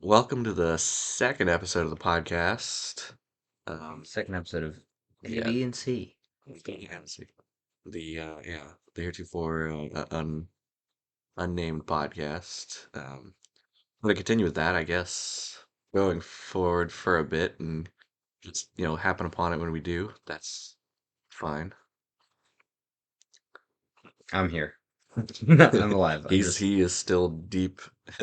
Welcome to the second episode of the podcast. Second episode of A, Yeah, B, and C. yeah, the heretofore unnamed podcast. I'm gonna continue with that, I guess, going forward for a bit and just happen upon it when we do. That's fine. I'm here. I'm alive. He is still deep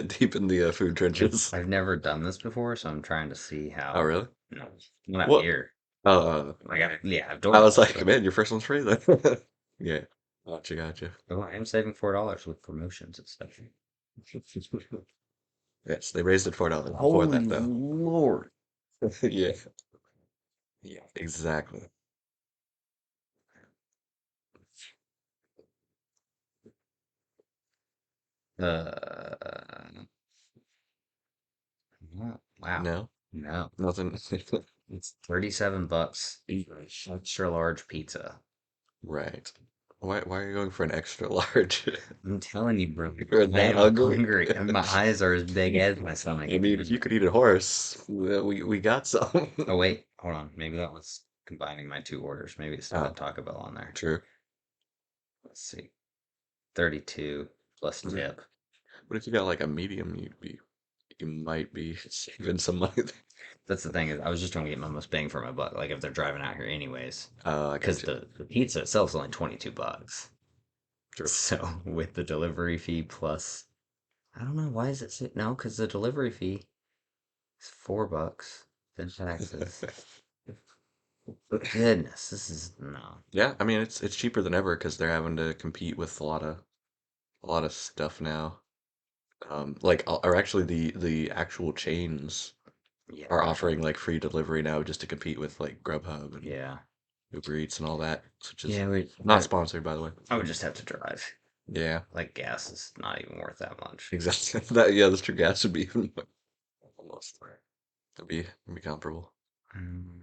deep in the food trenches. I've never done this before, so I'm trying to see Oh, how. really? No, not What? here. I've I was DoorDashed like, before. man, your first one's free then. Yeah. Gotcha. Oh, I am saving $4 with promotions and stuff. Yes, they raised it $4 before Holy that though. Lord. Yeah. Yeah, exactly. Uh, wow. No, No, nothing. it's $37 for an extra large pizza. Right. Why are you going for an extra large? I'm telling you, bro. You're I that am hungry? hungry, and my eyes are as big as my stomach. I mean, if you could eat a horse, we got some. Oh wait, hold on. Maybe that was combining my two orders. Maybe it still Oh, had Taco Bell on there. true. Let's see. 32 plus Mhm. tip. But if you got like a medium, you might be saving some money. That's the thing is I was just trying to get my most bang for my buck. Like if they're driving out here anyways, I because got you. the pizza itself is only $22. True. So with the delivery fee plus, I don't know why is it no, because the delivery fee is $4, then taxes. Goodness, this is no. Yeah, I mean it's cheaper than ever because they're having to compete with a lot of stuff now. Or actually the actual chains Yeah, are offering like free delivery now just to compete with like Grubhub and yeah, Uber Eats and all that, which is yeah. not sponsored, by the way. I would just have to drive. Yeah, Like gas is not even worth that much. exactly. Yeah, the true gas would be even almost. It'd be comparable. Mm.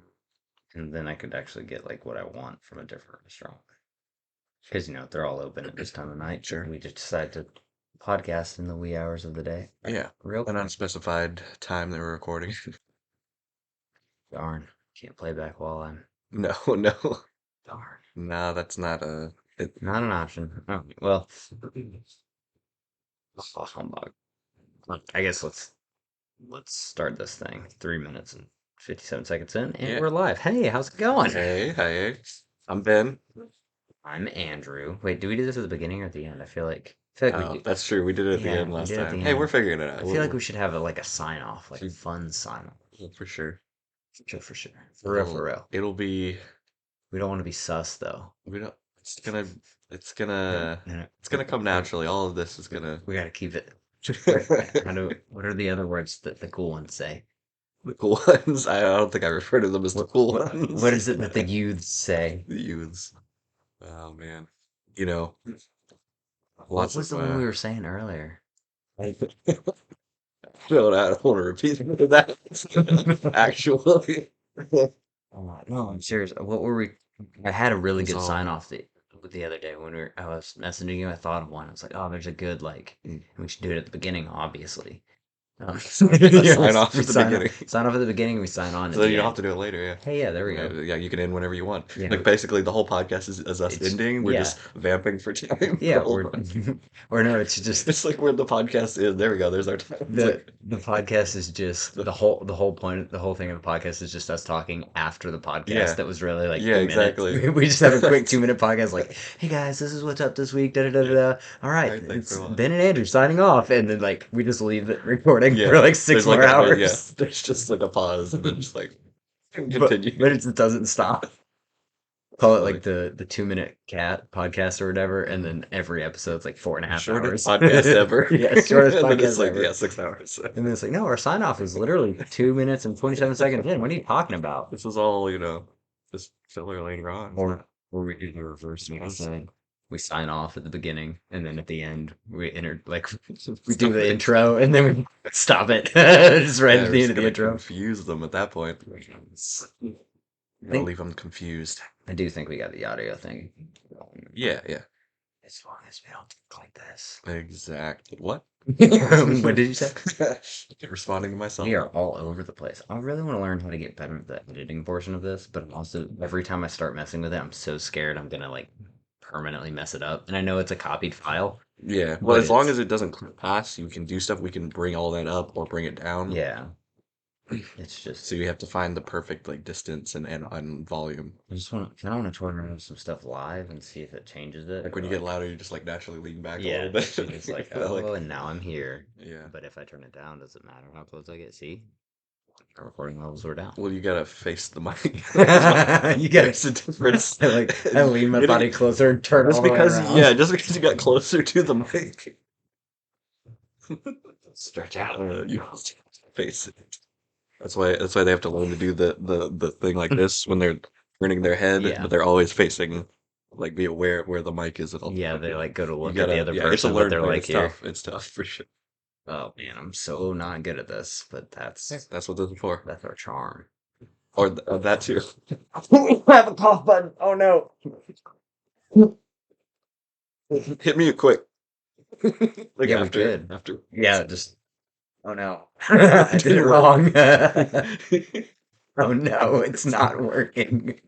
And then I could actually get like what I want from a different restaurant. Because they're all open at this time of night. Sure. We just decide to podcast in the wee hours of the day. Yeah, Real an unspecified time that we're recording. darn. Can't play back while I'm No, no, darn. no. That's not a. Not an option. Oh, well. Oh, humbug. Look, I guess let's start this thing. 3 minutes and 57 seconds in, and Yeah. we're live. Hey, how's it going? Hey. I'm Ben. I'm Andrew. Wait, do we do this at the beginning or at the end? I feel like we Oh, do. that's true. We did it at the Yeah, end we last did it at time. the Hey, we're end. figuring it out. I feel like we should have like a sign off, like a Should- fun sign off. for sure. For sure. For real, for It'll real. it'll be We don't want to be sus though. we don't it's No, gonna no, no. it's gonna come naturally. All of this is gonna We gotta keep it. What are the other words that the cool ones say? the cool ones. I don't think I refer to them as the cool ones. What is it that the youths say? The youths. Oh man. You know, What lots was of the one we were saying earlier? I don't want to repeat that. Actually. Oh, no, I'm serious. What were we? I had a really It's good all sign off the other day when I was messaging you. I thought of one. I was like, oh, there's a good like. Mm. We should do it at the beginning, obviously. sign off at the beginning. Sign off at the beginning. We sign on at So then the you don't have end. to do it later, yeah. Hey, yeah, there we Yeah, go. yeah, you can end whenever you want. Yeah. Like basically the whole podcast is us It's ending. We're yeah, just vamping for time. yeah, the whole or time. or no, it's just It's like where the podcast is. There we go. There's our time. It's the like the podcast is just the whole point, the whole thing of the podcast is just us talking after the podcast. yeah, That was really like yeah, 2 minutes. exactly. We just have a quick 2 minute podcast, like, hey guys, this is what's up this week. Da da da da. Yeah. Da. All All right, right, thanks it's for watching. Ben and Andrew signing off, and then like we just leave it recording Yeah, for like six there's like more a yeah. hours. There's just like a pause and then just like But continue. it doesn't stop. Call it Funny. like the 2 minute cat podcast or whatever, and then every episode's like 4.5 Shortest hours. podcast ever. Yeah, shortest And then podcast it's like ever. yeah, 6 hours. And then it's like, no, our sign off is literally 2 minutes and 27 seconds in. What are you talking about? This is all just filler later on. Or we do the reverse thing. We sign off at the beginning, and then at the end we we do the intro, and then we stop it. Just right Yeah, at we're the just end of the gonna intro. confuse them at that point. I I'll think leave them confused. I do think we got the audio thing. Yeah. As long as we don't talk like this. Exactly. What? What did you say? Responding to myself. We are all over the place. I really want to learn how to get better at the editing portion of this, but I'm also every time I start messing with it, I'm so scared I'm gonna like permanently mess it up. And I know it's a copied file, Yeah. Well, but as long as it's it doesn't clip past, you can do stuff. We can bring all that up or bring it down. yeah, it's just So you have to find the perfect like distance and volume. I just want to kind of want to toy around with some stuff live and see if it changes it Like or when you get like louder, you just like naturally lean back a little yeah, bit. see it's like Like, oh and now I'm here. yeah. But if I turn it down, does it matter how close I get? See, our recording levels are down. Well, you gotta face the mic. You get Makes a difference. I lean my Getting body closer and turn just all the way because, yeah, around. just because you got closer to the mic, Stretch out. you have to face it. That's why they have to learn to do the thing like this when they're turning their head, Yeah. but they're always facing, like be aware of where the mic is at all Yeah, times. they like go to You look at the gotta, other yeah, it's a person, but learned they're thing. like It's here. tough. It's tough for sure. Oh man, I'm so not good at this, but That's what this is for. that's our charm. Or that too. I have a cough button. Oh no. Hit me quick. Like Yeah, we after could. after. Yeah, just oh no. I did it wrong. Oh no, it's not working.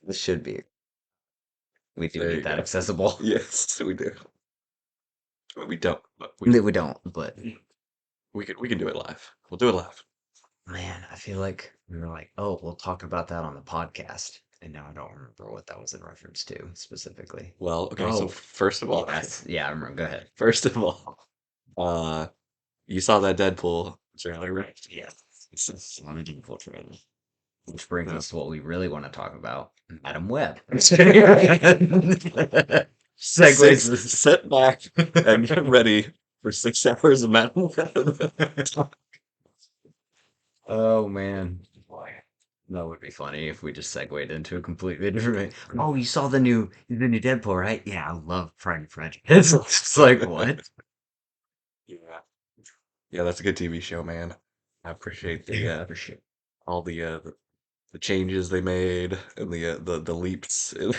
This should be. We do There need you that go. accessible. Yes, we do. But we don't. But We don't, but we can do it live. We'll do it live. man, I feel like we were like, oh, we'll talk about that on the podcast. And now I don't remember what that was in reference to specifically. Well, okay. So Oh, first of all, yes. Yeah, I remember. Go ahead. first of all, uh, you saw that Deadpool trailer, right? Yes. It's on a Deadpool trailer. Which brings Yeah. us to what we really want to talk about Adam Webb. Six, Segues. sit back and get ready for 6 hours of Madden. Oh, man. That would be funny if we just segued into a completely different. Oh, you saw the new Deadpool, right? Yeah, I love Pride and Prejudice. It's just like what? Yeah, yeah, that's a good TV show, man. I appreciate For sure. all the changes they made and the leaps in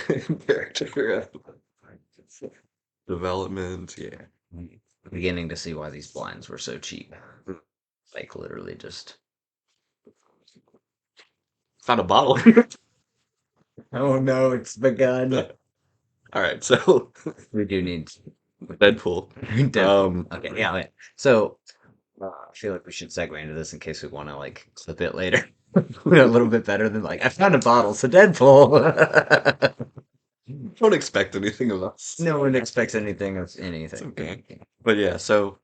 character development. Yeah. Beginning to see why these blinds were so cheap. Like literally just. Found a bottle. Oh no, it's begun. All right, so We do need Deadpool. Deadpool. Okay, yeah. Okay. So I feel like we should segue into this in case we want to like clip it later. A little bit better than like I found a bottle, so Deadpool. Don't expect anything of us. No one expects anything of It's anything. okay. But yeah, so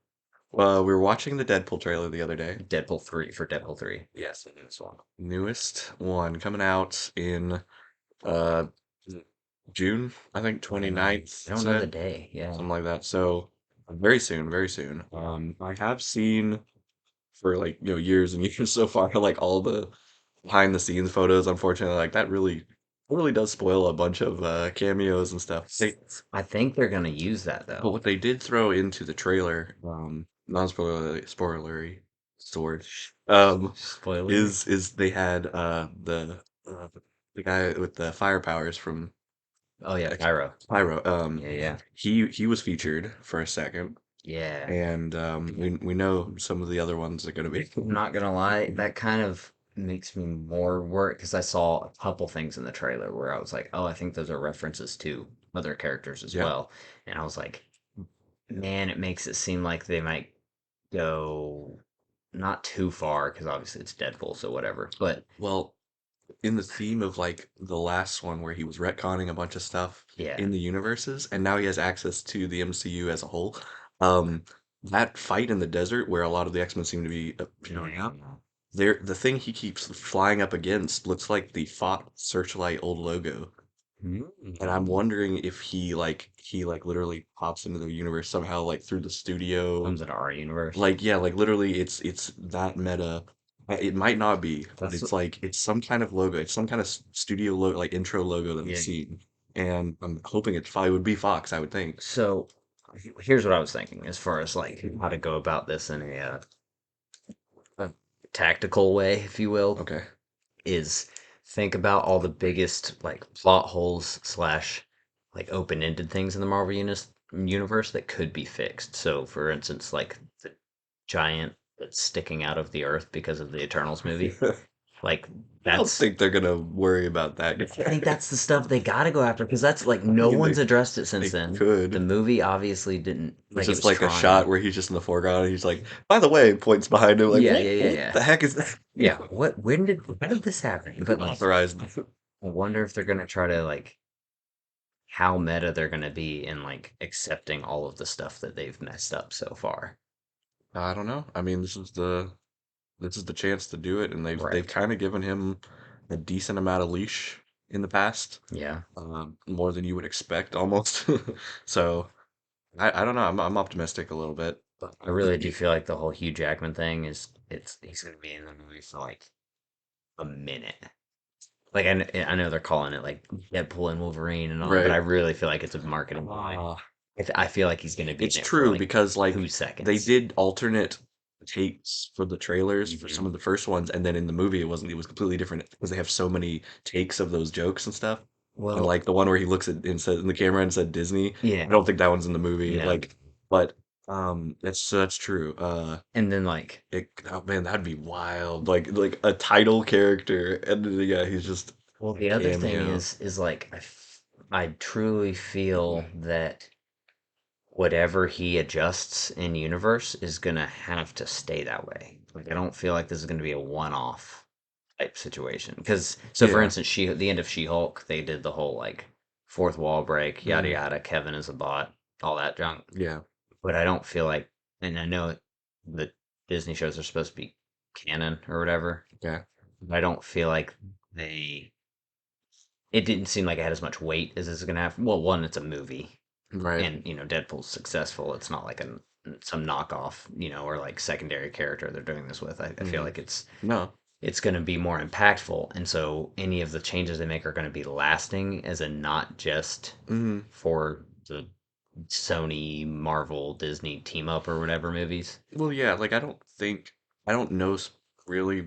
we were watching the Deadpool trailer the other day. Deadpool 3 for Deadpool 3. Yes, the newest one. Newest one coming out in uh June, I think 29th, I it don't know the said, day. Yeah. something like that. So very soon, very soon. I have seen for like years and years so far like all the behind the scenes photos. Unfortunately, like that really does spoil a bunch of cameos and stuff. I think they're gonna use that But though. what they did throw into the trailer, non-spoilery, story, Spoiler. is they had the guy with the fire powers from Oh yeah, X Pyro. Pyro. Yeah, yeah. He was featured for a second, Yeah. and we know some of the other ones are gonna be. I'm not gonna lie, that kind of makes me more work because I saw a couple things in the trailer where I was like, oh, I think those are references to other characters as Yeah. well. And I was like, man, it makes it seem like they might go not too far because obviously it's Deadpool, so whatever. But Well, in the theme of like the last one where he was retconning a bunch of stuff yeah, in the universes, and now he has access to the MCU as a whole. Um, that fight in the desert where a lot of the X-Men seem to be showing up, the thing he keeps flying up against looks like the Fought Searchlight old logo. And I'm wondering if he literally pops into the universe somehow like through the studio. comes into our universe. Like yeah, like literally it's that meta. It might not be, but That's it's like it's some kind of logo. It's some kind of studio logo, like intro logo that I've yeah. seen. And I'm hoping it would be Fox, I would think. So here's what I was thinking as far as like how to go about this in a tactical way, if you will. Okay. Is think about all the biggest like plot holes slash like open-ended things in the Marvel universe that could be fixed. So, for instance, like the giant that's sticking out of the earth because of the Eternals movie, like I don't that's think they're gonna worry about that. I think that's the stuff they got to go after because that's like I no mean, one's addressed it since they then. The could. movie obviously didn't It's like it just was like a shot trying. where he's just in the foreground and he's like, by the way, points behind him, like, Yeah, yeah, yeah, what yeah. the heck is that? Yeah, what when did how did this happen? But like Authorized. I wonder if they're gonna try to like how meta they're gonna be in like accepting all of the stuff that they've messed up so far. I don't know. I mean, this is the chance to do it, and they've Right. kind of given him a decent amount of leash in the past, Yeah. more than you would expect, almost. So I don't know. I'm optimistic a little bit. But I really do feel like the whole Hugh Jackman thing is it's he's gonna be in the movie for like a minute. Like I know they're calling it like Deadpool and Wolverine and all, but I Right. really feel like it's a marketing ploy. I feel like he's gonna be in It's it for true like because like two they seconds. did alternate takes for the trailers for Hmm. some of the first ones, and then in the movie it wasn't. It was completely different because they have so many takes of those jokes and stuff. And Well, like the one where he looks at and said in the camera and said Disney. I yeah, don't think that one's in the movie. no, Like, but that's true. and then like Oh man, that'd be wild. Like a title character, and then, yeah, he's just well, a the other thing cameo. is like I truly feel that whatever he adjusts in universe is gonna have to stay that way. Like I don't feel like this is gonna be a one-off type situation. Because so for Yeah. instance, the end of She-Hulk, they did the whole like fourth wall break, yada Hmm. yada. Kevin is a bot, all that junk. Yeah. But I don't feel like, and I know the Disney shows are supposed to be canon or whatever. Okay. But I don't feel like they. It didn't seem like it had as much weight as this is gonna have. Well, one, it's a movie, Right. and Deadpool's successful. It's not like some knockoff, or like secondary character they're doing this with. I feel Hmm. like No. it's going to be more impactful. And so any of the changes they make are going to be lasting, as in not just Hmm. for the Sony, Marvel, Disney team up or whatever movies. Well, yeah, like I don't know really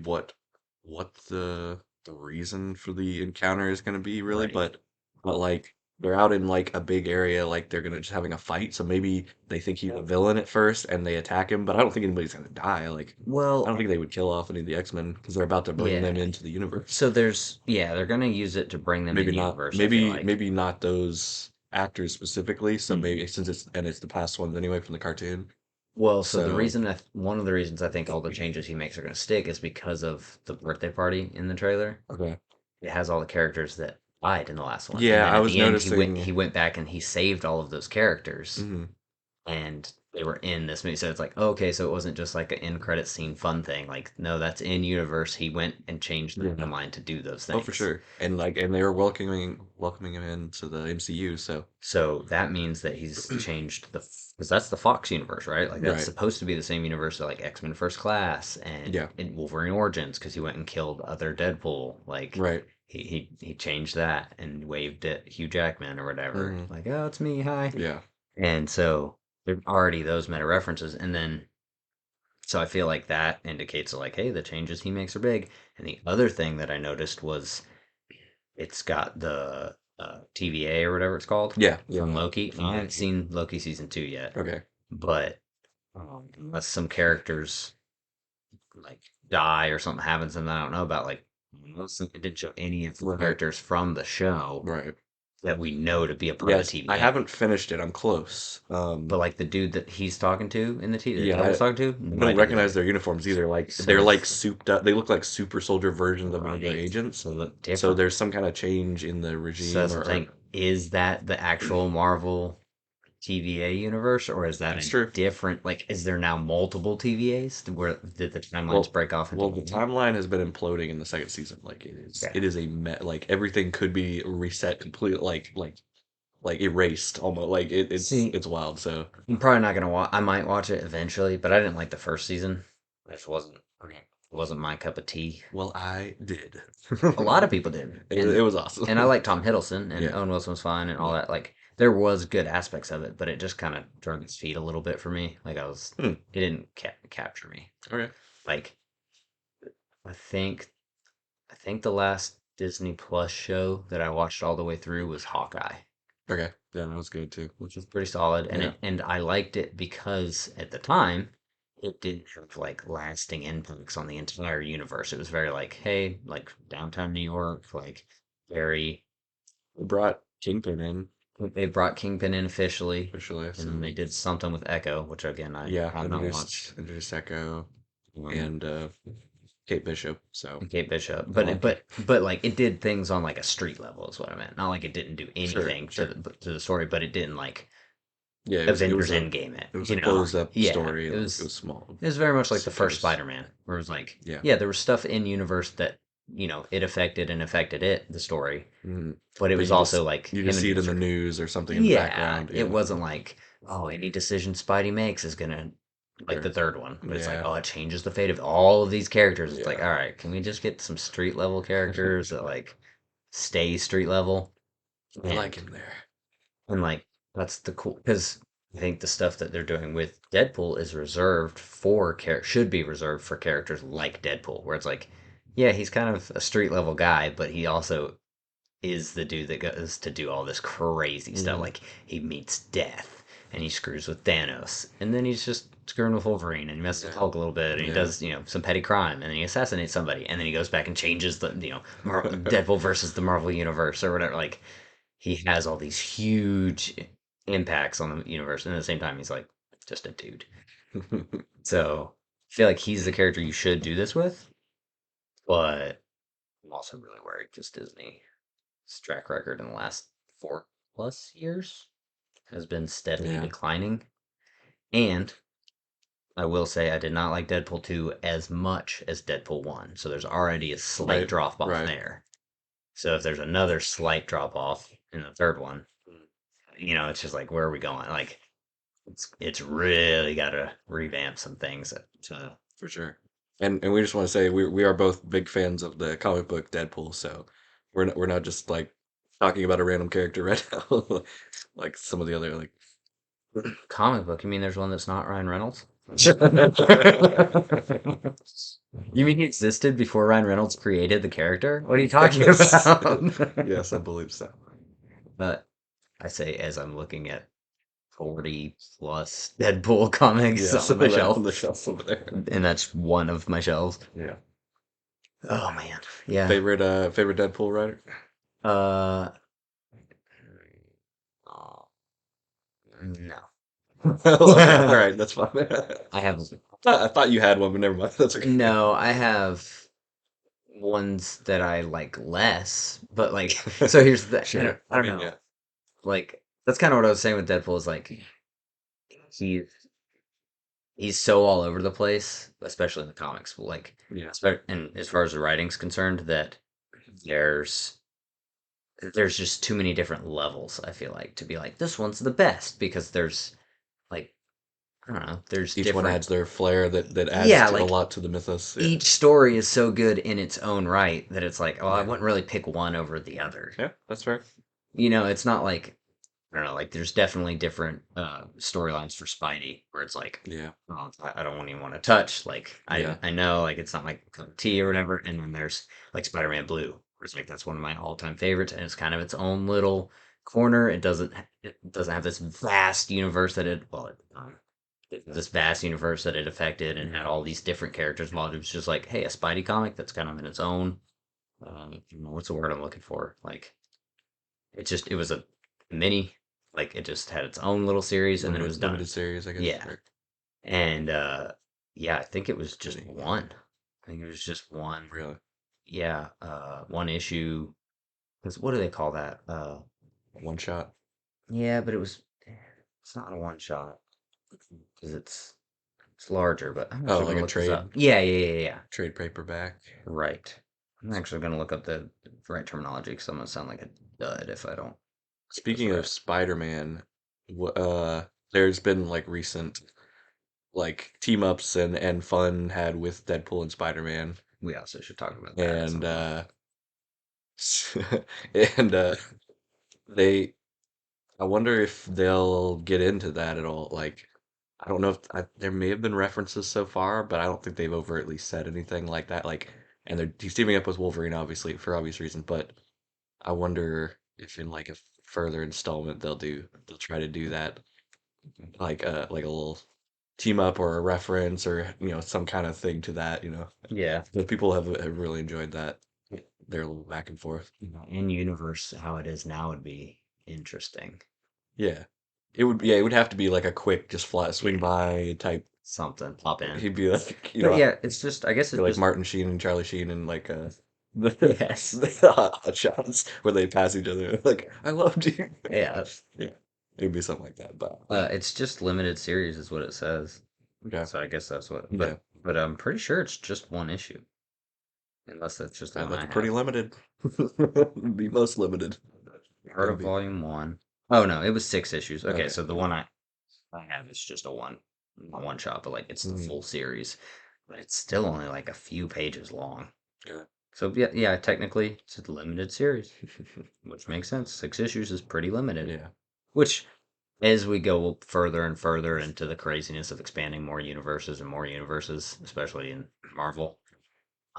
what the reason for the encounter is going to be really, Right. but like they're out in like a big area, like they're gonna just having a fight, so maybe they think he's a villain at first and they attack him, but I don't think anybody's gonna die. Like I Well, don't think they would kill off any of the X-Men because they're about to bring them yeah. into the universe. So yeah, they're going to use it to bring them in universe, I feel like. Maybe not those actors specifically. So Hmm. maybe since it's the past ones anyway from the cartoon. Well, so So one of the reasons I think all the changes he makes are going to stick is because of the birthday party in the trailer. okay. It has all the characters that died in the last one, and Yeah, then I at was the end noticing. he went back and he saved all of those characters, Mhm. and they were in this movie. So it's like, okay, so it wasn't just like an end credit scene fun thing. Like, no, that's in universe. He went and changed the Yeah. timeline to do those Oh, for things. sure. And they were welcoming him into the MCU. So So that means that he's changed because that's the Fox universe, right? Like that's right. supposed to be the same universe that like X-Men First Class and Yeah. in Wolverine Origins because he went and killed other Deadpool. Like Right. he changed that and waved at Hugh Jackman or whatever. Hmm. Like, oh, it's me, hi. Yeah. And so there are already those meta references, and then so I feel like that indicates like, hey, the changes he makes are big. And the other thing that I noticed was it's got the TVA or whatever it's called Yeah. Yeah. from Loki. From I haven't Loki. seen Loki season 2 yet, Okay. but unless some characters like die or something happens and I don't know about, like it didn't show any of the Right. characters from the show Right. that we know to be a part of the Yes. I TVA. haven't finished it. I'm close. But like the dude that he's talking to in the that Yeah. Deadpool's talking to, I no don't idea who recognize that their uniforms either. Like is. they're like souped up. They look like super soldier versions of regular Right. agents. They look So different. there's some kind of change in the So regime, that's what I'm saying. Is that the actual Marvel TVA universe, or is that that's a true. different? Like, is there now multiple TVAs? Where did the timelines Well, break off into the one? timeline has been imploding in the second season. Like Okay. it is like everything could be reset completely, like erased almost. Like See, it's wild. So I'm probably not gonna watch. I might watch it eventually, but I didn't like the first season. It just wasn't my cup of tea. well, I did. A lot of people did, It was awesome. and I like Tom Hiddleston and Yeah, Owen Wilson was fine and all yeah. that. Like there was good aspects of it, but it just kind of drug its feet a little bit for me. Like Hmm. it didn't capture me. Okay. Like I think I think the last Disney Plus show that I watched all the way through was Hawkeye. Okay. Yeah, that was good too. which was pretty solid. And Yeah. I liked it because at the time it didn't have like lasting impacts on the entire universe. It was very like, hey, like downtown New York, like very. We brought Kingpin in They brought Kingpin in officially, officially, and then so they did something with Echo, which again I yeah, have not watched. introduced Echo Um, and Kate Bishop. So and Kate Bishop, I but like it. like it did things on like a street level is what I meant. Not like it didn't do Sure, anything sure. to the story, but it didn't like Yeah, Avengers Endgame it. it was a You know? closed up Yeah, story. Like it was small, it was very much like the first serious. Spider-Man, where it was like, Yeah. yeah, there was stuff in universe that it affected and affected it, the story, Hmm. but it But was also like you him just and see it in the Mr. news or something in the Yeah, background. it Yeah, wasn't like, oh, any decision Spidey makes is gonna like the sure. third one, but it's like, Yeah, oh, it changes the fate of all of these characters. It's like, yeah. all right, can we just get some street level characters that like stay street level? We like And him there. like that's the cool because I think the stuff that they're doing with Deadpool is reserved for should be reserved for characters like Deadpool, where it's like, yeah, he's kind of a street level guy, but he also is the dude that goes to do all this crazy stuff. Hmm. Like he meets death and he screws with Thanos, and then he's just screwing with Wolverine and he messes with Yeah, Hulk a little bit, and he yeah. does some petty crime, and then he assassinates somebody, and then he goes back and changes the Deadpool versus the Marvel universe or whatever. Like he has all these huge impacts on the universe, and at the same time he's like just a dude. So I feel like he's the character you should do this with, but I'm also really worried because Disney's track record in the last 4+ years has been steadily Yeah. declining. And I will say I did not like Deadpool 2 as much as Deadpool 1. So there's already a slight Right, drop off right. there. So if there's another slight drop off in the third one, it's just like, where are we going? Like, it's really got to revamp some things. For sure. And we just want to say we are both big fans of the comic book Deadpool, so we're not just like talking about a random character right now, like some of the other like. Comic book, you mean there's one that's not Ryan Reynolds? You mean he existed before Ryan Reynolds created the character? What are you talking Yes, about? yes, I believe so. But I say as I'm looking at 40 plus Deadpool comics Yes, on my on shelf, the shelf over there. and that's one of my shelves. Yeah. Oh man, yeah. Favorite Deadpool writer? Uh, oh, no. Okay, all right, that's fine. I have I thought you had one, but never mind. That's okay. no. I have ones that I like less, but like, so here's the. Sure. I I don't mean, know. yeah, Like that's kind of what I was saying with Deadpool is like he he's so all over the place, especially in the comics. But like, yeah, and as far as the writing's concerned, that there's there's just too many different levels. I feel like to be like this one's the best because there's like I don't know. There's each one different. adds their flair that adds Yeah, to, a like lot to the mythos. Yeah, each story is so good in its own right that it's like, oh, I yeah, wouldn't really pick one over the other. yeah. That's fair. It's not like I don't know, like there's definitely different storylines for Spidey where it's like, Yeah, oh, I don't even want to touch. Like yeah. I know like it's not like a cup of tea or whatever. And then there's like Spider-Man Blue, where it's like that's one of my all-time favorites, and it's kind of its own little corner. It doesn't have this vast universe that this vast universe that it affected and had Mhm. all these different characters involved. It was just like, hey, a Spidey comic that's kind of in its own. What's the word I'm looking for? Like it was a mini, like it just had its own little series and then it was Limited done. series, I guess. Yeah. Right. And yeah, I think it was just Mini, yeah. one. I think it was just one. Really. Yeah, one issue. Cause what do they call that? One shot. Yeah, but it's not a one shot because it's larger, but I'm Oh, actually like gonna a look this trade up. Yeah, yeah, yeah, yeah. trade paperback. Right. I'm actually gonna look up the right terminology because I'm gonna sound like a dud if I don't get this Speaking of right. Spider-Man, there's been like recent like team ups and fun had with Deadpool and Spider-Man, We also should talk about that at some and point. and they I wonder if they'll get into that at all. Like, I don't know if there may have been references so far, but I don't think they've overtly said anything like that. Like, and he's teaming up with Wolverine, obviously, for obvious reasons. But I wonder if in like a further installment, they'll try to do that like a little team up or a reference or some kind of thing to that. Yeah. But people have really enjoyed that. Their little back and forth. In universe, how it is now would be interesting. Yeah. It would have to be like a quick just fly swing Yeah. by type. Something pop in. He'd be like, But yeah, it's just I guess be it's like just Martin Sheen and Charlie Sheen and like yes. the hot shots where they pass each other like I loved you. Yeah. Yeah. It'd be something like that, but It's just limited series is what it says. okay. So I guess that's what Yeah. but I'm pretty sure it's just one issue. Unless that's just the one That's I pretty have. limited. The most limited. Heart Gotta of be. Volume One. Oh no, it was 6 issues. Okay, Okay. so the one I have is just a one not one shot, but like it's the Mhm. full series. But it's still only like a few pages long. Yeah. So yeah, technically it's a limited series, which makes sense. 6 issues is pretty limited. Yeah. Which as we go further and further into the craziness of expanding more universes, especially in Marvel,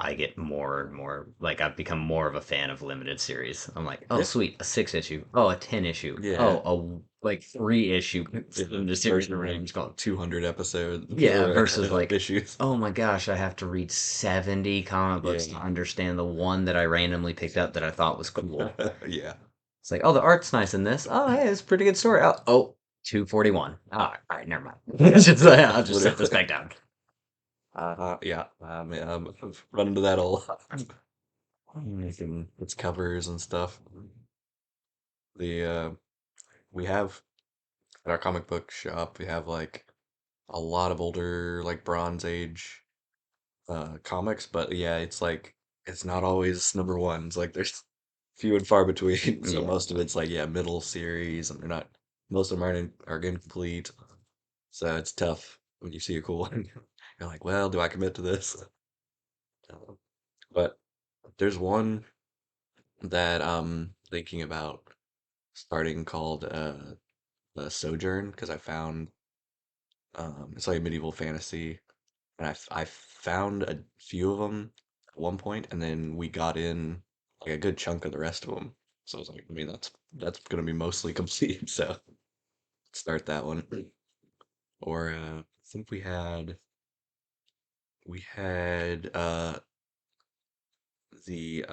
I get more and more like I've become more of a fan of limited series. I'm like, oh Yeah. sweet, a 6 issue, oh a 10 issue, Yeah. oh a like 3 issue Yeah. limited series or Versus whatever like it's called. 200 episodes Yeah, or versus like, issues. oh my gosh, I have to read 70 comic books to Yeah. understand the one that I randomly picked up that I thought was cool. Yeah. It's like, oh, the art's nice in this. Oh, hey, it's a pretty good story. Oh, 241. All right, never mind. I'll just set this Literally. back down. Yeah. I've run into that a lot. Anything its covers and stuff. The we have at our comic book shop, we have like a lot of older like Bronze Age comics, but yeah, it's like it's not always number ones. Like there's few and far between. So Yeah, most of it's like yeah, middle series and they're not most of them are incomplete. So it's tough when you see a cool one. You're like, well, do I commit to this? But there's one that I'm thinking about starting called Sojourn because I found it's like a medieval fantasy and I found a few of them at one point, and then we got in like a good chunk of the rest of them. So I was like, I mean, that's gonna be mostly complete. So start that one. Or I think we had the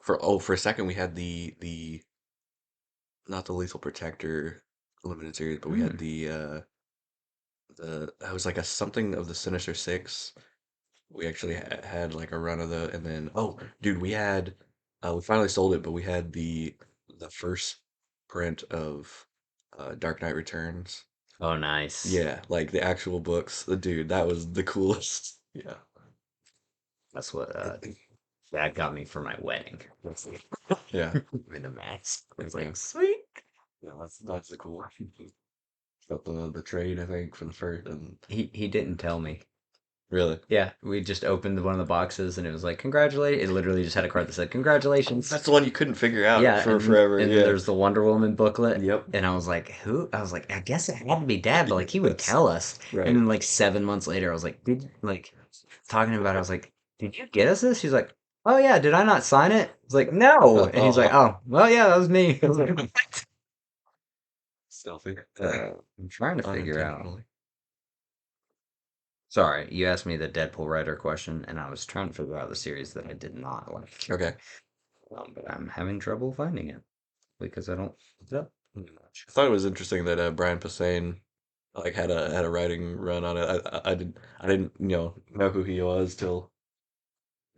for a second we had the not the Lethal Protector limited series, but we had mm. the that was like a something of the Sinister Six. We actually had like a run of the, and then oh, dude, we finally sold it, but we had the first print of Dark Knight Returns. Oh, nice. Yeah, like the actual books. Dude, that was the coolest. Yeah. That's what Dad got me for my wedding. Yeah. In a mask. It's Yeah. like, sweet. Yeah, that's the cool. Got the trade, I think, for the first and He didn't tell me. really. Yeah, we just opened one of the boxes and it was like, congratulate. It literally just had a card that said, congratulations. That's the one you couldn't figure out Yeah, for forever. and then Yeah. there's the Wonder Woman booklet, Yep. and I was like, "Who?" I was like, "I guess it had to be Dad, but like he would Yes. tell us." And Right. then like 7 months later, I was like, "Did like talking about it?" I was like, "Did you get us this?" She's like, "Oh yeah, did I not sign it?" I was like, "No," and he's like, Oh, "Oh well, yeah, that was me." I was like, "What?" stealthy. I'm trying to figure out. Unintentionally. Sorry, you asked me the Deadpool writer question, and I was trying to figure out the series that I did not like, Okay. but I'm having trouble finding it because I don't look it up much. I thought it was interesting that Brian Posehn like had a writing run on it. I didn't know who he was till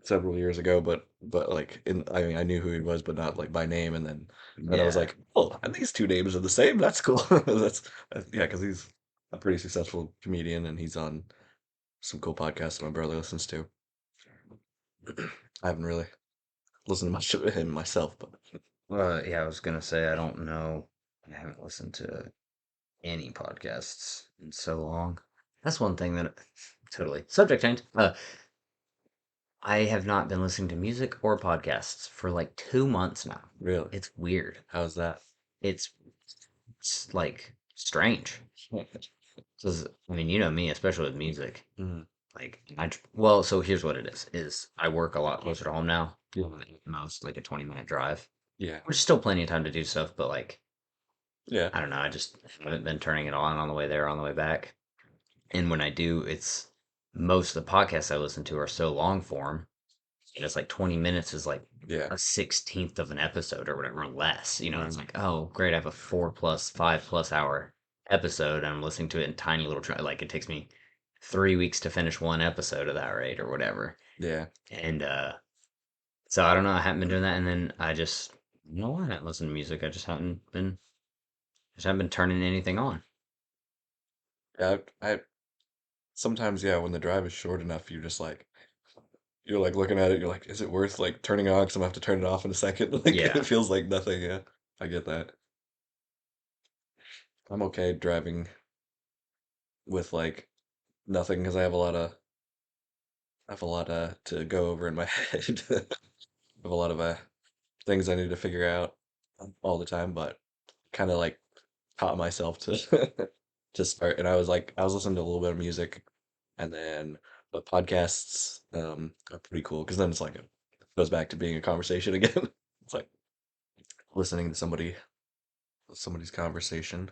several years ago, but like I mean I knew who he was, but not like by name. And then I was Yeah, like, oh, and these two names are the same. That's cool. Yeah, because he's a pretty successful comedian and he's on some cool podcasts my brother listens to. I haven't really listened to much of him myself, but Yeah, I was gonna say I don't know. I haven't listened to any podcasts in so long. That's one thing that totally subject change. I have not been listening to music or podcasts for like 2 months now. really, It's weird. how's that? It's, it's like strange. 'Cause, I mean, you know me, especially with music. Mhm. Like so here's what it is I work a lot closer to home now. Yeah. Most like a 20-minute drive. Yeah. There's still plenty of time to do stuff, but like Yeah. I don't know, I just haven't been turning it on the way there, on the way back. And when I do, it's most of the podcasts I listen to are so long form. And it's like 20 minutes is like Yeah. a 16th of an episode or whatever, less. It's Mm, like, oh, great, I have a 4 plus, 5 plus hour episode, and I'm listening to it in tiny little, like it takes me 3 weeks to finish one episode at that rate or whatever. yeah. And so I don't know, I haven't been doing that. And then I just, I haven't listened to music. I just haven't been turning anything on. Yeah. I sometimes, yeah, when the drive is short enough, you're like looking at it, you're like, is it worth like turning it on? Because I'm gonna have to turn it off in a second. Like Yeah. it feels like nothing. Yeah, I get that. I'm okay driving with like nothing because I have a lot to go over in my head. I have a lot of things I need to figure out all the time, but kind of like taught myself to to start. And I was listening to a little bit of music, and then but podcasts are pretty cool because then it's like it goes back to being a conversation again. It's like listening to somebody's conversation,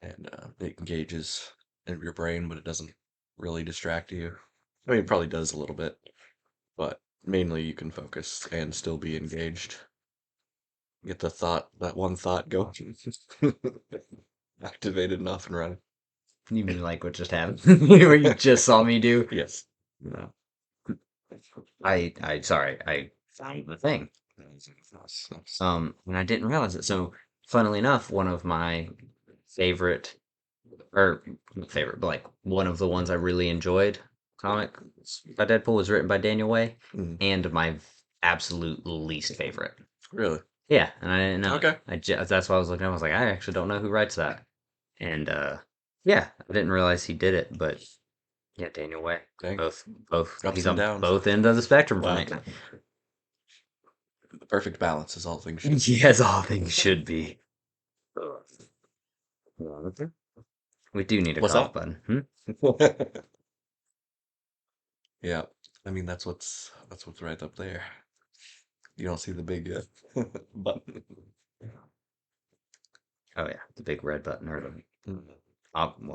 and it engages in your brain, but it doesn't really distract you. I mean, it probably does a little bit, but mainly you can focus and still be engaged. Get that one thought going, activated and off and running. You mean like what just happened? Where you just saw me do? Yes. No. Sorry, I found the thing. Nice, nice. And I didn't realize it. So, funnily enough, one of my favorite, or not favorite, but like one of the ones I really enjoyed comics by Deadpool was written by Daniel Way, Mm, and my absolute least favorite. really? Yeah, and I didn't know it. Okay. That's why I was looking. I was like, I actually don't know who writes that. And yeah, I didn't realize he did it, but yeah, Daniel Way. Dang. Both. Ups He's and on downs. both ends of the spectrum for Wow. me. The perfect balance is all things should be. Yes, all things should be. We do need a What's cough that? button. Hmm? Yeah. I mean, that's what's right up there. You don't see the big button. Oh yeah, the big red button or the Mm.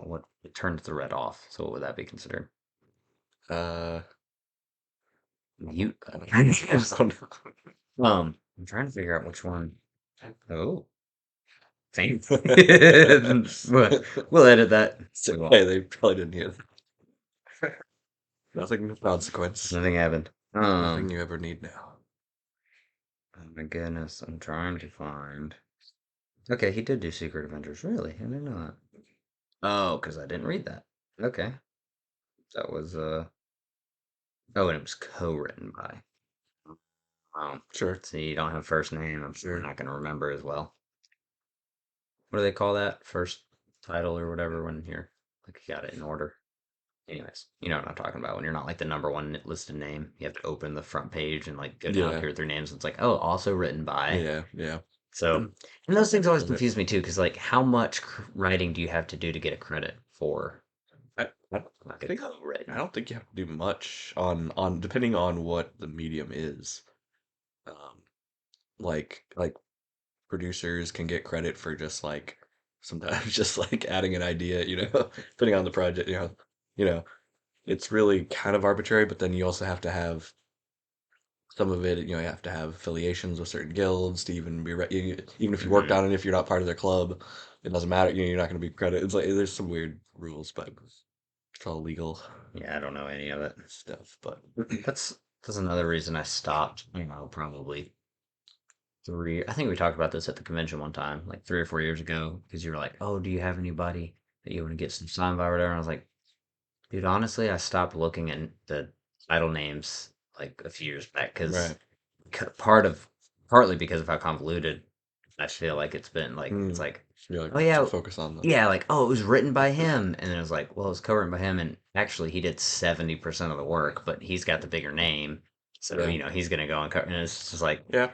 what it turns the red off. So what would that be considered? Uh, Mute I don't, button. I don't I'm trying to figure out which one. Oh, same. know. We'll edit that. It's We won't. okay, they probably didn't hear that. Nothing of consequence. Nothing happened. Nothing you ever need now. Oh my goodness, I'm trying to find. Okay, he did do Secret Avengers. Really? I didn't know that. Oh, because I didn't read that. Okay. That was oh, and it was co-written by. Sure, See, you don't have first name. I'm sure. not gonna remember as well. What do they call that? First title or whatever when you're like you got it in order. Anyways, you know what I'm talking about when you're not like the number one listed name. You have to open the front page and like go down Yeah, 2 or 3 names. It's like, oh, also written by. yeah, yeah. So, and those things always Was it? confuse me too, because like, how much writing do you have to do to get a credit for I like a think I co-written? don't think you have to do much on depending on what the medium is. Um, like producers can get credit for just like sometimes just like adding an idea, depending on the project, you know, it's really kind of arbitrary, but then you also have to have some of it, you have to have affiliations with certain guilds to even even if you worked Hmm. on it, if you're not part of their club, it doesn't matter, you're not going to be credited. It's like there's some weird rules, but it's all legal Yeah, I don't know any of it. stuff, but That's another reason I stopped. Probably I think we talked about this at the convention one time, like 3 or 4 years ago, because you were like, "Oh, do you have anybody that you want to get some signed by or whatever?" And I was like, "Dude, honestly, I stopped looking at the title names like a few years back because right. part of partly because of how convoluted I feel like it's been. Like it's Mm. like, You're like, oh so yeah, focus on the yeah, like oh, it was written by him, and then it was like, well, it was co-written by him, and actually he did 70% of the work, but he's got the bigger name, so yeah, he's gonna go and cover. And it's just like yeah,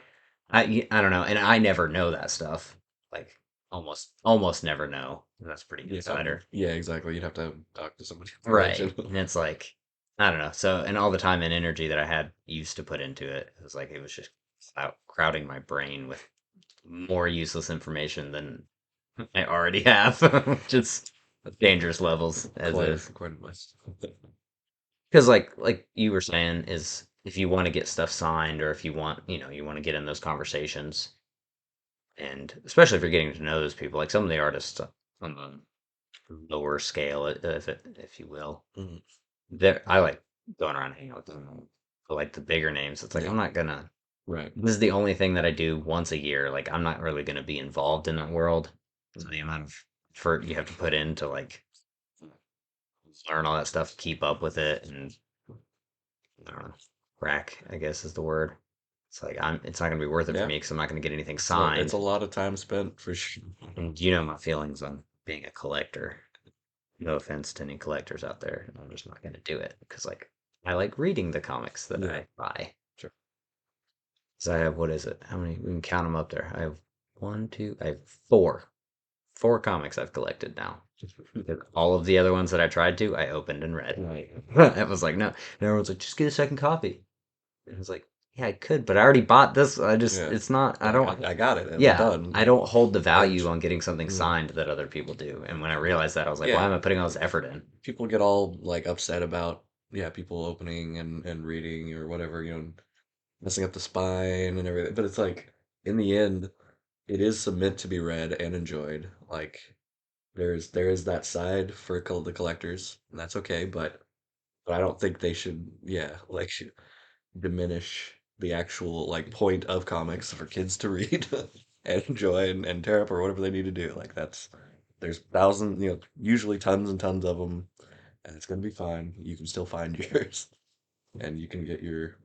I don't know, and I never know that stuff. Like almost never know. That's pretty yeah, insider, yeah, exactly. You'd have to talk to somebody to right? mention. And it's like I don't know. So and all the time and energy that I had used to put into it, it was like it was just without crowding my brain with more useless information than I already have, which is dangerous levels as quite is. quite a list. Because like you were saying, is if you want to get stuff signed or if you want, you want to get in those conversations, and especially if you're getting to know those people, like some of the artists on the lower scale, if you will, Mhm. I like going around hanging out with them. But like the bigger names, it's like Yeah, I'm not gonna. right. This is the only thing that I do once a year. Like I'm not really gonna be involved in that world. So the amount of effort you have to put in to like learn all that stuff, keep up with it, and I don't know, rack, I guess is the word. It's like it's not gonna be worth it for Yeah, me because I'm not gonna get anything it's a signed. lot of time spent for sure. And you know my feelings on being a collector. No offense to any collectors out there. I'm just not gonna do it because like I like reading the comics that Yeah, I buy. sure. So I have what is it? How many? We can count them up there. I have one, two. I have four comics I've collected now. All of the other ones that I tried to, I opened and read. Right. I was like, no. And everyone's like, just get a second copy. And I was like, yeah, I could, but I already bought this. Yeah. It's not, I Yeah, don't, I got it. I'm yeah, done. I don't hold the I value on getting something mm, signed that other people do. And when I realized that, I was like, why yeah. am I putting all this effort in? People get all like upset about yeah, people opening and reading or whatever, messing up the spine and everything. But it's like in the end, it is meant to be read and enjoyed. Like there is that side for the collectors, and that's okay. But I don't think they should yeah like diminish the actual like point of comics for kids to read and enjoy and tear up or whatever they need to do. Like there's thousands, usually tons and tons of them, and it's gonna be fine. You can still find yours, and you can get your.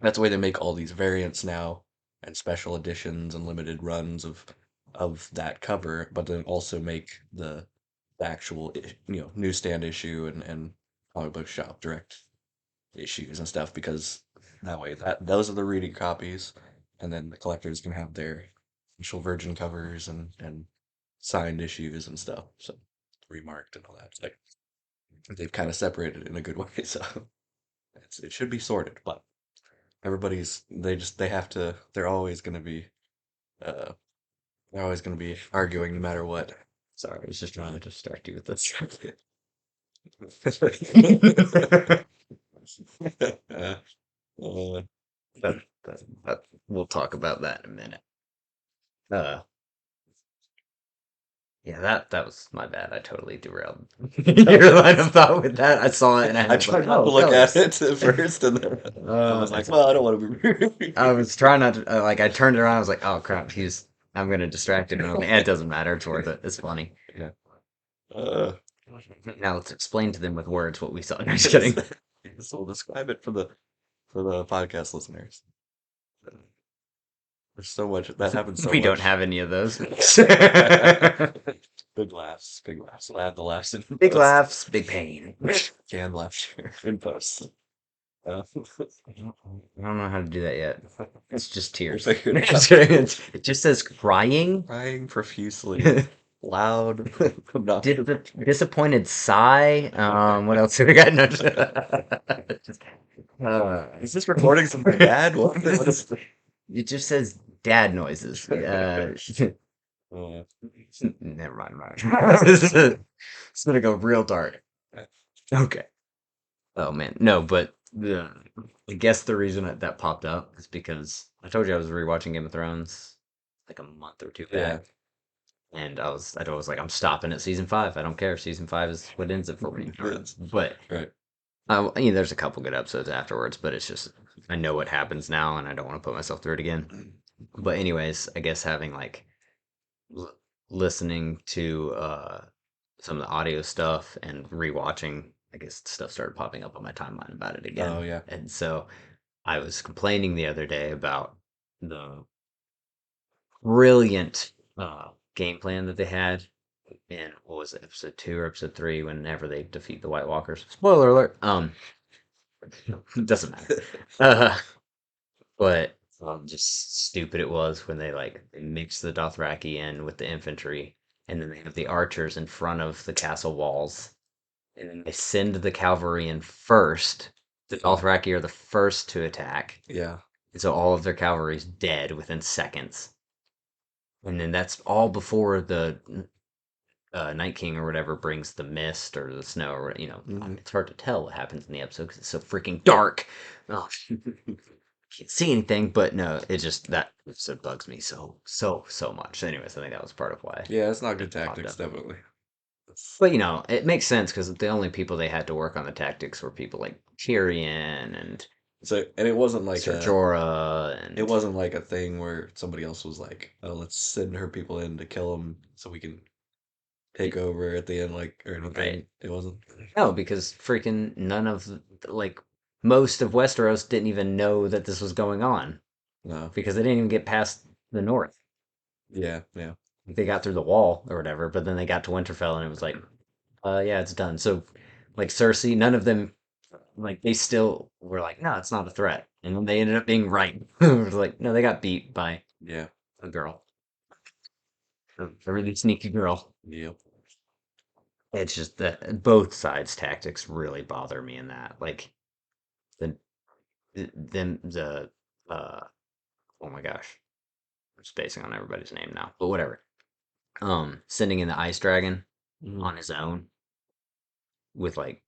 That's the way they make all these variants now, and special editions and limited runs of that cover, but then also make the actual newsstand issue and comic book shop direct issues and stuff because that way that those are the reading copies, and then the collectors can have their actual virgin covers and signed issues and stuff. So remarked and all that. It's like they've kind of separated it in a good way. So it should be sorted, but they have to. Uh, they're always gonna be arguing no matter what. Sorry, I was just trying to distract you with this. uh, uh, We'll talk about that in a minute. Uh, yeah, that was my bad. I totally derailed your line of thought with that. I saw it and I I was like, tried not to oh, look at colors. it at first, and then I was like, "Well, I don't want to be I rude." was trying not to, like, I turned it around. I was like, oh, crap, I'm going to distract him. And I'm like, it doesn't matter. It's worth it. It's funny. Yeah. Uh, Now let's explain to them with words what we saw. No, just yes. kidding. So we'll describe it for the podcast listeners. There's so much that happens so We don't much. have any of those. Big laughs, big laughs. We'll add the laughs in Big post. laughs, big pain. Canned laughter in post. Uh, I don't know how to do that yet. It's just we'll tears. figure it Just out. kidding. It just says crying. Crying profusely, loud, obnoxious. Disappointed sigh. What else have we got? No, just- Is this recording something bad? What is it just says dad noises. uh, Never mind. It's gonna go real dark. Okay. Oh man, no, but I guess the reason that popped up is because I told you I was rewatching Game of Thrones like a month or two yeah, back, and I was like, I'm stopping at season five. I don't care. Season five is what ends it for me. it's But right. there's a couple good episodes afterwards, but it's just I know what happens now, and I don't want to put myself through it again. But anyways, I guess having like l- listening to some of the audio stuff and rewatching, I guess stuff started popping up on my timeline about it Oh again. yeah, And so I was complaining the other day about the brilliant game plan that they had in what was it, episode two or episode three, whenever they defeat the White Walkers. Spoiler alert. Doesn't matter. Uh, but just stupid it was when they mix the Dothraki in with the infantry, and then they have the archers in front of the castle walls, and then they send the cavalry in first. The Dothraki are the first to attack, yeah. So all of their cavalry's dead within seconds. And then that's all before the Night King or whatever brings the mist or the snow or Hmm. it's hard to tell what happens in the episode because it's so freaking dark. Oh, can't see anything, but no, it just that episode bugs me so much. So anyways, I think that was part of why Yeah, it's not it good popped tactics, up. definitely. It's, But it makes sense because the only people they had to work on the tactics were people like Tyrion and so, and Ser Jorah it and wasn't like a thing where somebody else was like, "Oh, let's send her people in to kill him so we can take over at the end," like or right. anything. It wasn't. No, because freaking like most of Westeros didn't even know that this was going on No. because they didn't even get past the north. Yeah, yeah. They got through the wall or whatever, but then they got to Winterfell and it was like, yeah, it's done. So, like Cersei, none of them, like they still were like, no, it's not a threat, and then they ended up being right. It was like, no, they got beat by Yeah. a girl, a really sneaky girl. Yep. It's just that both sides' tactics really bother me in that, like the the uh oh my gosh, I'm spacing on everybody's name now, but whatever. Sending in the ice dragon Mhm. on his own with like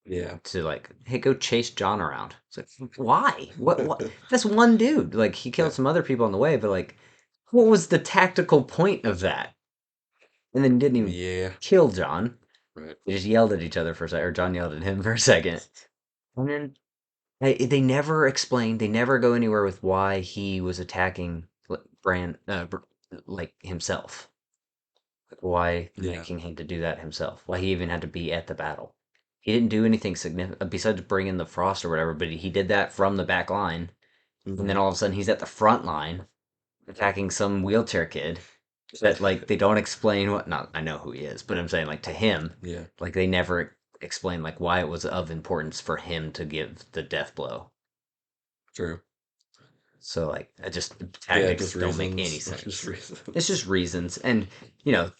Yeah. to like, hey, go chase John around. It's like, why? What? That's one dude. Like, he Yeah. killed some other people on the way, but like, what was the tactical point of that? And then he didn't even Yeah. kill John. Right. They just yelled at each other for a second, or John yelled at him for a second. And then they never explained, they never go anywhere with why he was attacking Bran, like himself. Like why the Night Yeah. King had to do that himself. Why he even had to be at the battle. He didn't do anything significant besides bring in the frost or whatever, but he did that from the back line. And then Hmm. all of a sudden he's at the front line attacking some wheelchair kid that like they don't explain what not I know who he is, but I'm saying like to him, Yeah. like they never explain like why it was of importance for him to give the death blow. True. So like I just Yeah. tactics Just don't make any reasons. Just sense. It's reasons. just reasons. And you know,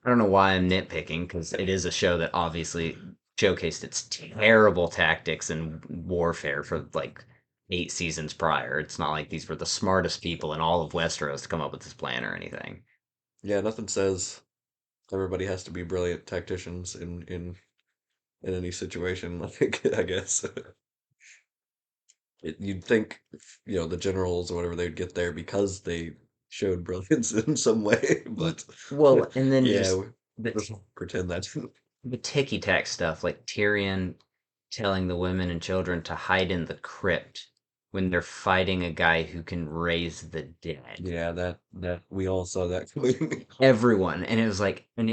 I don't know why I'm nitpicking because it is a show that obviously showcased its terrible tactics and warfare for like 8 seasons prior. It's not like these were the smartest people in all of Westeros to come up with this plan or anything. Yeah. Nothing says everybody has to be brilliant tacticians in any situation. Like I guess you'd think, the generals or whatever they'd get there because they showed brilliance in some way, but Well, and then yeah, just the let's pretend that. the ticky tack stuff, like Tyrion telling the women and children to hide in the crypt when they're fighting a guy who can raise the dead. Yeah, that we all saw that coming. Everyone, and it was like, and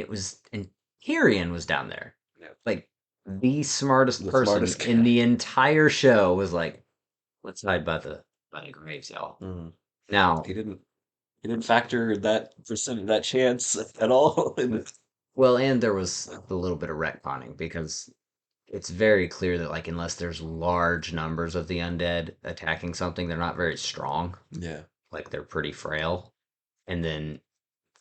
Tyrion was down there, Yeah. like the smartest The person smartest in guy. the entire show was like, let's hide by the graves, y'all. Mm. Now, He didn't factor that chance at all. well, and there was a little bit of retconning because it's very clear that like unless there's large numbers of the undead attacking something, they're not very strong. Yeah. Like they're pretty frail. And then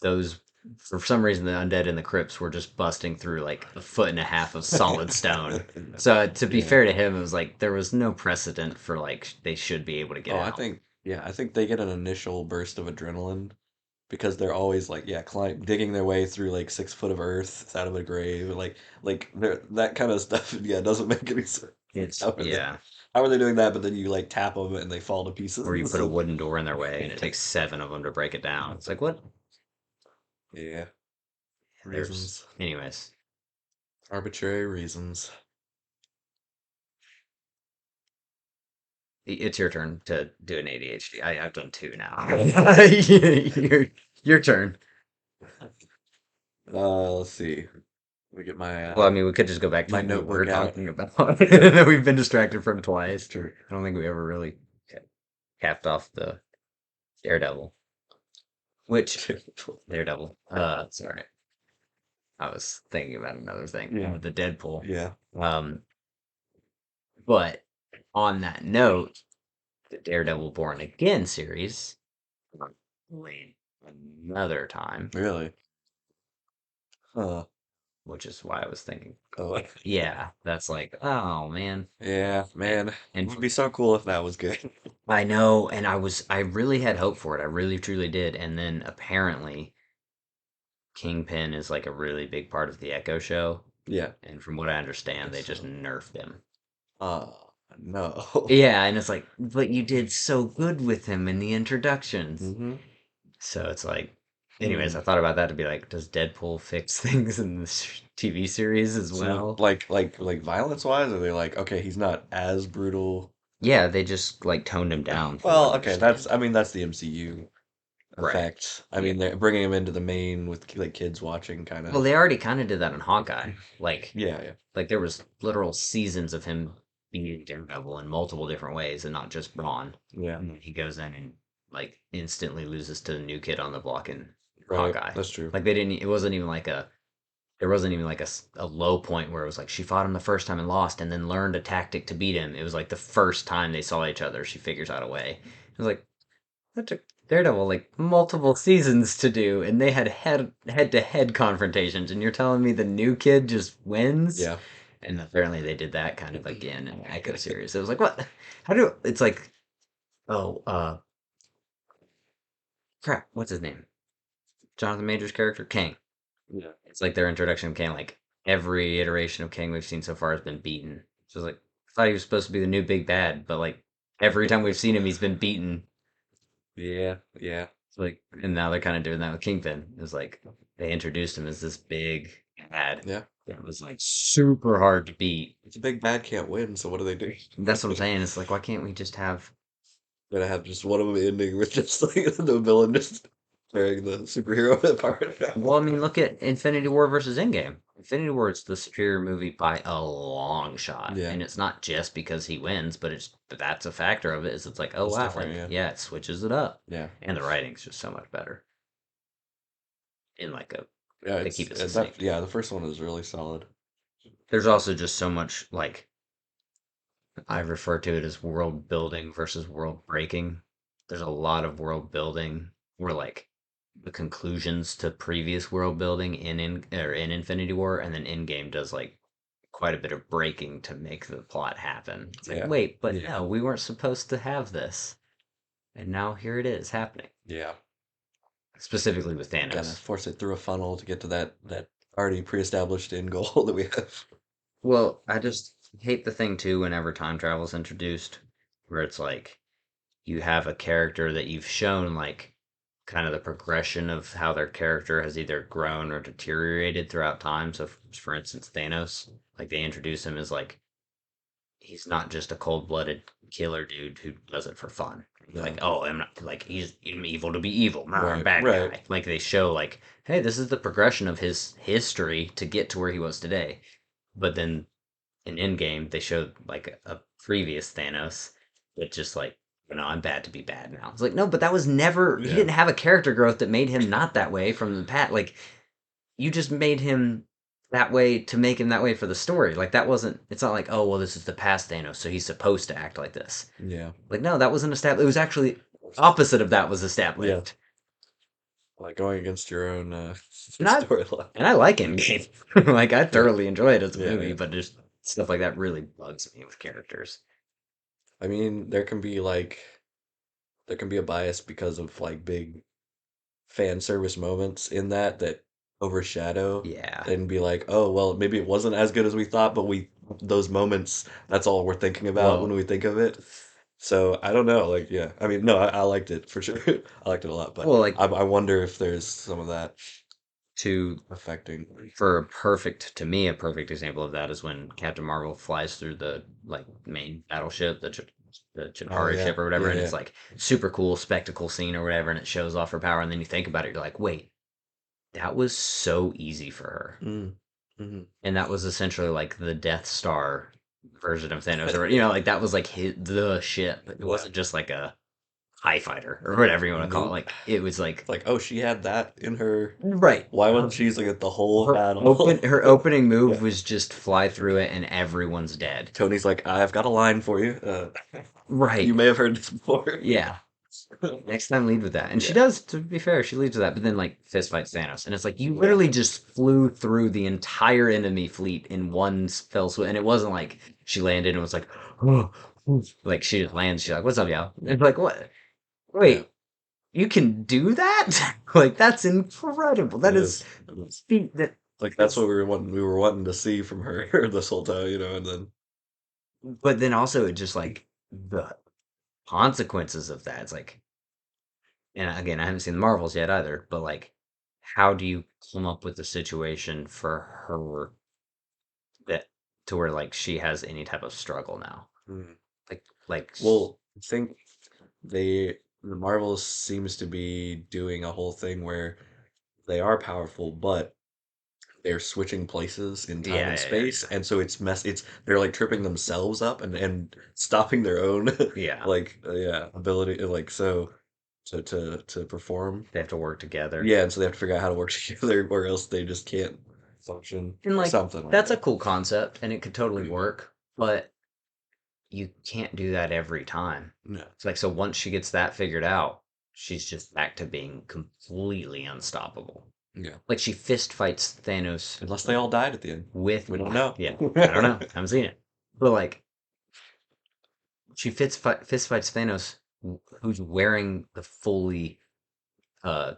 those for some reason the undead in the crypts were just busting through like a foot and a half of solid stone. So to be Yeah. fair to him, it was like there was no precedent for like they should be able to get Oh, out. I think they get an initial burst of adrenaline because they're always like, yeah, digging their way through like 6 foot of earth out of a grave, like that kind of stuff. Yeah, doesn't make any sense. It's How are they, yeah. how are they doing that? But then you like tap them and they fall to Or you pieces. put a So, wooden door in their way and it takes 7 of them to break it down. It's like what? yeah, There's reasons, anyways. arbitrary reasons. It's your turn to do an ADHD. I've done 2 now. your turn. Let's see. Let me get Well, I mean, we could just go back to my what we were notebook out. talking about that we've been distracted from twice. True. I don't think we ever really capped off the Daredevil. Which Daredevil? Sorry, I was thinking about another thing. Yeah. The Deadpool. Yeah. Um, but on that note, the Daredevil Born Again series, played another time, Really. Huh. which is why I was thinking. Oh, Yeah, that's like, oh man. yeah, And, man. It and would be so cool if that was good. I know, and I really had hope for it. I really truly did. And then apparently Kingpin is like a really big part of the Echo show. Yeah, And from what I I understand, guess they just so. nerfed him. No. Yeah, and it's like, but you did so good with him in the introductions. hmm So it's like, anyways, Hmm. I thought about that to be like, does Deadpool fix things in this TV series as So well? like violence wise, are they like okay, he's not as brutal? Yeah, they just like toned him down from what Well, I okay, that's understand. I mean that's the MCU Right. effect. I Yeah. mean they're bringing him into the main with like kids watching kind Well, of. they already kind of did that in Hawkeye. Yeah, yeah, Like there was literal seasons of him being Daredevil in multiple different ways, and not just Braun. yeah. And then he goes in and like instantly loses to the new kid on the block in Right, Hawkeye. that's true. Like they didn't. It wasn't even like there wasn't even like a low point where it was like she fought him the first time and lost and then learned a tactic to beat him. It was like the first time they saw each other, she figures out a way. It was like that took Daredevil like multiple seasons to do, and they had head to head confrontations, and you're telling me the new kid just wins? Yeah. And apparently they did that kind of again in the Echo series. It was like what? How do it's like oh crap, what's his name? Jonathan Major's character? Kang. Yeah. It's like their introduction of Kang. Like every iteration of Kang we've seen so far has been beaten. So it's like I thought he was supposed to be the new big bad, but like every time we've seen him, he's been beaten. Yeah, yeah, It's like, and now they're kind of doing that with Kingpin. It's like they introduced him as this big bad yeah. that was like super hard to beat. It's a big bad can't win, so what do they do? That's what I'm saying. It's like why can't we just have? Gonna have just one of them ending with just like the villain just carrying the superhero part. Well, I mean, look at Infinity War versus Endgame. Infinity War is the superior movie by a long shot, Yeah, and it's not just because he wins, but that's a factor of it. Is it's like, oh it's wow, different. like Yeah, yeah, it switches it up, yeah, and the writing's just so much better in like a yeah. they It's keep it that. succinct. Yeah, the first one is really solid. There's also just so much like I refer to it as world building versus world breaking. There's a lot of world building where like the conclusions to previous world building in Infinity War, and then Endgame does like quite a bit of breaking to make the plot happen. It's like, Yeah, wait, but yeah, no, we weren't supposed to have this, and now here it is happening. yeah. Specifically with Gotta Thanos. force it through a funnel to get to that already pre-established end goal that we have. Well, I just hate the thing too whenever time travel is introduced, where it's like you have a character that you've shown like kind of the progression of how their character has either grown or deteriorated throughout time. So, for instance, Thanos, like they introduce him as like he's not just a cold-blooded killer dude who does it for fun. Like, No, oh, I'm not like I'm evil to be evil. Nah, I'm right, bad right. guy. Like they show like, hey, this is the progression of his history to get to where he was today. But then in Endgame, they showed like a previous Thanos that just like, I'm bad to be bad now. It's like, no, but that was never. He Yeah, didn't have a character growth that made him not that way from the past. Like you just made him that way to make him that way for the story. Like that wasn't. It's not like, oh well, this is the past Thanos, so he's supposed to act like this. yeah, Like no, that wasn't established. It was actually opposite of that was yeah. established. Like going against your own And I storyline. and I like Endgame. Like I Yeah, thoroughly enjoy it as a yeah, movie, yeah. but just stuff like that really bugs me with characters. I mean, there can be a bias because of like big fan service moments in that overshadow Yeah. and be like, oh, well, maybe it wasn't as good as we thought, but those moments, that's all we're thinking about when Well, we think of it. So I don't know. Like, yeah, I mean, no, I liked it for sure. I liked it a lot, but like I wonder if there's some of that to affecting. for a perfect to me a perfect example of that is when Captain Marvel flies through the like main battleship, the Oh, Chitauri yeah, ship or whatever, yeah, and it's yeah, like super cool spectacle scene or whatever, and it shows off her power, and then you think about it, you're like, wait, that was so easy for her, mm, hmm and that was essentially like the Death Star version of Thanos, or like that was like the ship. It yeah. wasn't just like a high fighter or whatever you want to call it. Nope. Like it was like It's like, oh, she had that in her. right. Why wasn't she using it the whole Her battle? opening Yeah. move was just fly through it and everyone's dead. Tony's like, I've got a line for you. You Right. may have heard this before. Yeah. Next time, lead with that. And she Yeah, does, to be fair, she leads with that. But then, like, fist fights Thanos. And it's like, you yeah, literally just flew through the entire enemy fleet in one fell swoop. And it wasn't like she landed and was like, oh, like, she just lands. She's like, what's up, y'all? And it's like, what? yeah. Wait, you can do that? Like, that's incredible. It That is is. It is. feat that. Like that's That's, what we were wanting to see from her this whole time, and then but then also, it just like the consequences of that. It's like, and again, I haven't seen the Marvels yet either, but like, how do you come up with a situation for her that to where like she has any type of struggle now? mm. Like, Well, I think the Marvels seems to be doing a whole thing where they are powerful, but they're switching places in time yeah, and yeah, space, and so it's they're like tripping themselves up and stopping their own yeah. like yeah ability like so to perform. They have to work together, Yeah, and so they have to figure out how to work together, or else they just can't function and or like something like that's a that. cool concept, and it could totally work, but you can't do that every time. No, It's like so once she gets that figured out, she's just back to being completely unstoppable. yeah, Like she fist fights Thanos unless they all died at the end. with We don't know. yeah, I don't know. I haven't seen it. But like she fist fights Thanos who's wearing the fully uh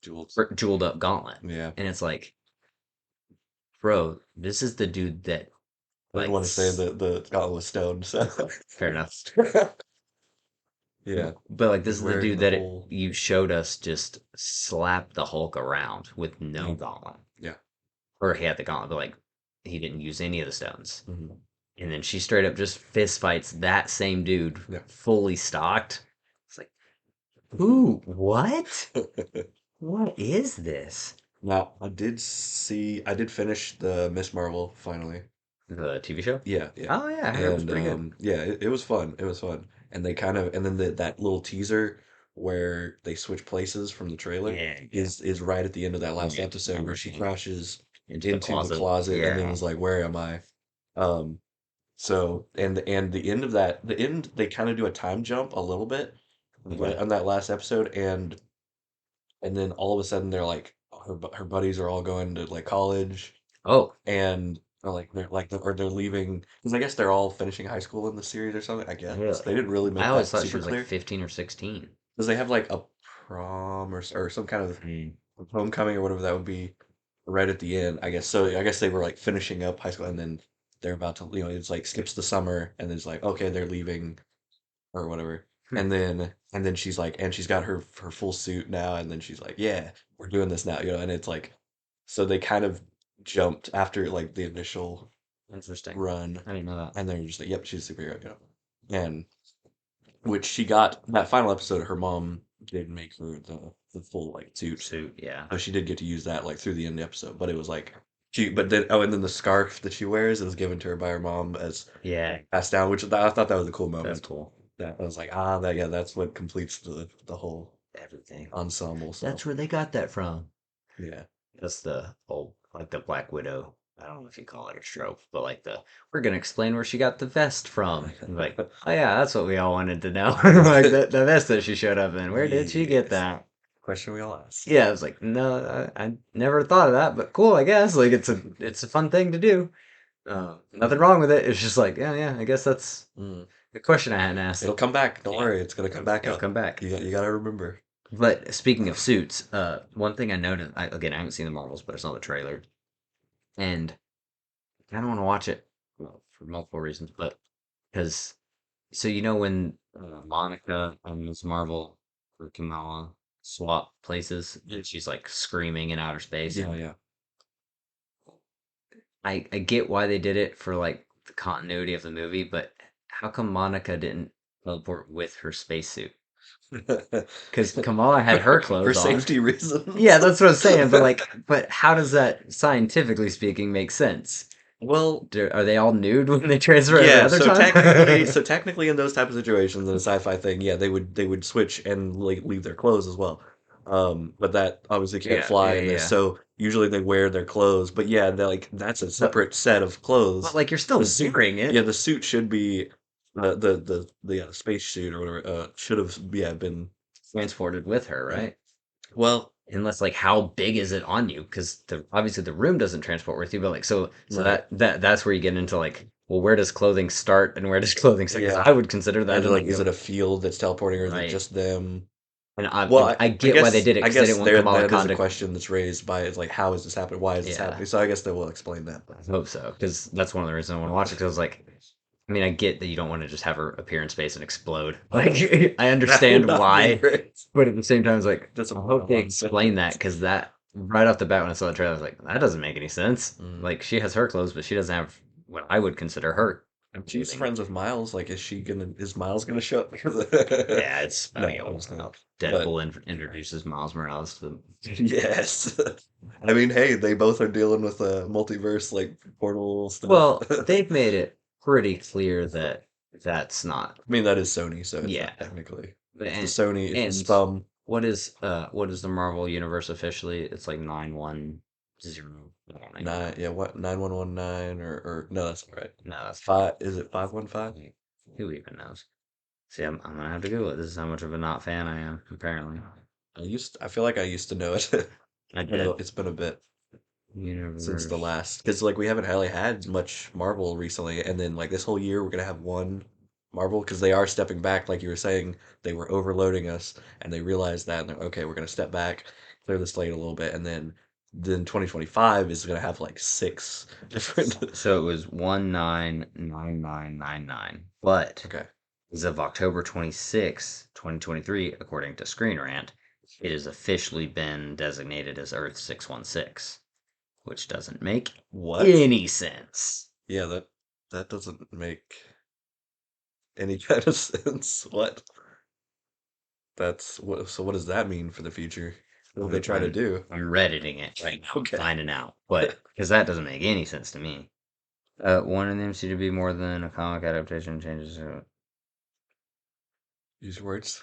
Jules. jeweled up gauntlet. Yeah. And it's like, bro, this is the dude that I didn't like want to say that the gauntlet was stoned, so fair enough. yeah. But like this He's is the wearing dude the that whole you showed us just slap the Hulk around with no mm, gauntlet. yeah. Or he had the gauntlet, but like he didn't use any of the stones. Hmm. And then she straight up just fist fights that same dude Yeah. fully stocked. It's like, who? What? What is this? Now, I did finish the Miss Marvel finally. The TV show? Yeah, yeah. Oh yeah, I heard it was And pretty good. yeah, it was fun. It was fun. And they kind of and then that little teaser where they switch places from the trailer Yeah, yeah. is right at the end of that last Yeah, I episode where remember she seeing it. crashes Into the into the closet. closet and then Yeah. is like, "Where am I?" Um so and the end of that the end they kind of do a time jump a little bit right Okay. on that last episode and then all of a sudden they're like her buddies are all going to like college Oh, and or they're leaving because I guess they're all finishing high school in the series or something. I guess they really? didn't really I make always that thought she super was like clear 15 or 16. because they have like a prom or some kind of Mm. homecoming or whatever that would be right at the end. I guess so. I guess they were like finishing up high school and then they're about to it's like skips the summer and then it's like okay they're leaving or whatever. Hmm. And then she's like and she's got her full suit now and then she's like yeah we're doing this now and it's like so they kind of jumped after like the initial Interesting. run, I didn't know that. and they're just like, "Yep, she's a superhero," and which she got that final episode. Her mom did make her the full like suit, Suit, yeah. so she did get to use that like through the end of the episode. But it was like but then and then the scarf that she wears is given to her by her mom as Yeah, passed down, which I thought that was a cool that's moment. cool. That I was like, that yeah, that's what completes the whole Everything. ensemble. So That's where they got that from. yeah, That's the old, like the Black Widow. I don't know if you call it a trope, but like we're gonna explain where she got the vest from. And like, oh yeah, that's what we all wanted to know. Like the vest that she showed up in. Where did she get yes. that? Question we all ask. Yeah, I was like, no, I never thought of that, but cool, I guess. Like it's a fun thing to do. Nothing wrong with it. It's just like, yeah, yeah, I guess that's Mm. the question I hadn't asked. It'll come back. Don't Yeah, worry, it's gonna come back it'll up. come back. You got to remember. But speaking of suits, one thing I noticed, again, I haven't seen the Marvels, but I saw the trailer, and I don't want to watch it well, for multiple reasons, but because so when Monica and Ms. Marvel or Kamala swap places, and she's like screaming in outer space. Yeah, yeah. I get why they did it for like the continuity of the movie, but how come Monica didn't teleport with her spacesuit? Because Kamala had her For clothes on. safety reasons. Yeah, that's what I'm saying. But like, but how does that scientifically speaking make sense? Well, Are they all nude when they transfer every yeah, other time? so technically in those type of situations in a sci-fi thing, yeah, they would switch and leave their clothes as well. But that obviously can't Yeah, fly yeah, in this. yeah. So usually they wear their clothes, but yeah, they're like that's a But separate set of but clothes. like you're The still suit, wearing yeah, it. the suit should be the space suit or whatever should have been transported with her, Yeah. right? Well, Unless like how big is it on you? Because obviously the room doesn't transport with you, but like so right. that's where you get into like, well, where does clothing start and where does clothing start? Because Yeah. I would consider that And in like, like is the it a field that's teleporting, or is it right. just them? And Well, I I get why they guess did it I because they guess didn't want there Kamala that is Khan a to. question that's raised by it's like, how is this happening? Why is this Yeah, happening? So I guess they will explain that. I hope so because that's one of the reasons I want to watch it. Because I was like, I mean, I get that you don't want to just have her appear in space and explode. Like, I That would understand not be why, great. but at the same time, it's like That's a I one hope they on explain that because that right off the bat when I saw the trailer, I was like, that doesn't make any sense. Mm. Like, she has her clothes, but she doesn't have what I would consider her And she's clothing. friends with Miles. Like, is Miles gonna show up? Yeah, it's No, about it's how not. But Deadpool introduces Miles Morales to. yes, I mean, hey, they both are dealing with a multiverse like portal stuff. Well, they've made it pretty clear that that's not. I mean, that is Sony, so it's Yeah, not technically. It's the and Sony. It's the and spum. what is the Marvel universe officially? It's like 910. I don't even Nine. know. Yeah, what 9119 or no, that's all right. No, that's Five. Is it 515? like, who even knows? See, I'm gonna have to Google it. This is how much of a not fan I am. Apparently, I feel like I used to know it. I did. It's been a bit since the Universe. last, because like we haven't really had much Marvel recently, and then like this whole year we're gonna have one Marvel because they are stepping back, like you were saying, they were overloading us, and they realized that, and they're okay, we're gonna step back, clear the slate a little bit, and then 2025 is gonna have like six different. So it was 199999, but Okay, as of October 26, 2023, according to Screen Rant, it has officially been designated as Earth 616, which doesn't make what? any sense. Yeah, that doesn't make any kind of sense. What? That's what. So what does that mean for the future? What do they try to I'm do? I'm redditing it right now, Okay. finding out, but because that doesn't make any sense to me. Wanting them to be more than a comic adaptation changes. Use words.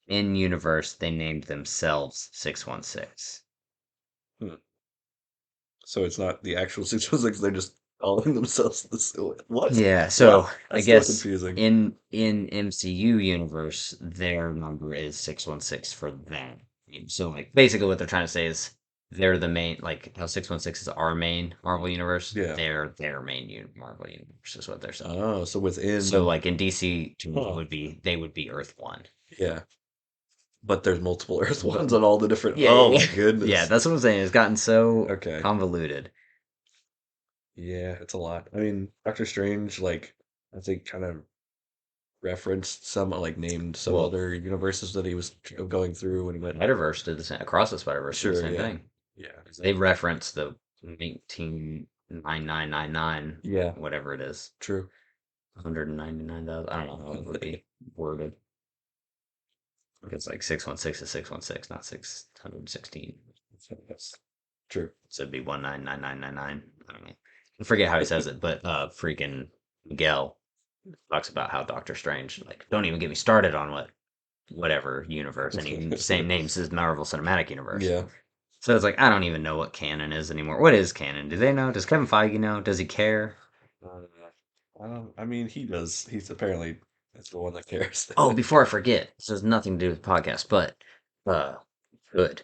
In universe, they named themselves 616. Hmm. So it's not the actual 616, they're just calling themselves what? Yeah, What? so I That's still guess confusing. in MCU universe, their number is 616 for them. So like basically what they're trying to say is they're the main like how 616 is our main Marvel universe, Yeah. they're their main Marvel universe is what they're saying. Oh, so So within. like in DC Huh. they would be Earth 1. Yeah. But there's multiple Earth But ones on all the different. yeah, Oh yeah, my yeah. Yeah, goodness. that's what I'm saying. It's gotten so Okay. convoluted. Yeah, it's a lot. I mean, Doctor Strange, like, I think kind of referenced some, like, named some Well, other universes that he was going through when he went. Spider-Verse did the same. Across the Spider-Verse did the Sure, same yeah. thing. Yeah. They reference the 199999, Yeah, whatever it is, true. 199,000. I don't know how it would be worded. It's like 616 is 616, not 616. That's true. So it'd be 199999. I don't know. I forget how he says it, but freaking Miguel talks about how Doctor Strange, like, don't even get me started on whatever universe, and he same names his Marvel Cinematic Universe. Yeah. So it's like I don't even know what canon is anymore. What is canon? Do they know? Does Kevin Feige know? Does he care? I mean, he does. He's apparently that's the one that cares. Oh, before I forget, this has nothing to do with the podcast, but uh, good.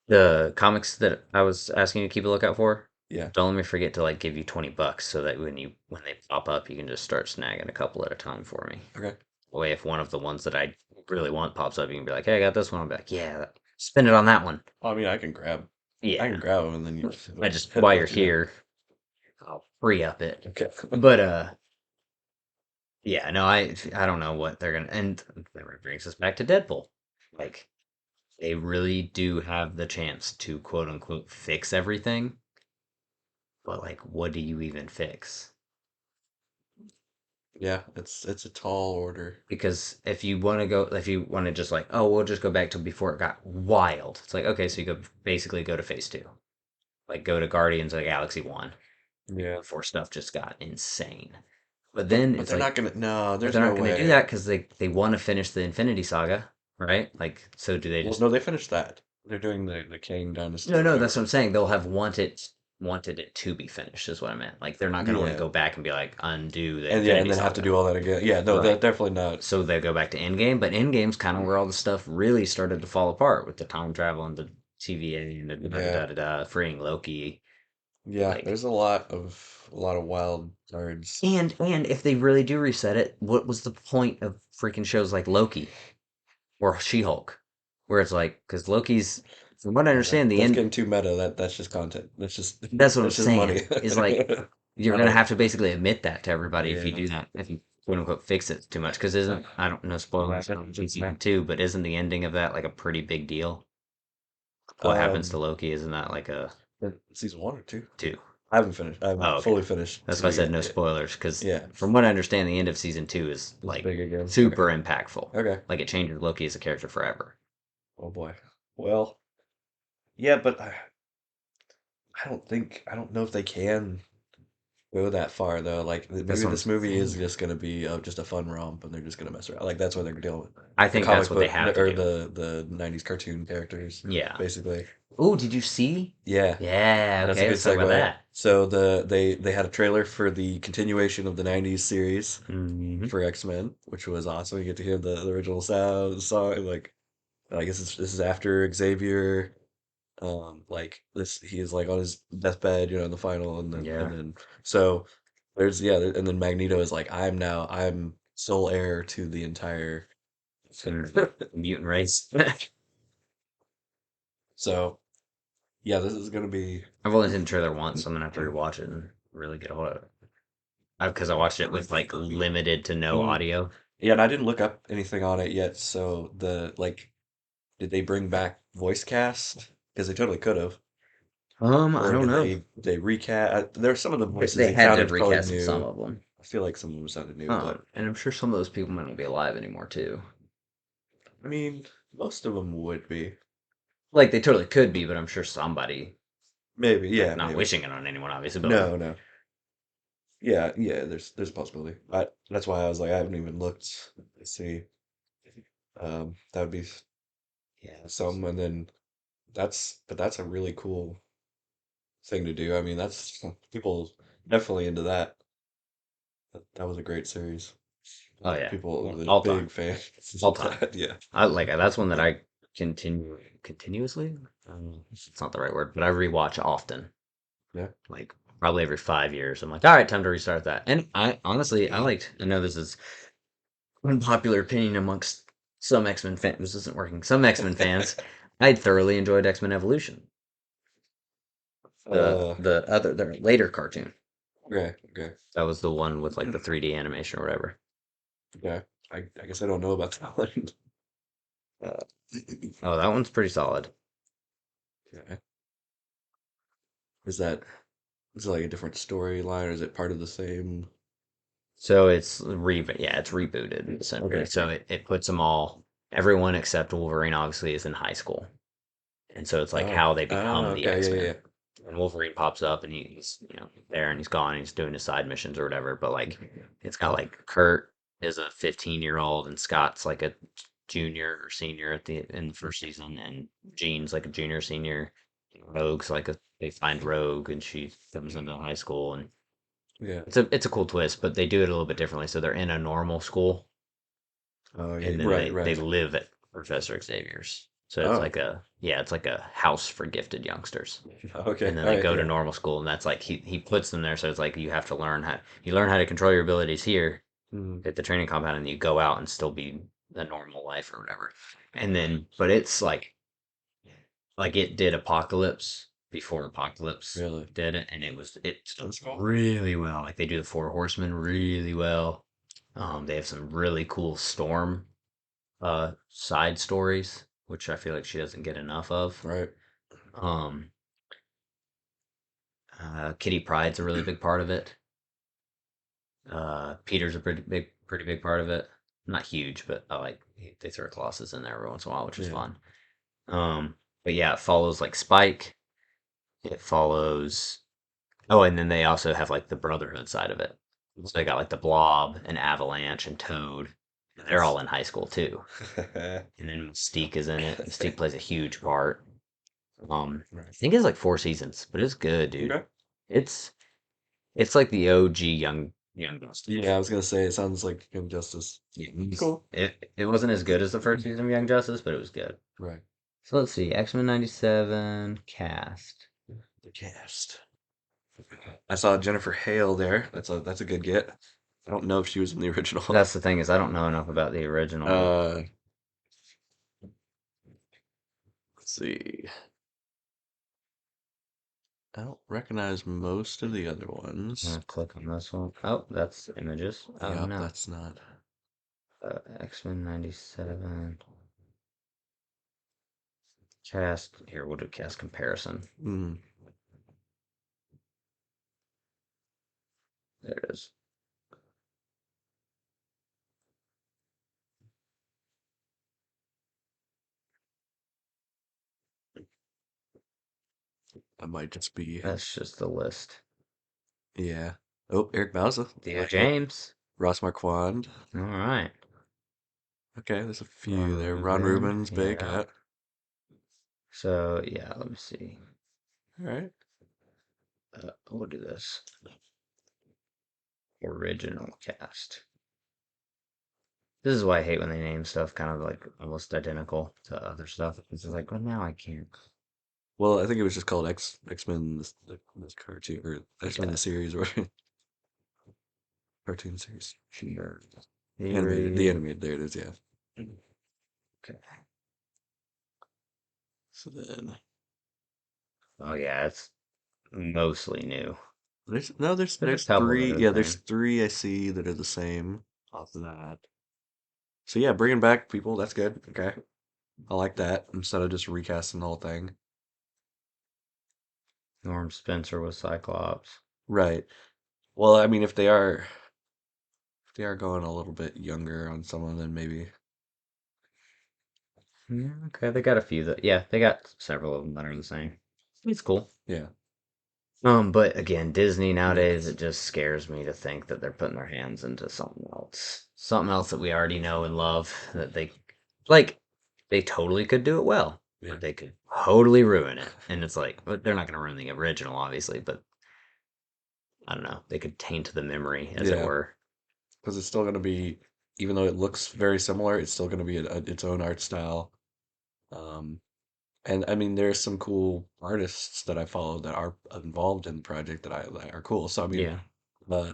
The comics that I was asking you to keep a lookout for. Yeah. Don't let me forget to like give you $20 so that when they pop up, you can just start snagging a couple at a time for me. Okay. Way if one of the ones that I really want pops up, you can be like, "Hey, I got this one." I'll be like, "Yeah, spend it on that one." Well, I mean, I can Yeah, grab them, and then you I just while you're let you know. here, I'll free up it. Okay. But yeah, no, I don't know what they're gonna, and that brings us back to Deadpool. Like they really do have the chance to quote unquote fix everything, but like, what do you even fix? Yeah, it's a tall order. Because if you want to just like, oh, we'll just go back to before it got wild. It's like, okay, so you basically go to phase two, like go to Guardians of the Galaxy 1 Yeah. before stuff just got insane. But then But it's they're not like, gonna. No, but there's they're no not going to do way. that because they want to finish the Infinity Saga, right? Like, so do they Well, just no, they finished that. They're doing the Kang No, Dynasty or no, that's what I'm whatever. saying. They'll have wanted. wanted it to be finished, is what I meant. Like they're not going to want to Yeah. go back and be like undo the And yeah, and Infinity then have to Saga, do all that again. Yeah, no, right? that definitely not. So they go back to Endgame, but Endgame's kind of where all the stuff really started to fall apart with the time travel and the TVA and the da da Yeah. da da da, freeing Loki. Yeah, Like, there's a lot of wild cards. and if they really do reset it, what was the point of freaking shows like Loki or She-Hulk, where it's like, because Loki's, from what I Yeah, understand, the that's end. getting too meta. That's just content. That's just That's what I'm that's just money. saying. Is like you're I gonna don't. have to basically admit that to everybody if you Yeah. do that. If you quote unquote fix it too much, because isn't I don't know spoilers from season two, but isn't the ending of that like a pretty big deal? What happens to Um, Loki? Isn't that like a season one or two? two? I haven't finished. I Oh, haven't okay. fully finished That's two why I said yet. no Yeah. spoilers, because Yeah. from what I understand, the end of season two is It's like big again. super Okay. impactful. Okay. Like it changes Loki as a character forever. Oh boy. Well, yeah, but I don't know if they can go that far though. Like That's maybe what I'm this movie is saying. just gonna be just a fun romp, and they're just gonna mess around. Like that's what they're dealing with. I The think that's comic what they book have to or do. the '90s cartoon characters, Yeah. basically. Oh, did you see? Yeah, Yeah. that's a Okay, good let's talk about segue. that. So they had a trailer for the continuation of the '90s series Hmm. for X-Men, which was awesome. You get to hear the original sound song. Like I guess this is after Xavier. Like this, he is like on his deathbed, in the final, and Yeah. then so there's yeah, and then Magneto is like, I'm sole heir to the entire. Mutant race. So yeah, this is gonna be. I've only seen the trailer once, so I'm gonna have to rewatch it and really get a hold of it. Because I watched it with like limited to no Mm. audio. Yeah, and I didn't look up anything on it yet. So did they bring back voice cast? Because they totally could have. I Or don't did know. they recast? There's some of the voices They they had to sounded probably recast some new. of them. I feel like some of them sounded new, but And I'm sure some of those people might not be alive anymore too. I mean, most of them would be. Like they totally could be, but I'm sure somebody, Maybe, like yeah, not maybe. wishing it on anyone, obviously, but like, No, no. Yeah, yeah, there's a possibility. That's why I was like, I haven't even looked. Let's see. That would be yeah, some, and then that's a really cool thing to do. I mean, that's people definitely into that. That was a great series. oh yeah, People were all time, big fans all of time. that. Yeah. I like that's one that I continuously. It's not the right word, but I rewatch often. Yeah. Like probably every 5 years. I'm like, all right, time to restart that. And I honestly, I know this is unpopular opinion amongst some X-Men fans. This isn't working. Some X-Men fans. I thoroughly enjoyed X-Men Evolution, Uh, the later cartoon. okay, okay, That was the one with like the 3D animation or whatever. okay. I guess I don't know about that one. Uh, Oh, that one's pretty solid. okay. Is that is it like a different storyline, or is it part of the same? So yeah, it's rebooted essentially. Okay. So it puts them all, everyone except Wolverine obviously is in high school. And so it's like Oh. how they Oh, become the okay. Yeah, X-Men. yeah. And Wolverine pops up and he's, there and he's gone and he's doing his side missions or whatever. But like it's got like Kurt is a 15-year-old and Scott's like a junior or senior in the first season and Jean's like a junior senior. Rogue's like they find Rogue and she comes into high school and Yeah. it's a cool twist, but they do it a little bit differently. So they're in a normal school Oh, yeah. and then Right, they right. live at Professor Xavier's. So it's Oh. like it's like a house for gifted youngsters. Okay. And then All they right. go to Yeah. normal school and that's like he puts them there so it's like you learn how to control your abilities here Mm, at the training compound and you go out and still be the normal life or whatever. And then but it's like it did Apocalypse before Apocalypse really. did it and it That's cool. really well. Like they do the Four Horsemen really well. They have some really cool Storm side stories, which I feel like she doesn't get enough of. Right. Um, Kitty Pryde's a really big part of it. Peter's a pretty big part of it. Not huge, but I like they throw Colossus in there every once in a while, which is Yeah. fun. But yeah, it follows like Spike. It follows. Oh, and then they also have like the Brotherhood side of it. So they got like the Blob and Avalanche and Toad. They're all Nice. in high school too. And then Mystique is in it. Mystique plays a huge part. I Right. think it's like 4 seasons, but it's good, dude. Okay. It's it's like the OG Young Yeah, Justice. I was gonna say it sounds like Injustice. Yeah, Cool. it wasn't as good as the first season of Young Justice, but it was good. Right. So let's see, X-Men 97 cast. The cast. I saw Jennifer Hale there. That's a good get. I don't know if she was in the original. That's the thing is I don't know enough about the original. Uh, let's see. I don't recognize most of the other I'm ones. gonna click on this one. Oh, that's images. Oh Yep, no. that's not. X-Men 97 cast. Here, we'll do cast comparison. Mm, There it is. that might just be. That's just the list. Yeah. Oh, Eric Bauza. Theo Like it. James. Ross Marquand. All right. Okay, there's a Ron few there. Ron Rubin. Rubin's big. Yeah. Yeah. So yeah, let me see. All right. We'll do this. Original cast. This is why I hate when they name stuff kind of like almost identical to other stuff. It's just like, well, now I can't. Well, I think it was just called X Men this cartoon or X Men Okay. the series or cartoon series. Sure. Animated. The Theory. animated. There it is. Yeah. Okay. So then Oh yeah, it's mostly new. there's no There's a there's couple that three. are the Yeah, there's same. three I see that are the same off of that. So yeah, bringing back people. That's good. Okay, I like that instead of just recasting the whole thing. Norm Spencer was Cyclops. Right. Well, I mean, if they are going a little bit younger on some of them, maybe. Yeah, okay, they got a few that yeah, they got several of them that are the same. It's cool. Yeah. But again, Disney nowadays, Yes. it just scares me to think that they're putting their hands into something else. Something else that we already know and love that like, they totally could do it well, or Yeah. they could totally ruin it. And it's like, but they're not going to ruin the original, obviously, but I don't know. They could taint the memory, as it Yeah. were. Because it's still going to be, even though it looks very similar, it's still going to be its own art style. Um, and I mean, there's some cool artists that I follow that are involved in the project that are cool. So I mean, Yeah. uh,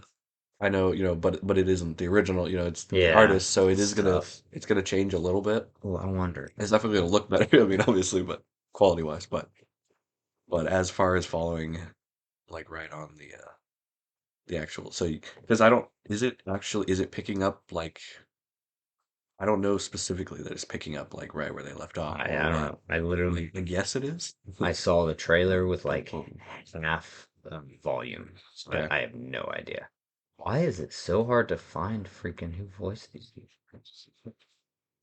I know, but it isn't the original. It's the Yeah. artist, so It's tough. it's gonna change a little bit. Oh, I wonder. It's definitely gonna look better. I mean, obviously, but quality wise, but as far as following, like right on the actual, so because I don't, is it picking up like I don't know specifically that it's picking up like right where they left off or I don't what. know. I literally I guess it is. I saw the trailer with like half volume, so Okay. I have no idea. Why is it so hard to find freaking who voiced these people?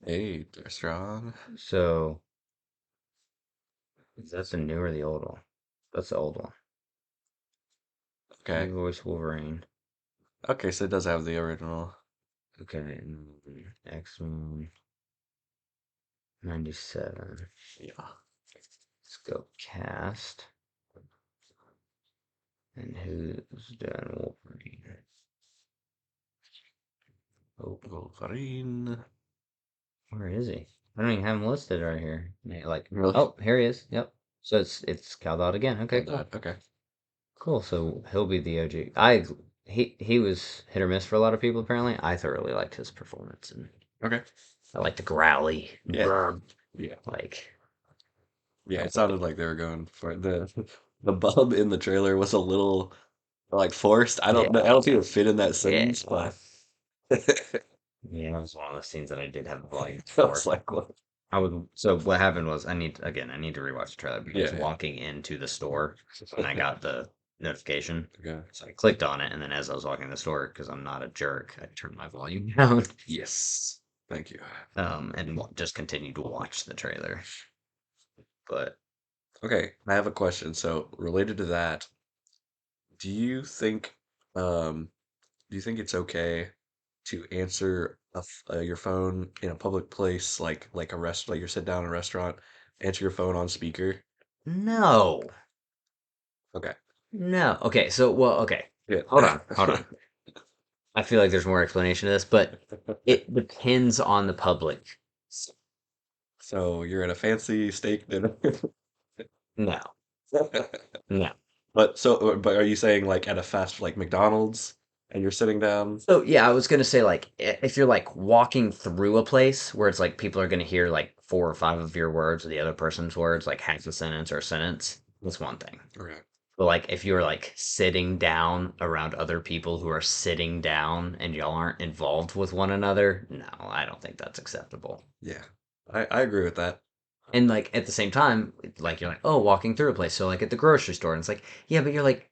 Hey, they're strong. So, is that the new or the old one? That's the old one. Okay. Who voiced Wolverine? Okay, so it does have the original. Okay, X-Men 97. Yeah. Let's go cast. And who's done Wolverine? Oh, Wolverine. where is he? I don't even have him listed right here. Really? Oh, here he is. Yep. So it's Caldot again. Okay, Got that. cool. Okay. Cool. So he'll be the OG. He was hit or miss for a lot of people apparently. I thoroughly liked his performance and Okay. I like the growly. Yeah. Brr, Yeah. like Yeah. It like sounded like they were going for the bub in the trailer was a little like forced. I don't know. I yeah. don't think it fit in that Yeah. sentence, but Yeah, it was one of those scenes that I did have the volume I was for. like, what? I would so what happened was I need to rewatch the trailer because I was Yeah. Yeah. walking into the store when I got the notification. Okay. So I clicked on it and then as I was walking in the store, because I'm not a jerk, I turned my volume down. Yes. Thank you. And just continued to watch the trailer. But Okay. I have a question. So related to that, do you think um do you think it's okay to answer your phone in a public place like a rest like you're sitting down in a restaurant, answer your phone on speaker? No. Okay. No. Okay, so well, okay. Yeah. Hold on. Hold on. I feel like there's more explanation to this, but it depends on the public. So you're at a fancy steak dinner. No. No. But are you saying like at a fast like McDonald's and you're sitting down? So yeah, I was gonna say like if you're like walking through a place where it's like people are gonna hear like four or five of your words or the other person's words, like half a sentence or a sentence, that's one thing. Okay. But like if you're like sitting down around other people who are sitting down and y'all aren't involved with one another, no, I don't think that's acceptable. Yeah. I agree with that. And like at the same time, like you're like, oh, walking through a place. So like at the grocery store, and it's like, yeah, but you're like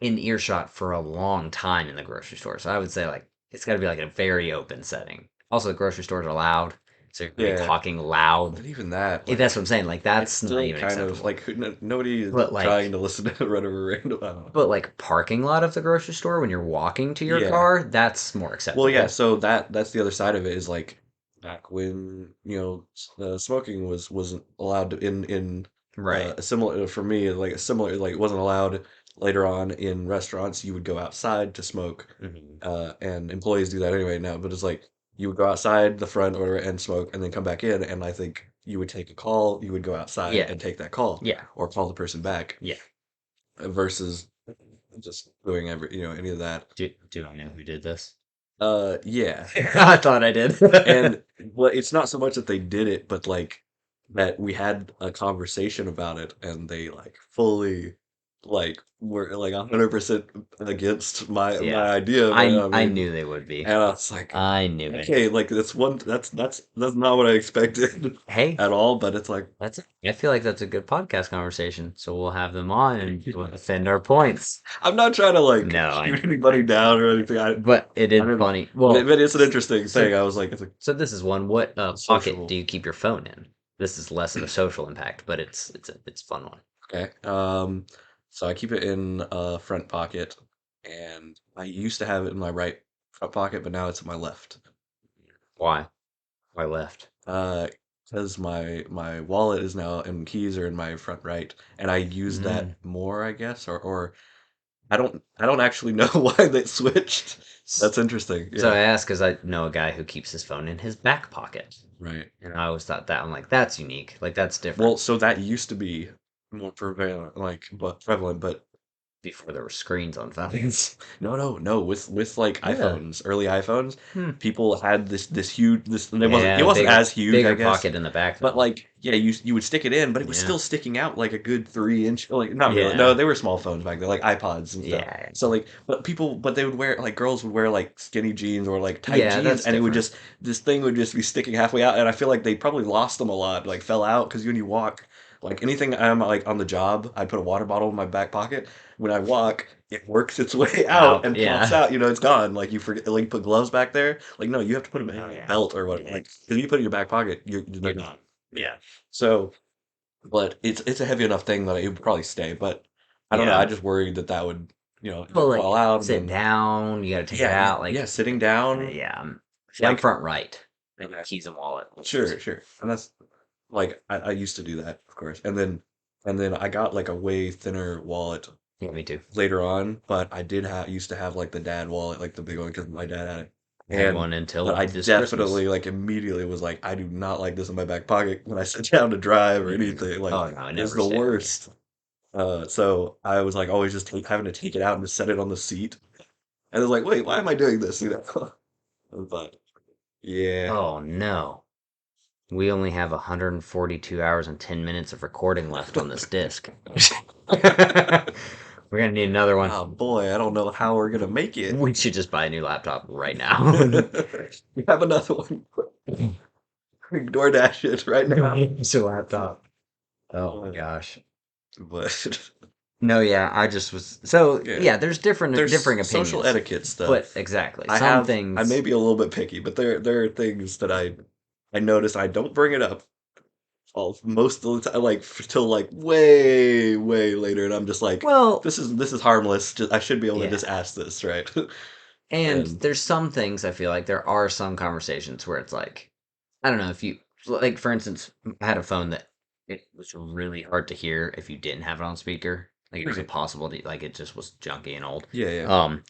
in earshot for a long time in the grocery store. So I would say like it's got to be like a very open setting. Also, the grocery stores are loud, so you're gonna be Yeah. talking loud. But even that, That's like, what I'm saying. Like it's that's not still even kind of acceptable. like nobody is But trying like, to listen to whatever random. I don't know. but like parking lot of the grocery store when you're walking to your Yeah. car, that's more Well, yeah. acceptable. So that's the other side of it is like back when smoking wasn't allowed to, in Right. a similar for me like a similar like it wasn't allowed later on in restaurants. You would go outside to smoke, Hmm. and employees do that anyway now. But it's like you would go outside the front or whatever and smoke, and then come back in. And I think you would take a call. You would go outside Yeah. and take that call Yeah. or call the person back Yeah. versus just doing any of that. Do I know who did this? Yeah. I thought I did. And well, it's not so much that they did it, but like that we had a conversation about it, and they like fully like were like 100% against my Yeah. idea of it. I I mean, knew they would be. and I was like, I knew it. okay, like that's not what I expected Hey, at all. But it's like I feel like that's a good podcast conversation. So we'll have them on and we'll defend our points. I'm not trying to like No, I shoot know. anybody down or anything. But it I is didn't, funny. Well, but it's an interesting so thing. I was like, it's so this is one. What a pocket do social. you keep your phone in? This is less of a social impact, but it's a fun one. Okay. So I keep it in a front pocket, and I used to have it in my right front pocket, but now it's in my left. Why? Why left? Uh, because my wallet is now and keys are in my front right, and I use that Mm. more, I guess, or I don't actually know why they switched. S- That's interesting. So Yeah. I asked because I know a guy who keeps his phone in his back pocket, Right. and I always thought that I'm like that's unique. Like that's Well, different. so that used to be more prevalent, but Before there were screens on phones. no, no, no. With like Really? iPhones, early iPhones, Hmm. people had this huge this. And it Yeah, wasn't as huge, I bigger guess, pocket in the back but though. like yeah, you would stick it in, but it was Yeah. still sticking out like a good 3 inch. Like not really. No, Yeah. they were small phones back then, like iPods and stuff. Yeah. So like, but they would wear like girls would wear like skinny jeans or like tight Yeah, jeans, that's and it would different. just this thing would just be sticking halfway out, and I feel like they probably lost them a lot, like fell out because when you walk. Like anything I'm like on the job, I'd put a water bottle in my back pocket. When I walk, it works its way out Out. and pops Yeah. out. It's gone. Like you forget, like put gloves back there. Like no, you have to put them in Oh a yeah. belt or what. Like because you put it in your back pocket, they're You're gone. yeah. So, but it's a heavy enough thing that it would probably stay. But I don't know. I Yeah. just worried that that would Well, fall like out and sit then down, you gotta take it yeah, out. yeah, Like sitting down yeah. See, I'm like front right. And okay, keys and wallet. sure, sure, and that's like I used to do that, of course, and then I got like a way thinner wallet Yeah, me too. later on, but I did have used to have like the dad wallet, like the big one, because my dad had it. I had And one but until I this Christmas. definitely like immediately was like, I do not like this in my back pocket when I sit down to drive or Mm. anything. Like Oh no, I it's never the stay with me. worst. So I was like always just having to take it out and just set it on the seat. And I was like, wait, why am I doing this? But yeah. Oh no. We only have 142 hours and 10 minutes of recording left on this disc. We're gonna need another one. Oh boy, I don't know how we're gonna make it. We should just buy a new laptop right now. We have another one. We DoorDash it right now. It's a laptop. Oh my Uh, gosh. But No, yeah, I just was so yeah, yeah. There's there's differing social opinions, etiquette but stuff. exactly some I may things. be a little bit picky, but there are things that I notice I don't bring it up most of the time, like till like way way later, and I'm just like, Well, this is harmless. Just I should be able to just yeah, ask this, right? and And there's some things I feel like there are some conversations where it's like I don't know if you like for instance I had a phone that it was really hard to hear if you didn't have it on speaker. Like it was Right. impossible to like it just was junky and old. Yeah, yeah. Um,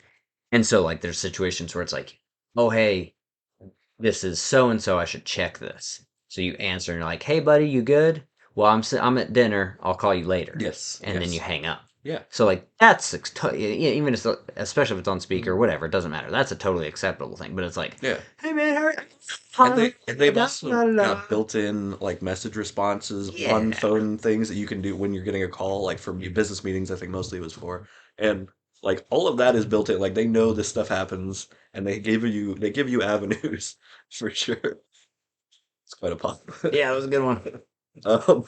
and so like there's situations where it's like, oh hey, this is so and so. I should check this. So you answer and you're like, hey buddy, you good? Well, I'm at dinner. I'll call you later, Yes, and then you yes. hang up. Yeah. So like even if especially if it's on speaker or whatever, it doesn't matter. That's a totally acceptable thing. But it's like, Yeah. hey man, how are And you? they've Da, also da, da, got da. built-in like message responses on Yeah. phone things that you can do when you're getting a call, like from your business meetings, I think mostly it was for. And like all of that is built in. Like they know this stuff happens and they give you avenues for sure. It's quite a pop. Yeah, it was a good one. um,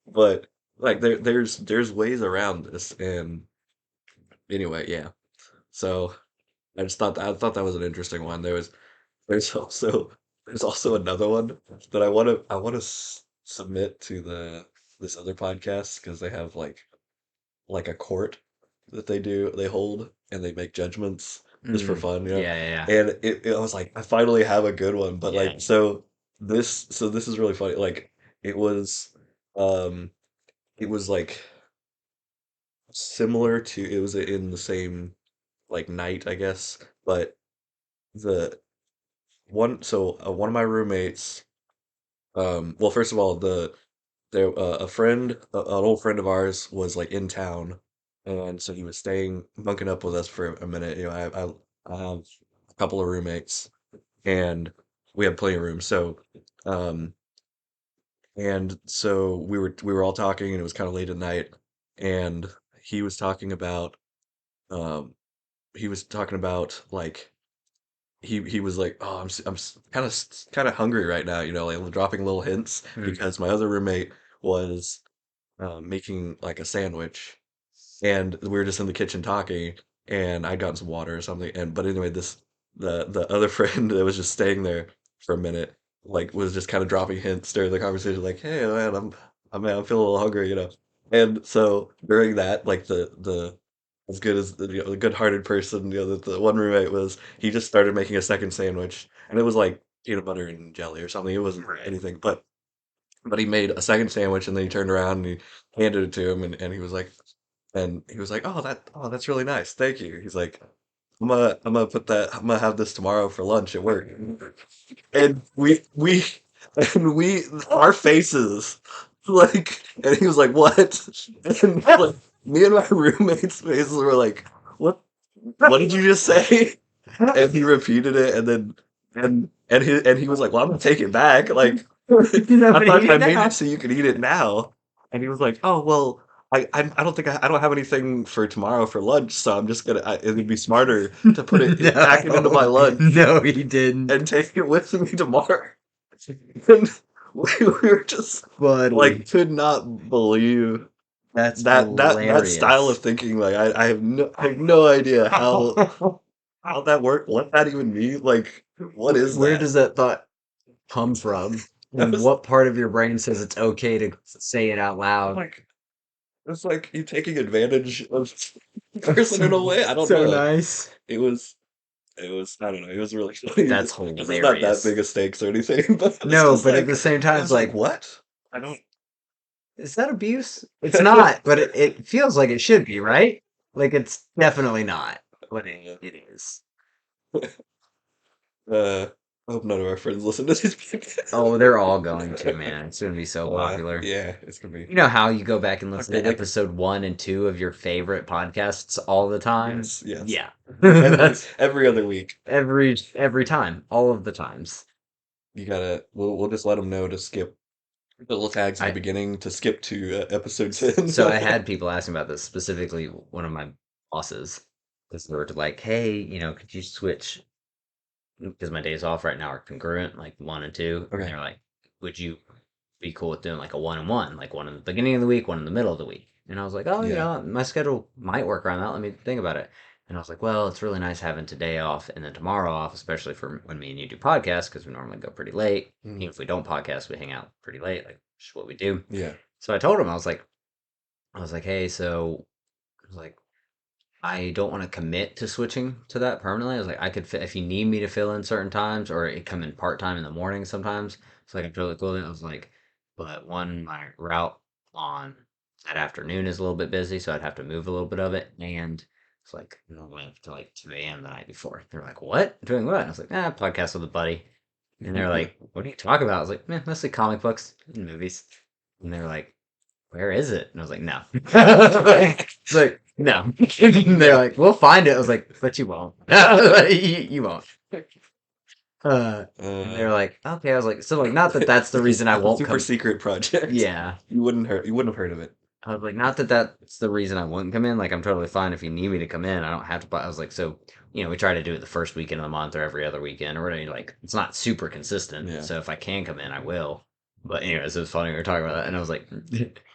but like there's ways around this and anyway, yeah. So I thought that was an interesting one. There's also there's also another one that I want to submit to the this other podcast because they have like a court that they hold and they make judgments just for Mm, fun, you know. yeah, yeah, yeah. And I was like, I finally have a good one, but Yeah. like so this is really funny. Like it was um it was like similar to it was in the same like night, I guess, but the one of my roommates. Well, first of all, a friend, an old friend of ours, was like in town, and so he was staying, bunking up with us for a minute. You know, I have a couple of roommates, and we have plenty of room. Um, so we were all talking, and it was kind of late at night, and he was talking about, um, he was talking about like he was like, "Oh, I'm kind of hungry right now," you know, like dropping little hints Mm. because my other roommate was making like a sandwich, and we were just in the kitchen talking, and I'd gotten some water or something, and but anyway, this the other friend that was just staying there for a minute, like was just kind of dropping hints during the conversation, like, "Hey man, I'm feeling a little hungry," you know, and so during that, like the as good as the, you know, the good-hearted person, you know, that the one roommate was, he just started making a second sandwich, and it was like peanut butter and jelly or something. It wasn't Right. anything, but he made a second sandwich and then he turned around and he handed it to him and he was like, oh that's really nice. Thank you. He's like, I'm gonna put that I'm gonna have this tomorrow for lunch at work. And and we our faces like and he was like, what? And like me and my roommate's faces were like, what did you just say? And he repeated it and then and he was like, well, I'm gonna take it back. Like I Nobody thought eat I it made it now. so you could eat it now. And he was like, "Oh well, I don't think I don't have anything for tomorrow for lunch, so I'm just gonna. It would be smarter to put it pack it into my No, lunch no, he didn't, and take it with me tomorrow." And we were just like buddy. could not believe That's that style of hilarious. thinking. Like I have no idea how that worked. What that even mean? Like what is Where that? does that thought come from? That And was what part of your brain says it's okay to say it out loud? like it's like you taking advantage of the That's person in a way. I don't so know. nice. It was I don't know. It was really funny. That's This is not that hilarious. big of stakes or anything, but No, but at the same it time, it's was like like, what? I don't. is that abuse? It's I don't. not, but it feels like it should be, right? Like it's definitely not, but Yeah. it is. I hope none of our friends listen to these Oh, they're all going to, podcasts. man. It's gonna be so popular. Yeah, it's gonna be You know how you go back and listen okay. to episode 1 and 2 of your favorite podcasts all the time? Yes, yes. Yeah. That's Every other week, every time, all of the times. you gotta. We'll just let them know to skip the little tags at the I beginning to skip to episode 10. so I had people asking about this, specifically one of my bosses, because they were like, "Hey, could you switch because my days off right now are congruent, like 1 and 2, and Okay. they're like, would you be cool with doing like a 1 and 1, like one in the beginning of the week, one in the middle of the week?" And I was like, "Oh, Yeah. my schedule might work around that. Let me think about it." And I was like, "Well, it's really nice having today off and then tomorrow off, especially for when me and you do podcasts, because we normally go pretty late. Mhm. Even if we don't podcast, we hang out pretty late, like just what we do." Yeah. So I told him, I was like, "Hey, so I was like, I don't want to commit to switching to that permanently." I was like, I could fit if you need me to fill in certain times or it come in part time in the morning sometimes. It's like I'm totally cool with it. I was like, but my route on that afternoon is a little bit busy, so I'd have to move a little bit of it. And it's like, went to like 2 a.m. the night before. They're like, what? Doing what? And I was like, podcast with a buddy. And they're like, what do you talk about? I was like, mostly comic books and movies. And they're like, where is it? And I was like, no. It's like, no. And they're like, we'll find it. I was like, but you won't. You won't. And they're like, okay. I was like, so like, not that that's the reason I won't super come. secret project. Yeah. You wouldn't have heard of it. I was like, not that that's the reason I wouldn't come in. Like, I'm totally fine if you need me to come in. I don't have to. But I was like, so we try to do it the first weekend of the month or every other weekend or whatever. Like, it's not super consistent. Yeah. So if I can come in, I will. But anyways, it was funny we were talking about that, and I was like,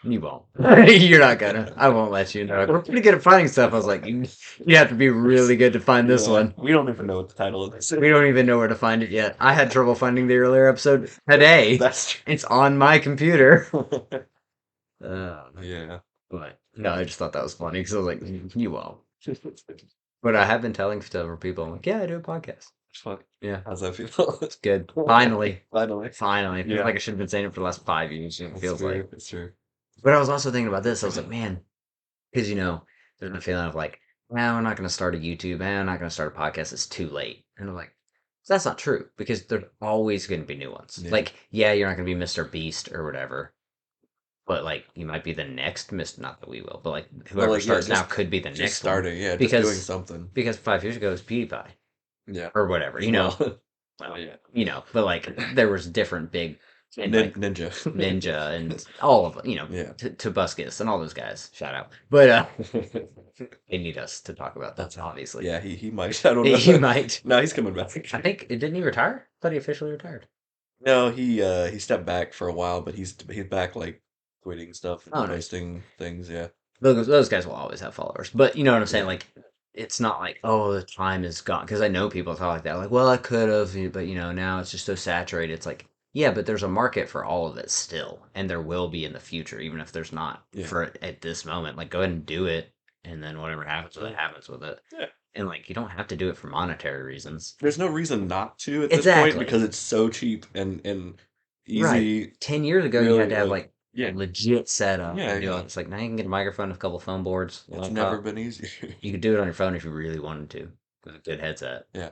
you won't. You're not gonna. I won't let you. Know. We're pretty good at finding stuff. I was like, you have to be really good to find this one. We don't even know what the title of this is. We don't even know where to find it yet. I had trouble finding the earlier episode today. That's true. It's on my computer. Yeah. But no, I just thought that was funny because I was like, you won't. But I have been telling several people, I'm like, yeah, I do a podcast. Fuck. Yeah, How's that feel? it's good. Finally. Finally. Finally. It feels Yeah. like I should have been saying it for the last 5 years. It feels like. It's true. But I was also thinking about this. I was like, man, because, there's a feeling of like, well, we're not going to start a YouTube. I'm not going to start a podcast. It's too late. And I'm like, that's not true because there's always going to be new ones. Yeah. Like, yeah, you're not going to be Mr. Beast or whatever. But like you might be the next Mr. Not that we will, but like whoever like, starts just- now could be the Just next starting, one yeah, because just doing something. because 5 years ago it was PewDiePie Yeah. or whatever, Well, yeah. But like there was different big and like Ninja. Ninja and all of them, Yeah. Tobuscus and all those guys. Shout out, but they need us to talk about that obviously. Yeah, he might. I don't know. He might. No, he's coming back. I think didn't he retire? I thought he officially retired. No, he stepped back for a while, but he's back like tweeting stuff and Oh, nice. posting things. Yeah. Those guys will always have followers, but you know what I'm saying. Yeah. Like, it's not like the time is gone because I know people talk like that. Like, well, I could have, but now it's just so saturated. It's like, yeah, but there's a market for all of it still, and there will be in the future, even if there's not Yeah. for at this moment. Like, go ahead and do it, and then whatever happens with it happens with it. Yeah. And like, you don't have to do it for monetary reasons. There's no reason not to at this Exactly. point because it's so cheap and easy. Right. 10 years ago, you really, had to have like, a legit setup. Yeah, and do yeah. it. It's like now you can get a microphone, a couple phone boards. It's laptop. never been easier. You could do it on your phone if you really wanted to with a good headset. Yeah.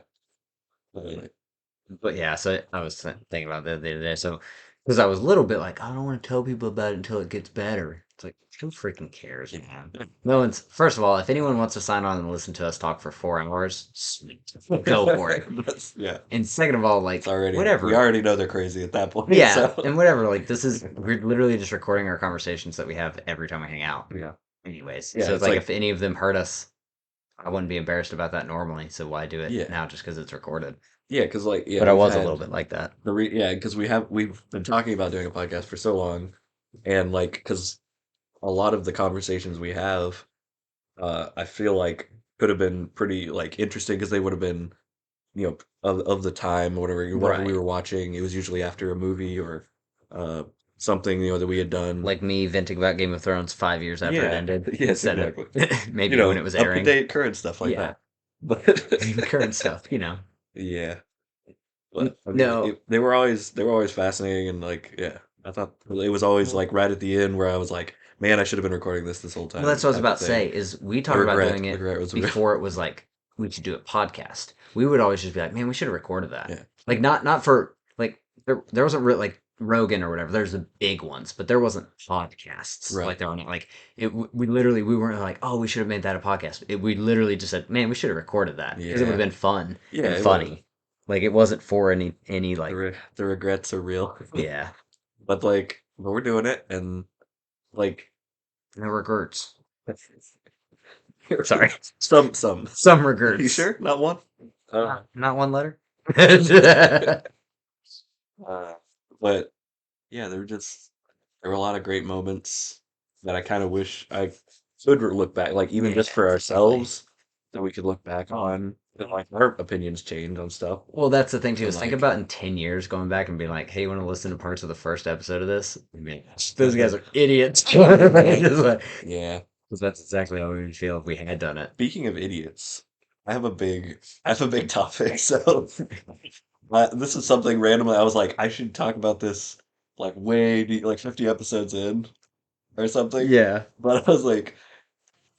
But yeah, so I was thinking about that the other day. So, because I was a little bit like, I don't want to tell people about it until it gets better. It's like, who freaking cares, man? No one's, first of all, if anyone wants to sign on and listen to us talk for 4 hours, sweet. Go for it. Yeah. And second of all, like, It's already whatever. We already know they're crazy at that point. Yeah, So. and whatever. Like, we're literally just recording our conversations that we have every time we hang out. Yeah. Anyways, Yeah, so it's it's like like- if any of them hurt us, I wouldn't be embarrassed about that normally. So why do it Yeah. now just because it's recorded? Yeah, because like yeah, But I we've was a had little bit like that. yeah, because we've been talking about doing a podcast for so long, and like because a lot of the conversations we have, I feel like could have been pretty like interesting because they would have been, of the time or whatever we Right. were watching. It was usually after a movie or something that we had done. Like me venting about Game of Thrones 5 years after it Yeah. ended. Yes, instead exactly. of maybe when it was airing. up to date current stuff like Yeah. that. But Current stuff, yeah. But I mean, No. they were always fascinating and like yeah. I thought it was always like right at the end where I was like, man, I should have been recording this whole time. Well, that's what I was type about of to thing. say. Is we talked about doing it Regret was real. before it was like we should do a podcast. We would always just be like, man, we should have recorded that. Yeah. Like not for like there wasn't like Rogan or whatever. There's the big ones, but there wasn't podcasts Right. like there are now. Like we literally we weren't like, oh, we should have made that a podcast. We literally just said, man, we should have recorded that because it would have Yeah. been fun Yeah, and it funny. Like it wasn't for any like The regrets are real. yeah, But we're doing it and like no regrets. Sorry, some. some regrets. You sure? Not one? Not one letter. But yeah, there were a lot of great moments that I kind of wish I could look back, like even just for Yeah, ourselves, that we could look back on and like our opinions change on stuff. Well, that's the thing too. And, Is think like- about in 10 years going back and being like, "Hey, you want to listen to parts of the first episode of this?" I mean, those guys are idiots. Just like- Yeah. 'cause that's exactly how we would feel if we had done it. Speaking of idiots, I have a big topic. So this is something randomly I was like, I should talk about this like way deep, like 50 episodes in or something. Yeah. But I was like,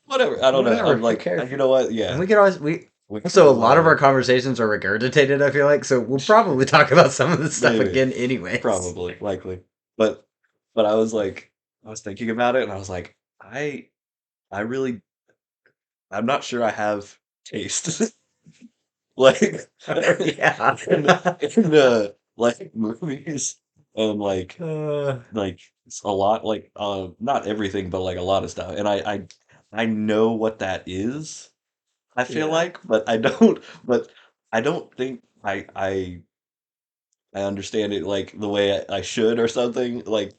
whatever. I don't know. Whatever. I'm Who like, cares? you know what? And Yeah, we could always we we can also a do lot of our whatever. conversations are regurgitated, I feel like, so we'll probably talk about some of this stuff Maybe, again anyways. probably, likely. But but I was like, I was thinking about it, and I was like, I really, I'm not sure I have taste. Like Yeah. like movies and Uh, like it's a lot like not everything but like a lot of stuff and I know what that is I feel yeah. like but I don't think I understand it like the way I should or something like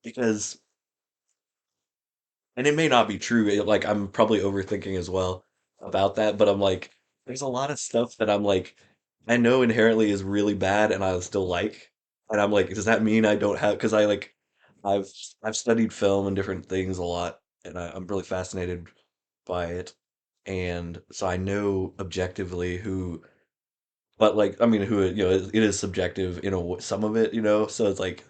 because and it may not be true like I'm probably overthinking as well about that but I'm like there's a lot of stuff that I'm like I know inherently is really bad and I still like and I'm like does that mean I don't have because I like I've I've studied film and different things a lot and I'm really fascinated by it and so I know objectively who but like I mean who you know it is subjective in some of it you know so it's like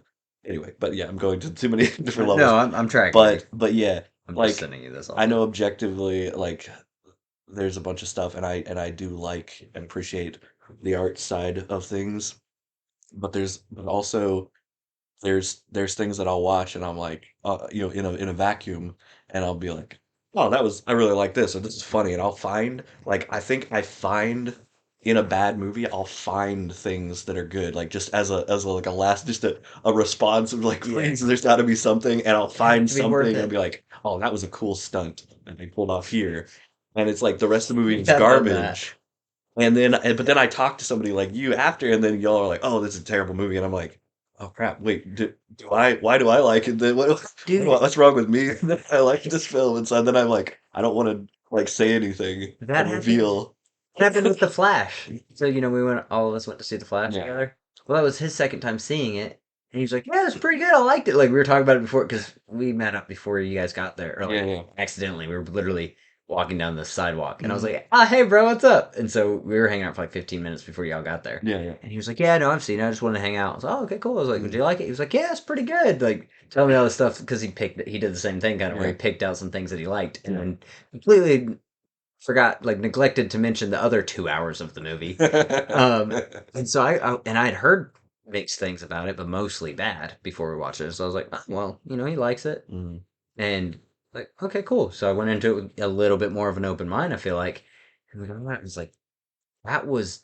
anyway but yeah I'm going to too many different No, levels I'm tracking you. but yeah I'm just like sending you this I also. know objectively like there's a bunch of stuff and I do like and appreciate the art side of things but but also there's things that I'll watch and I'm like you know in a vacuum and I'll be like oh that was I really like this or this is funny and I'll find like I think I find in a bad movie I'll find things that are good like just as a like a last just a response of like Yeah. please there's got to be something and I'll Have find to be worth something and I'll it. be like oh that was a cool stunt that they pulled off here and it's like the rest of the movie is I've done that. garbage but then I talk to somebody like you after, and then y'all are like, "Oh, this is a terrible movie," and I'm like, "Oh crap! Wait, do I? Why do I like it? Then Dude, what's wrong with me? I like this film." And so then I'm like, I don't want to like say anything that and happened. reveal. It happened with The Flash. So, all of us went to see The Flash Yeah, together. Well, that was his second time seeing it. And he was like, yeah, it's pretty good. I liked it. Like, we were talking about it before because we met up before you guys got there. Or, yeah, like, yeah. accidentally. We were literally walking down the sidewalk. And I was Mhm. like, ah, hey, bro, what's up? And so we were hanging out for like 15 minutes before y'all got there. Yeah, yeah. And he was like, yeah, no, I've seen it. I just wanted to hang out. I was like, oh, okay, cool. I was like, do Mhm. you like it? He was like, yeah, it's pretty good. Like, tell me all this stuff because he did the same thing kind of where he Yeah, picked out some things that he liked and yeah. then completely forgot, like, neglected to mention the other 2 hours of the movie. And so and I had heard mixed things about it, but mostly bad before we watched it. So I was like, "Oh, well, he likes it, Mhm. and like, okay, cool." So I went into it with a little bit more of an open mind. I feel like, and it was like that was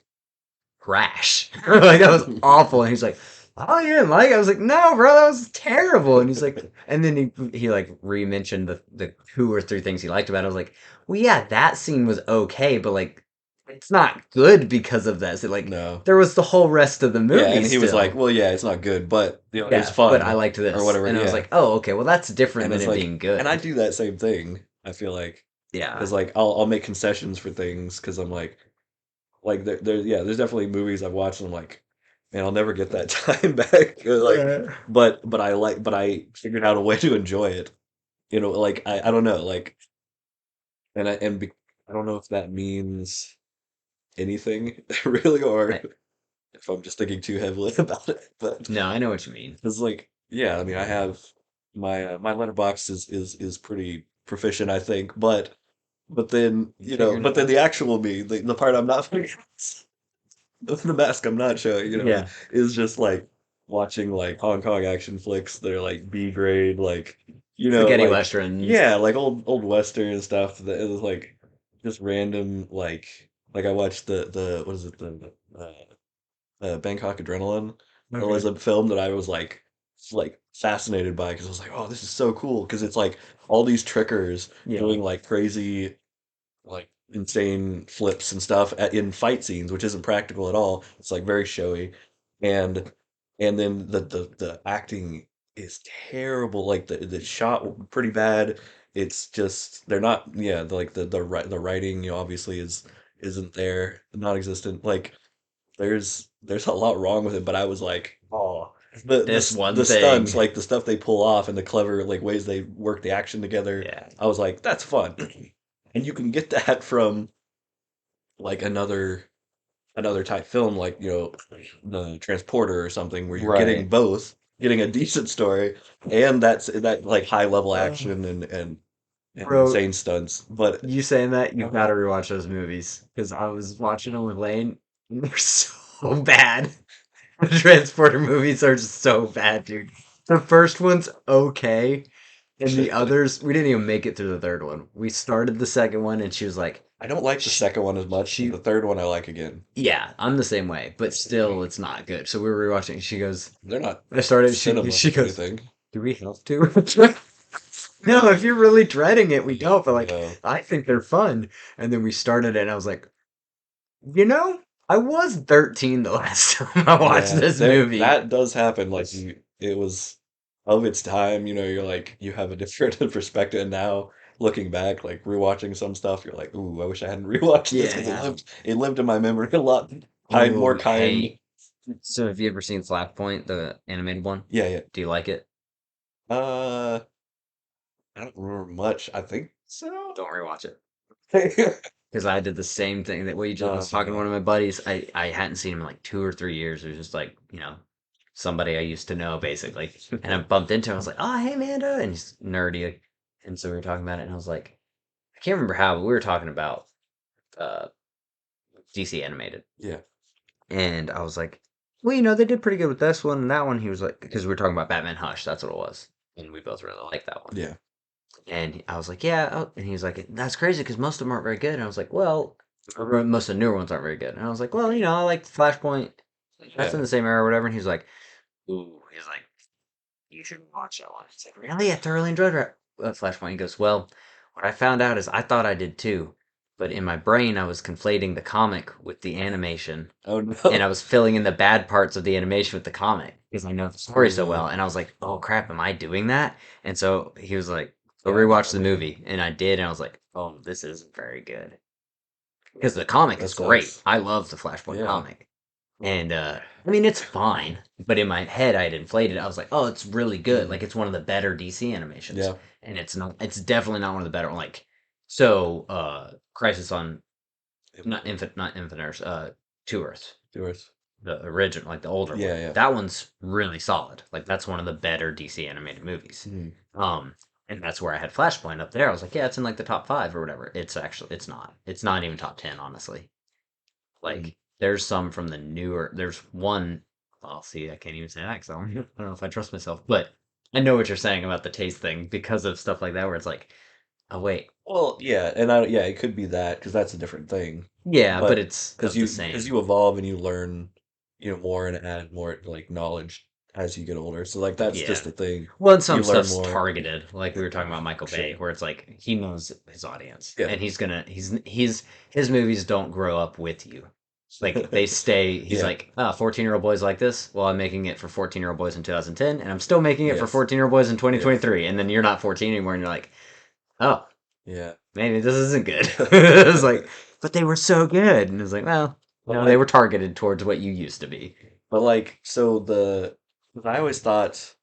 trash. Like that was awful. And he's like, "Oh, you didn't like it?" I was like, "No, bro, that was terrible." And he's like, and then he like re-mentioned the 2 or 3 things he liked about it. I was like, "Well, yeah, that scene was okay, but like, it's not good because of this. Like, No. there was the whole rest of the Yeah, movie and he was like, still." "Well, yeah, it's not good, but you know, it was Yeah, but I fun liked or this, whatever." and I was Yeah, like, "Oh, okay, well, that's different and than it's it like, being and I good." do that same thing. I feel like Yeah, because like I'll make concessions for things because I'm like yeah, there's definitely movies I've watched and I'm like, man, I'll never get that time back. Like, yeah. but I figured out a way to enjoy it. You know, like I don't know, like, I don't know if that means anything really, or if I'm just thinking too heavily about it. But No, I know what you mean. it's like, yeah, I mean, I have my letterbox is pretty proficient, I think, but then You you know, figuring but it then out? the actual me, the part I'm not figuring the mask I'm not showing, you know, Yeah, is just like watching like Hong Kong action flicks. They're like B grade, like you know, spaghetti like westerns. yeah, like old Western stuff that is like just random like I watched the what is it Bangkok Adrenaline. It was Okay. a film that I was like fascinated by because I was like, oh, this is so cool because it's like all these trickers Yeah. doing like crazy like insane flips and stuff in fight scenes, which isn't practical at all. It's like very showy, and then the acting is terrible. Like the shot pretty bad. It's just they're not yeah the writing you know obviously isn't there non-existent. Like there's a lot wrong with it, but I was like oh. This The one stunts, thing. like the stuff they pull off and the clever like ways they work the action together, Yeah. I was like, that's fun. And you can get that from like another type film like you know the transporter or something where you're getting Right. both getting a decent story, and that like high level Uh, action and Bro, insane stunts. But you saying that, you gotta rewatch those movies. Because I was watching them with Lane, and they're so bad. The Transporter movies are so bad, dude. The first one's okay, and the others, we didn't even make it through the third one. We started the second one, and she was like, I don't like the she, second one as much, but she the third one I like again. yeah, I'm the same way, but still, it's not good. So we were rewatching. She goes, They're not I started. cinema She or goes, anything. do we have to? No, if you're really dreading it, we don't. But like, No. I think they're fun. And then we started it, and I was like, you know, I was 13 the last time I watched Yeah, this there movie. that does happen. Like it was of its time. You're like you have a different perspective. And now looking back, like rewatching some stuff, you're like, ooh, I wish I hadn't rewatched this because Yeah. it lived in my memory a lot. More Oh, kind. hey. So have you ever seen Flashpoint, the animated one? Yeah, yeah. Do you like it? Uh, I don't remember much. I think so. Don't rewatch it. Because I did the same thing that we just Uh, was talking to one of my buddies. I hadn't seen him in like 2 or 3 years. It was just like, somebody I used to know basically. And I bumped into him. I was like, oh, hey, Amanda. And he's nerdy. And so we were talking about it. And I was like, I can't remember how, but we were talking about uh, DC animated. yeah, And I was like, well, they did pretty good with this one and that one. He was like, because we were talking about Batman Hush. That's what it was. And we both really liked that one. yeah, And I was like, yeah. Oh. And he was like, that's crazy because most of them aren't very good. And I was like, well, or most of the newer ones aren't very good. And I was like, well, I like Flashpoint. That's in yeah. the same era or whatever. And he's like, ooh, he's like, you should watch that one. It's like, really? I thoroughly enjoyed Flashpoint. He goes, well, what I found out is I thought I did too. But in my brain, I was conflating the comic with the animation. Oh And I no. was filling in the bad parts of the animation with the comic because I know the story so well. Oh, And I was like, oh crap, am I doing that? And so he was like, go yeah, rewatch the probably. movie. And I did. And I was like, oh, this isn't very good. Because the comic That is great. sucks. I love the Flashpoint Yeah. comic. And I mean, it's fine. But in my head, I had inflated it. I was like, oh, it's really good. Mm, Like, it's one of the better DC animations. yeah. And it's not, it's definitely not one of the better. Like, so, Crisis on, not Infinite Earths, Two Earths, Yours. the original, like the older one. Yeah, yeah. That one's really solid. Like that's one of the better DC animated movies. Mm, Um, and that's where I had Flashpoint up there. I was like, yeah, it's in like the top five or whatever. It's actually it's not. It's not even top 10, honestly. mm. Like there's some from the newer. There's one. I'll see. I can't even say that because I don't know if I trust myself. But I know what you're saying about the taste thing because of stuff like that, where it's like, oh wait, Well, yeah, yeah, it could be that because that's a different thing. yeah, but But it's of the because same. you evolve and you learn, more and add more like knowledge as you get older. So like that's Yeah. just the thing. Well, and some You learn stuff's more. targeted, like we were talking about Michael Sure. Bay, where it's like he knows his audience, Yeah. and he's his movies don't grow up with you. Like they stay. He's Yeah. like, 14-year-old boys like this. Well, I'm making it for 14-year-old boys in 2010, and I'm still making it for Yes. 14-year-old boys in Yes. 2023. And then you're not 14 anymore, and you're like, oh, Yeah. maybe this isn't good. It's like, but they were so good, and it's like, well, But they like were targeted towards what you used to be. But like, so 'cause I always thought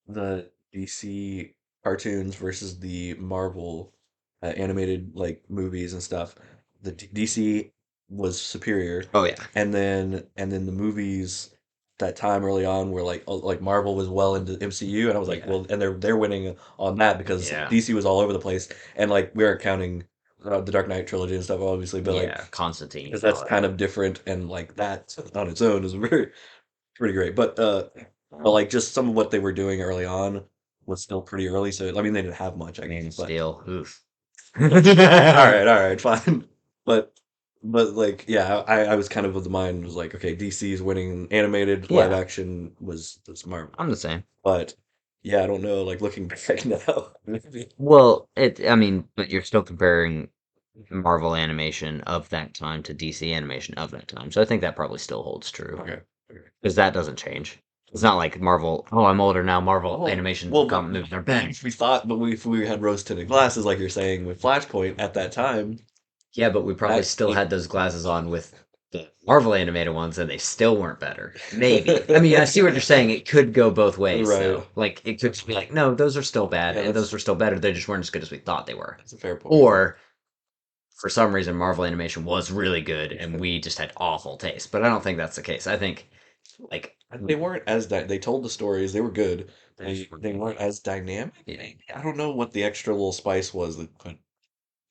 the DC cartoons versus the Marvel animated like movies and stuff, the DC was superior, Oh yeah, and then the movies that time early on were like Marvel was well into MCU, and I was like, yeah, well, and they're winning on that because yeah, DC was all over the place, and like we aren't counting the Dark Knight trilogy and stuff, obviously, but like yeah. Constantine because and all that's that. kind of different, and like that on its own is very pretty great. But like just some of what they were doing early on was still pretty early. So I mean, they didn't have much, I Man guess. of But Steel. Oof. all right, fine. But but like yeah, I was kind of the mind was like, okay, DC is winning animated, live Yeah, action was Marvel. I'm the same. But yeah, I don't know. Like looking back now, maybe. Well, I mean, but you're still comparing Marvel animation of that time to DC animation of that time. So I think that probably still holds true Okay. Okay. because that doesn't change. It's not like Marvel. Oh, I'm older now. Marvel Well, animation well, comic movies are better. we thought, but if we had rose tinted glasses, like you're saying with Flashpoint at that time, Yeah, but we probably that still came. had those glasses on with the Marvel animated ones, and they still weren't better. Maybe. I mean, I see what you're saying. It could go both ways, Right. though. Like, it could just be like, no, those are still bad, Yeah, and those were still better. They just weren't as good as we thought they were. that's a fair point. Yeah. Or for some reason Marvel animation was really good and we just had awful taste. But I don't think that's the case. I think like They weren't as they told the stories, they were good. They just were They weren't as dynamic. yeah. I don't know what the extra little spice was that put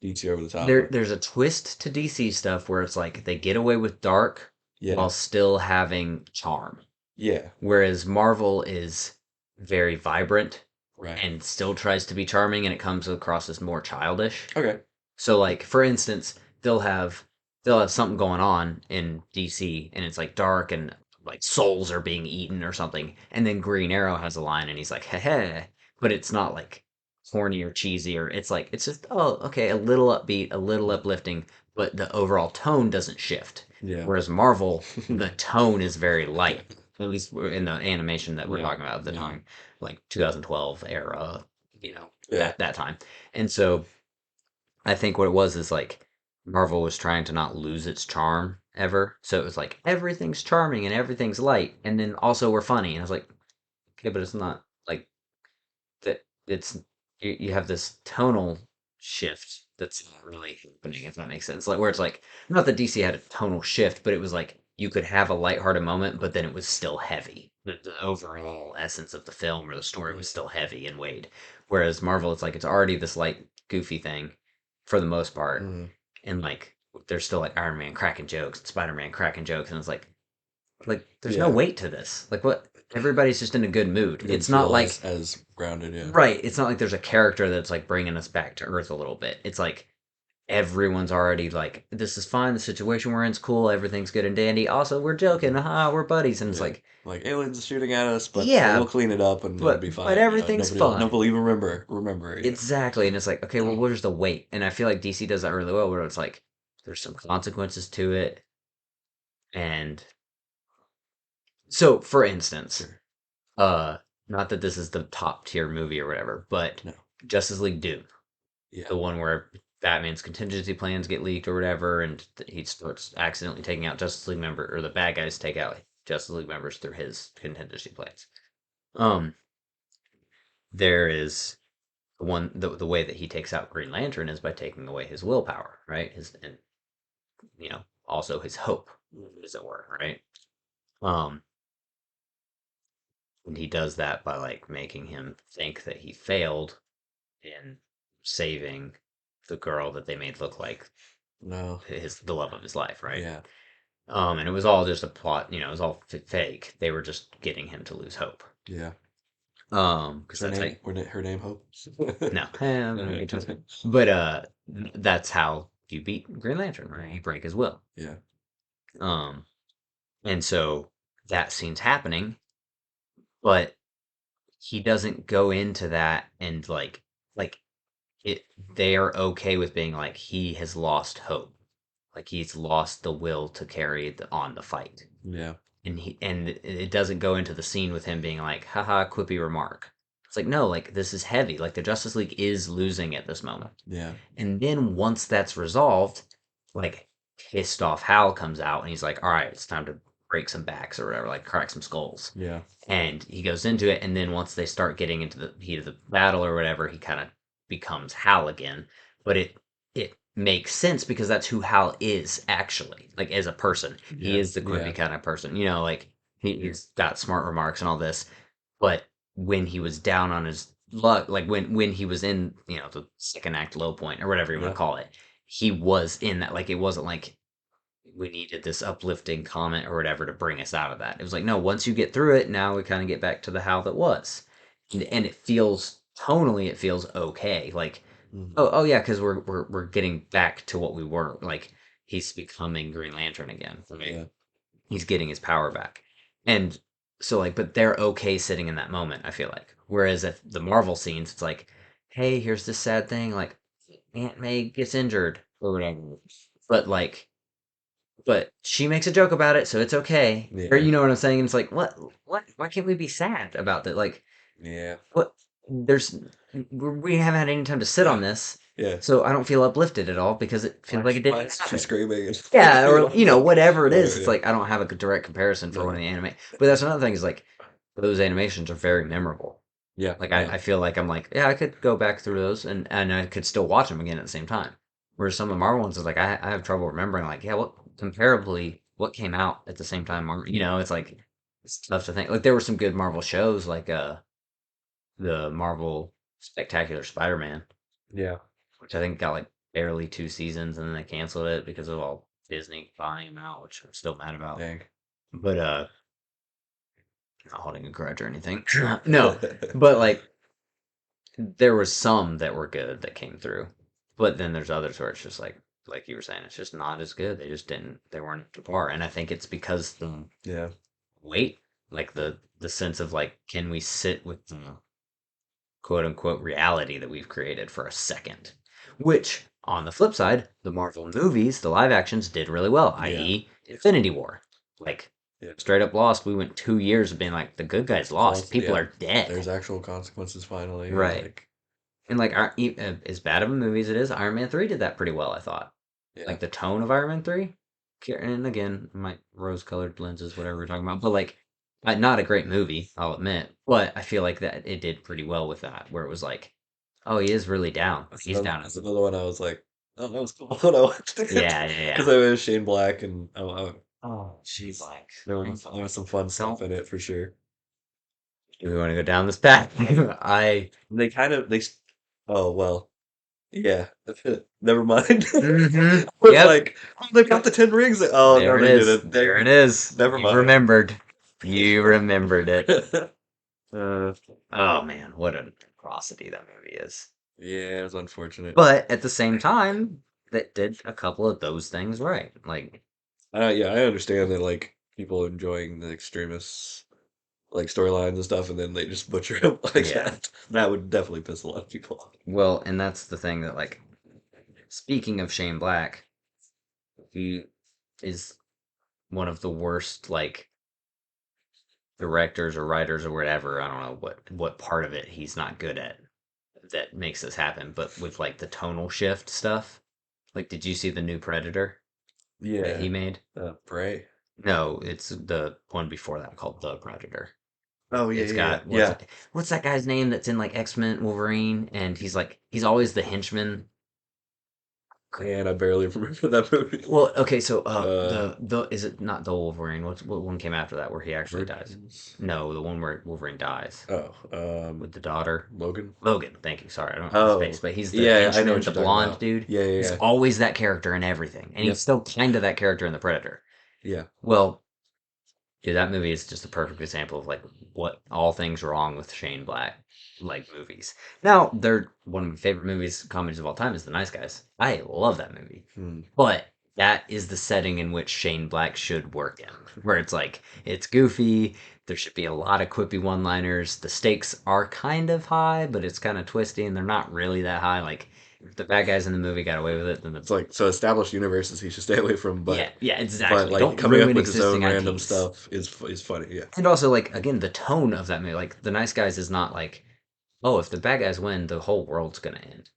DC over the top, There but there's a twist to DC stuff where it's like they get away with dark yeah, while still having charm. yeah, Whereas Marvel is very vibrant right. and still tries to be charming and it comes across as more childish. Okay. So like for instance, they'll have something going on in DC and it's like dark and like souls are being eaten or something. And then Green Arrow has a line and he's like, "Heh heh," but it's not like corny or cheesy or it's like it's just oh, okay, a little upbeat, a little uplifting, but the overall tone doesn't shift. Yeah. Whereas Marvel, the tone is very light. At least in the animation that we're Yeah. talking about at the Yeah. time, like 2012 era, Yeah. that time. And so I think what it was is like Marvel was trying to not lose its charm ever. So it was like everything's charming and everything's light, and then also we're funny. And I was like, okay, but it's not like that. It's you have this tonal shift that's not really happening. If that makes sense, like where it's like not that DC had a tonal shift, but it was like you could have a lighthearted moment, but then it was still heavy. The overall essence of the film or the story was still heavy and weighed. Whereas Marvel, it's like it's already this light, goofy thing for the most part, Mm, and like there's still like Iron Man cracking jokes, and Spider Man cracking jokes, and it's like there's no yeah. weight to this. Like what? Everybody's just in a good mood. It didn't It's not feel like as grounded, yeah. right. It's not like there's a character that's like bringing us back to earth a little bit. It's like everyone's already like this is fine. The situation we're in is cool. Everything's good and dandy. Also, we're joking. Haha, we're buddies, and it's Yeah. like Like aliens shooting at us, but we'll yeah, clean it up and it'll be but fine. everything's Nobody fine. will even remember, you know. Exactly. And it's like, okay, well, where's the weight? And I feel like DC does that really well, where it's like there's some consequences to it. And so, for instance, Sure. uh, not that this is the top tier movie or whatever, but No. Justice League Doom, Yeah. the one where Batman's contingency plans get leaked or whatever, and he starts accidentally taking out Justice League member or the bad guys take out Justice League members through his contingency plans. Um, there is the way that he takes out Green Lantern is by taking away his willpower, right? His and also his hope, as it were, right? Um, and he does that by like making him think that he failed in saving the girl that they made look like No. the love of his life, right? Yeah. And it was all just a plot, it was all fake. They were just getting him to lose hope. Yeah. Because that's like Her name Hope? no, but that's how you beat Green Lantern, right? You break his will. Yeah. Um, and so that scene's happening, but he doesn't go into that and like it they are okay with being like he has lost hope. Like he's lost the will to carry on the fight. Yeah. And it doesn't go into the scene with him being like, haha, quippy remark. It's like, no, like this is heavy. Like the Justice League is losing at this moment. Yeah. And then once that's resolved, like pissed off Hal comes out and he's like, all right, it's time to break some backs or whatever, like crack some skulls. Yeah. And he goes into it, and then once they start getting into the heat of the battle or whatever, he kind of becomes Hal again. But it makes sense because that's who Hal is actually, like as a person. He Yeah. is the Yeah. quippy kind of person, like he's got smart remarks and all this. But when he was down on his luck, like when he was in, the second act low point or whatever you want Yeah. to call it, he was in that. Like it wasn't like we needed this uplifting comment or whatever to bring us out of that. It was like, no, once you get through it, now we kind of get back to the how that was. And it feels tonally, it feels okay. Like, Mhm. oh yeah, because we're getting back to what we were. Like he's becoming Green Lantern again. Right? Yeah. He's getting his power back. And so like, but they're okay sitting in that moment, I feel like. Whereas if the Marvel scenes, it's like, hey, here's this sad thing, like Aunt May gets injured or whatever. But like but she makes a joke about it, so it's okay. Or Yeah. you know what I'm saying? And it's like, what? Why can't we be sad about that? Like, Yeah. what? There's we haven't had any time to sit on this, Yeah. so I don't feel uplifted at all because it feels like it Why didn't is she happen. screaming? Yeah, You or know, like, whatever it is. whatever, It's yeah. like I don't have a direct comparison for one of No. the anime, but that's another thing is like those animations are very memorable. Yeah. Like Yeah. I feel like I'm like yeah I could go back through those and I could still watch them again at the same time. Whereas some of the Marvel ones is like I have trouble remembering like yeah what comparably what came out at the same time it's like It's tough to think. Like there were some good Marvel shows, like the Marvel Spectacular Spider-Man, Yeah. which I think got like barely 2 seasons, and then they canceled it because of all Disney buying them out, which I'm still mad about. Dang. But not holding a grudge or anything. No, but like there was some that were good that came through, but then there's others where it's just like you were saying, it's just not as good. They just didn't. They weren't up to par, and I think it's because the Yeah. weight, like the sense of like, can we sit with the quote unquote reality that we've created for a second? Which, on the flip side, the Marvel movies, the live actions did really well, Yeah. i.e., Infinity War. Like, Yeah. straight up lost. We went 2 years of being like, the good guys lost. People Yeah. are dead. There's actual consequences finally, and Right. like, And like, as bad of a movie as it is, Iron Man 3 did that pretty well, I thought. yeah. Like, the tone of Iron Man 3, and again, my rose colored lenses, whatever we're talking about, but like, not a great movie, I'll admit, but I feel like that it did pretty well with that, where it was like, oh, he is really down. He's down. That's another one I was like, oh, that was cool when I watched it Yeah, yeah, because yeah. I was Shane Black, and Oh, she's like, there was some fun stuff don't. in it for sure. Do we want to go down this path? I. They kind of oh well, yeah. Never mind. Mm-hmm. I was Yep. like, oh, they've got the 10 rings. Oh no, There it they is. didn't. There it is. Never You mind. remembered. You remembered it. uh, Oh man, what an atrocity that movie is. yeah, it was unfortunate. But at the same time, that did a couple of those things right. Like, Yeah, I understand that like people enjoying the extremists like storylines and stuff, and then they just butcher him like yeah. that. That would definitely piss a lot of people off. Well, and that's the thing that, like, speaking of Shane Black, he is one of the worst, like, directors or writers or whatever. I don't know what part of it he's not good at that makes this happen. But with like the tonal shift stuff, like, did you see the new Predator that Yeah, he made? Prey. No, it's the one before that called The Predator. Oh yeah, It's yeah, yeah, got yeah. what's that guy's name that's in like X-Men Wolverine, and he's always the henchman. Man, I barely remember that movie. Well, okay, so Uh, the is it not the Wolverine? What one came after that where he actually dies? Origins. No, the one where Wolverine dies Oh, with the daughter. Logan. Logan, thank you. Sorry, I don't know his face, Oh, but he's the yeah, I know henchman, what the you're talking blonde about. dude. Yeah, yeah, He's yeah. always that character in everything, and he's Yep. still kind of that character in the Predator. Yeah. Well, dude, that movie is just a perfect example of like what all things wrong with Shane Black like movies. Now, they're one of my favorite movies, comedies of all time is The Nice Guys. I love that movie. Hmm. But that is the setting in which Shane Black should work in, where it's like it's goofy, there should be a lot of quippy one-liners. The stakes are kind of high, but it's kind of twisty and they're not really that high. Like if the bad guys in the movie got away with it, then the It's like so established universes he should stay away from, yeah, yeah, but exactly. like Don't coming up ruin with his own existing random IPs. stuff is funny. Yeah. And also, like, again, the tone of that movie, like, The Nice Guys is not like, oh, if the bad guys win, the whole world's gonna end.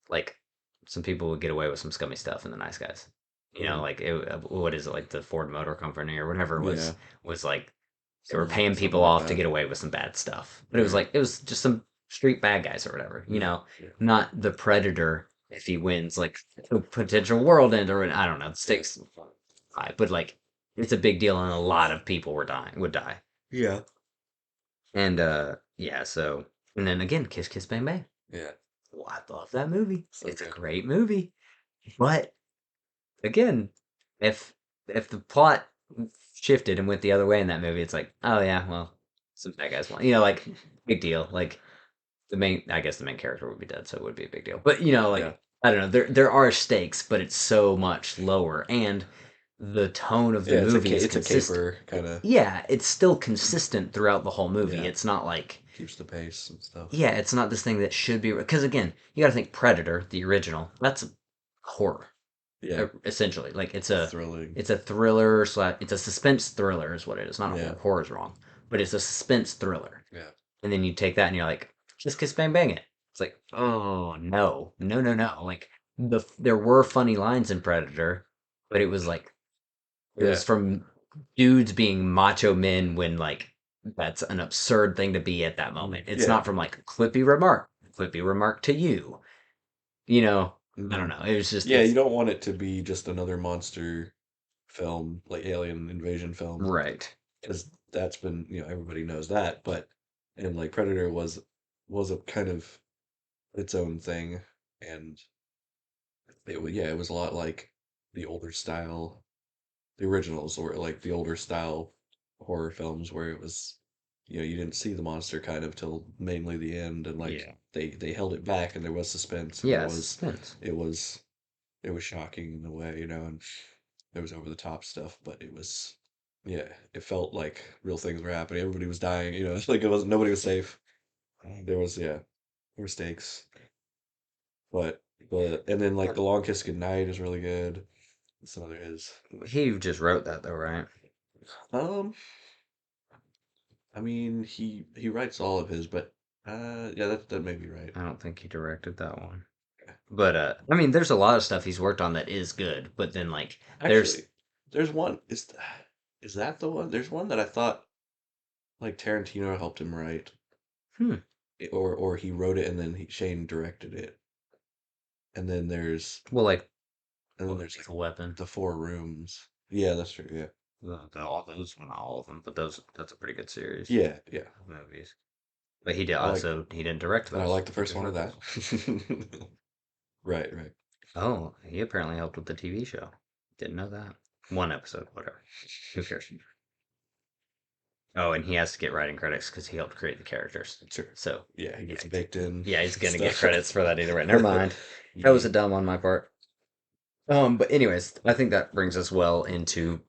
Like, some people would get away with some scummy stuff in The Nice Guys. You know, Mm. like, what is it, like the Ford Motor Company or whatever Yeah. was like, they were paying Something people like off to that. get away with some bad stuff. But it was Right. like, it was just some street bad guys or whatever, you Yeah. know, Yeah. not the Predator if he wins, like, a potential world end or, I don't know, the Yeah. stakes high, but like, it's a big deal and a lot of people would die. Yeah. And yeah, so and then again, Kiss Kiss Bang Bang. Yeah. Well, I love that movie. So It's a good. great movie. But again, if the plot shifted and went the other way in that movie, it's like, oh yeah, well, some bad guys won. You know, like big deal. Like I guess the main character would be dead, so it would be a big deal. But you know, Yeah. like I don't know, there are stakes, but it's so much lower, and the tone of the Yeah. movie is It's a consistent. caper kind of. Yeah, it's still consistent throughout the whole movie. Yeah. It's not like Keeps the pace and stuff. yeah, it's not this thing that should be because again, you got to think Predator, the original. That's horror, Yeah. essentially. Like Thrilling. it's a thriller slash it's a suspense thriller is what it is. Not a Yeah. horror. Horror's wrong, but it's a suspense thriller. Yeah. And then you take that and you're like, just kiss bang bang it. It's like, oh no, no, no, no. Like there were funny lines in Predator, but it was like it Yeah. was from dudes being macho men when like that's an absurd thing to be at that moment. It's Yeah. not from like quippy remark to you. You know, I don't Hmm. know. It was just Yeah. You it's don't want it to be just another monster film, like alien invasion film. right. because that's been, everybody knows that. But and like Predator was a kind of its own thing, and it was a lot like the older style, the originals, or like the older style horror films where it was, you didn't see the monster kind of till mainly the end, and like Yeah. they held it back, and there was suspense, and Yeah, suspense. it was it was shocking in a way, and there was over the top stuff, but yeah, it felt like real things were happening. Everybody was dying, like it was nobody was safe. There was yeah, there were stakes, but and then like The Long Kiss Goodnight is really good. Some other is. He just wrote that though, right? Um, I mean, he writes all of his, but yeah, that may be right. I don't think he directed that one. But I mean, there's a lot of stuff he's worked on that is good, but then like there's Actually, there's one. Is that the one? There's one that I thought like Tarantino helped him write, hmm, or he wrote it and then Shane directed it, and then well, like like Lethal Weapon. the Four Rooms. Yeah, that's true. Yeah, All those, not all of them, but that's a pretty good series yeah, yeah. of movies. But he did I like also he didn't direct and I those. like the He first just one of wrote that. those. Right, right. Oh, he apparently helped with the TV show. Didn't know that. One episode, whatever. Who cares? Oh, and he has to get writing credits because he helped create the characters. Sure. So, Yeah, he yeah, gets baked in yeah, he's gonna get stuff. credits for that either way. Never mind. That was Yeah. a dumb on my part. But anyways, I think that brings us well into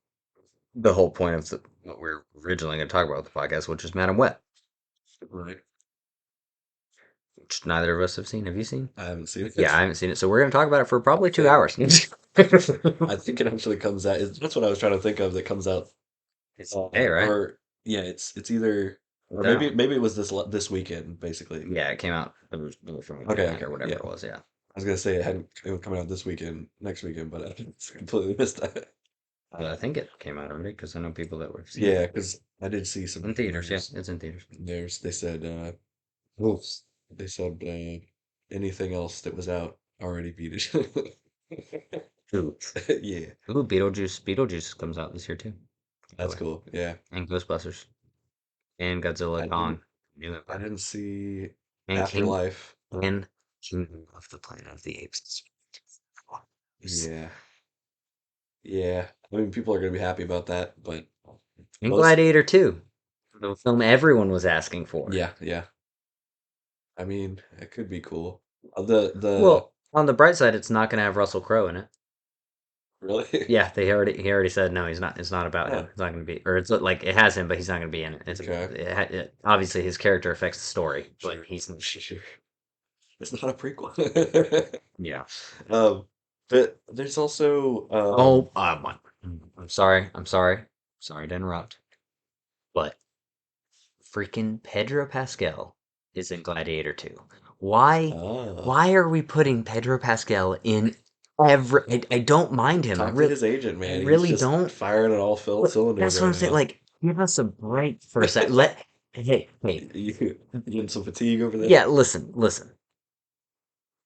the whole point of what we're originally going to talk about with the podcast, which is Madam Web, Right. which neither of us have seen. Have you seen? I haven't seen Yeah, I it. haven't seen it, so we're going to talk about it for I probably two think hours. I think it actually comes out. That's what I was trying to think of. That comes out, It's hey, right? or yeah, it's either, or Down. maybe it was this weekekend, basically. Yeah, it came out. It was from a Okay, weekend okay, or whatever yeah. it was. Yeah, I was gonna say it was coming out this weekend, next weekend, but I completely missed that. I think it came out already because I know people that were seeing Yeah, it because I did see some in theaters. Yeah, news. it's in theaters. They said, oops, they said anything else that was out already beat it. Ooh, Yeah, ooh, Beetlejuice. Beetlejuice comes out this year too, by the that's way, cool. Yeah, and Ghostbusters and Godzilla I Kong, didn't New I Empire, didn't see and Afterlife. Kingdom of the Planet of the Apes. Yeah, yeah. I mean, people are gonna be happy about that, but And most, Gladiator 2, the film everyone was asking for. yeah, yeah. I mean, it could be cool. The Well, on the bright side, it's not going to have Russell Crowe in it. really? Yeah, he already said no. He's not. It's not about him. Huh. It's not going to be, or it's like it has him, but he's not going to be in it. Okay. Obviously his character affects the story, but Sure. he's Sure. It's not a prequel. yeah. Um, but there's also Oh, I'm sorry. Sorry to interrupt, but freaking Pedro Pascal is in Gladiator 2. Why? ah, Why are we putting Pedro Pascal in every? I don't mind him. talk to his agent, I man. He's really just don't. firing on all cylinders That's what right I'm saying. now. Like, give us a break for a sec. Hey. You getting some fatigue over there? Yeah, listen.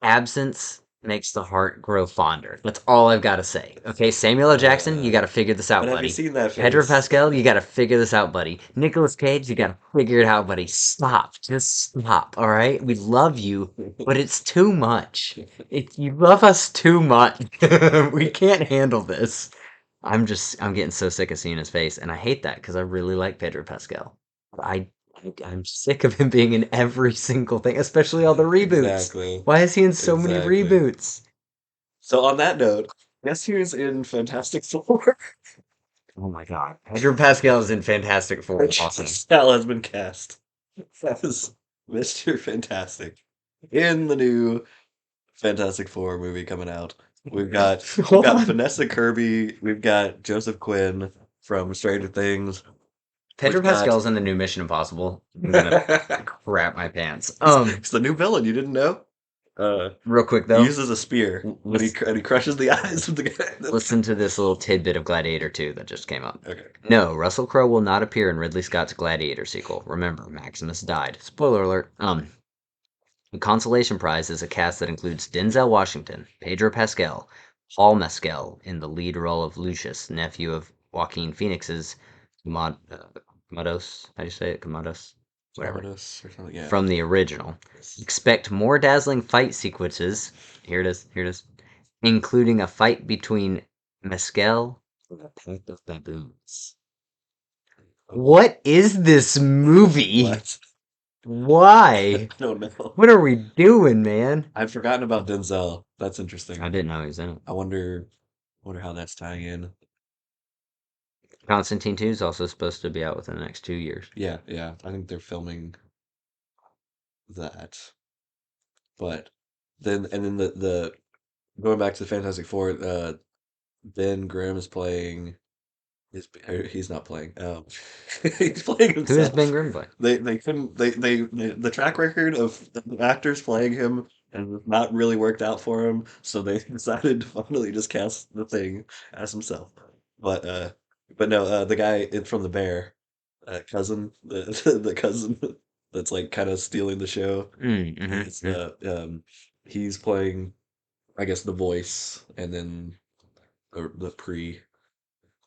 Absence makes the heart grow fonder. That's all I've got to say. Okay, Samuel L. Jackson, you Uh, got to figure this but out, have you buddy. seen that Pedro face? Pascal, you got to figure this out, buddy. Nicolas Cage, you got to figure it out, buddy. Stop. Just stop, all right? We love you, but it's too much. You love us too much. We can't handle this. I'm getting so sick of seeing his face, and I hate that because I really like Pedro Pascal. I I'm sick of him being in every single thing, especially all the reboots. Exactly. Why is he in so many Exactly. reboots? So on that note, guess who's in Fantastic Four? Oh my god. Pedro Pascal is in Fantastic Four. Awesome. Sal has been cast as Mr. Fantastic in the new Fantastic Four movie coming out. We've Hold got on. Vanessa Kirby, we've got Joseph Quinn from Stranger Things, Pedro we've got Pascal's in the new Mission Impossible. I'm gonna crap my pants. it's the new villain, you didn't know? Uh Real quick he though, uses a spear let's and he crushes the eyes of the guy. listen to this little tidbit of Gladiator 2 that just came up. Okay. No, Russell Crowe will not appear in Ridley Scott's Gladiator sequel. Remember, Maximus died. Spoiler alert. The consolation prize is a cast that includes Denzel Washington, Pedro Pascal, Paul Mescal in the lead role of Lucius, nephew of Joaquin Phoenix's Komodos. How do you say it? Komodos. Whatever. Commodus or something. Yeah. From the original. Expect more dazzling fight sequences. Here it is. Here it is. Including a fight between Mescal and a pack of baboons. What is this movie? What? I Why? don't know. What are we doing, man? I'd forgotten about Denzel. That's I interesting. didn't know he was in it. I wonder how that's tying in. Constantine 2 is also supposed to be out within the next 2 years. Yeah, yeah. I think they're filming that. But then the going back to the Fantastic Four, Ben Grimm is playing he's not playing. He's playing Who is Ben himself. Grimm play? They couldn't the track record of the actors playing him has not really worked out for him, so they decided to finally just cast the thing as himself. But but no, the guy from the Bear, cousin, the cousin that's like kind of stealing the show. He's Mm-hmm. he's playing, I guess, the voice, and then the pre.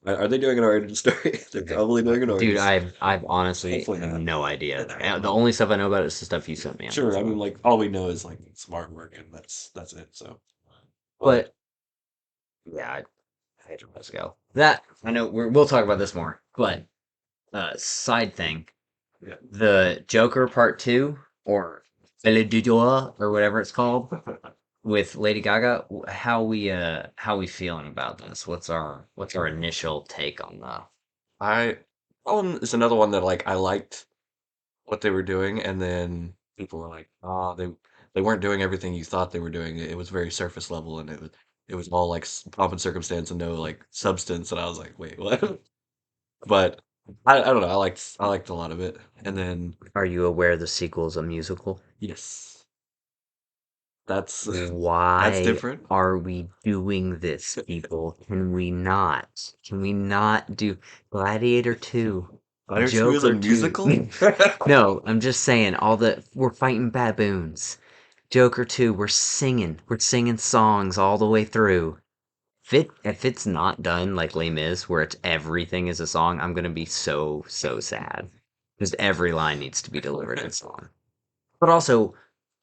Are they doing an origin story? They're probably doing an Dude, origin story. I've honestly Hopefully not. no idea. The only stuff I know about it is the stuff you sent me on Sure, I mean, Instagram. like all we know is like smart work, and that's it. So, but But yeah, I had to go. That I know we'll talk about this more. But side thing, yeah, the Joker Part Two or Fille du Joie or whatever it's called with Lady Gaga. How we feeling about this? What's our initial take on the? I that one is another one that like I liked what they were doing, and then people were like, "Oh, they weren't doing everything you thought they were doing. It was very surface level, and it was all like pomp and circumstance and no like substance." And I was like, "Wait, what?" But I don't know. I liked a lot of it, and then Are you aware the sequel is a musical? yes, that's that's Why different. are we doing this, people? Can we not? Can we not do Gladiator 2? Fire 2 is a Joker 2? musical? No, I'm just saying, we're fighting baboons. Joker 2, we're singing. We're singing songs all the way through. If it's not done like Les Mis, where it's everything is a song, I'm gonna be so, so sad. Because every line needs to be delivered in song. But also,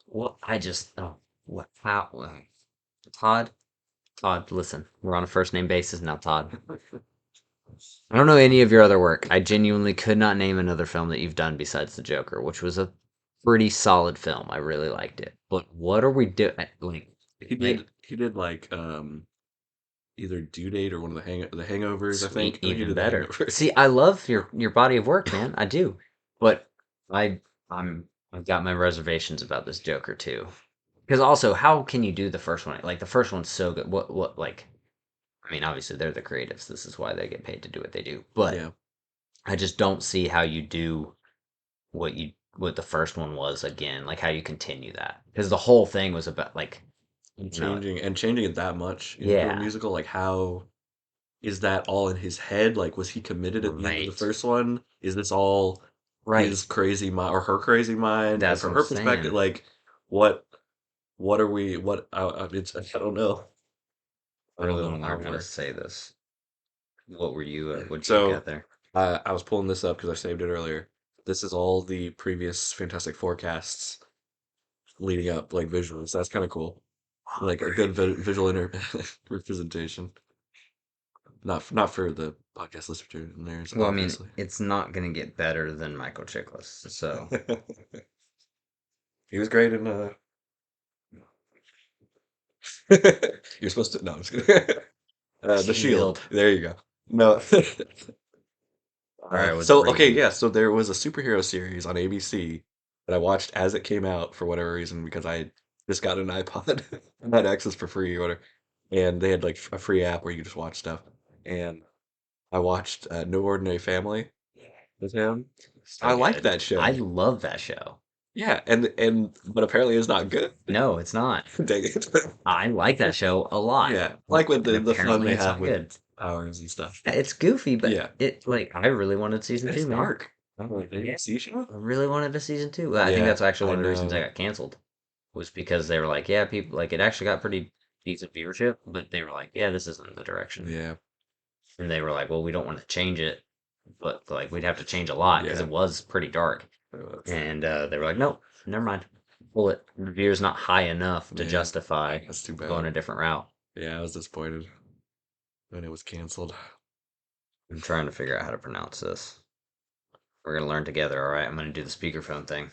what I just what how Todd Todd, listen, we're on a first name basis now, Todd. I don't know any of your other work. I genuinely could not name another film that you've done besides The Joker, which was a pretty solid film. I really liked it. But what are we doing? Like, He did like either Due Date or one of the Hangovers, I sweet, think. I think he even did the better. Hangover. See, I love your body of work, man. I do. But I I've got my reservations about this Joker too. Because also, how can you do the first one? Like the first one's so good. What like I mean, obviously they're the creatives. This is why they get paid to do what they do. But Yeah. I just don't see how you do what the first one was again, like how you continue that. Because the whole thing was about like Changing it that much into a yeah, musical, like how is that all in his head? Like was he committed at the end of the right. first one? Is this all Right. his crazy mind or her crazy mind? And That's what from I'm her perspective, saying. like what what are we what it's I don't know. I I don't don't know. know I don't how to know. say this. What'd you So get there? I was pulling this up because I saved it earlier. This is all the previous Fantastic forecasts leading up, like visuals. That's kind of cool. Oh, Like a good great. visual representation. Not for the podcast listeners, Well, I mean, obviously. it's not gonna get better than Michael Chiklis, so He was great in You're supposed to no, I'm just kidding. The Shield. Shield. There you go. No. All right, what's So okay, breaking? yeah. So there was a superhero series on ABC that I watched as it came out for whatever reason because I just got an iPod and had access for free or whatever, and they had like a free app where you could just watch stuff. And I watched No Ordinary Family with him. So I liked good. that I show. love that show. Yeah, and but apparently it's not good. No, it's not. Dang it. I like that show a lot. Yeah, like with And the fun apparently they it's have not with good. powers and stuff. Yeah, it's goofy, but Yeah, it like I really wanted season it's two, man. dark. Oh, the Yeah. ABC show? I really wanted a season two. Well, I think Yeah, that's actually I one of the reasons I know. got canceled. Was because they were like, yeah, people like it actually got pretty decent viewership, but they were like, yeah, this isn't the direction. Yeah. And they were like, well, we don't want to change it but like we'd have to change a lot because Yeah. it was pretty dark. That's, And they were like, nope, never mind. Pull it. The review's not high enough to man, justify that's too going bad. a different route. Yeah, I was disappointed when it was canceled. I'm trying to figure out how to pronounce this. We're gonna learn together, all right? I'm gonna do the speakerphone thing.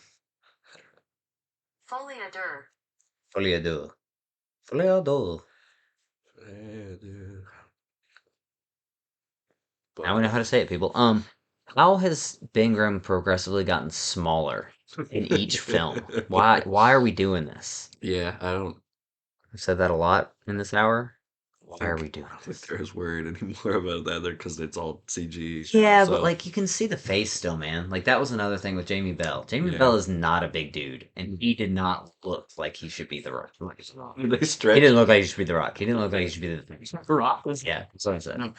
Foliadur. Foliadur. Foliadur. Yeah, dude. Now we know But how to say it, people. How has Ben Grimm progressively gotten smaller in each film? Why are we doing this? yeah, I don't I've said that a lot in this hour. Why are we think doing I don't think this? they're as worried anymore about that because it's all CG. Yeah, but So like you can see the face still, man. Like that was another thing with Jamie Bell. Jamie yeah, Bell is not a big dude, and he did not look like he should be the Rock. they He didn't stretch. look like he should be the Rock. He didn't look like he should be the Rock. Yeah, that's what I said. No.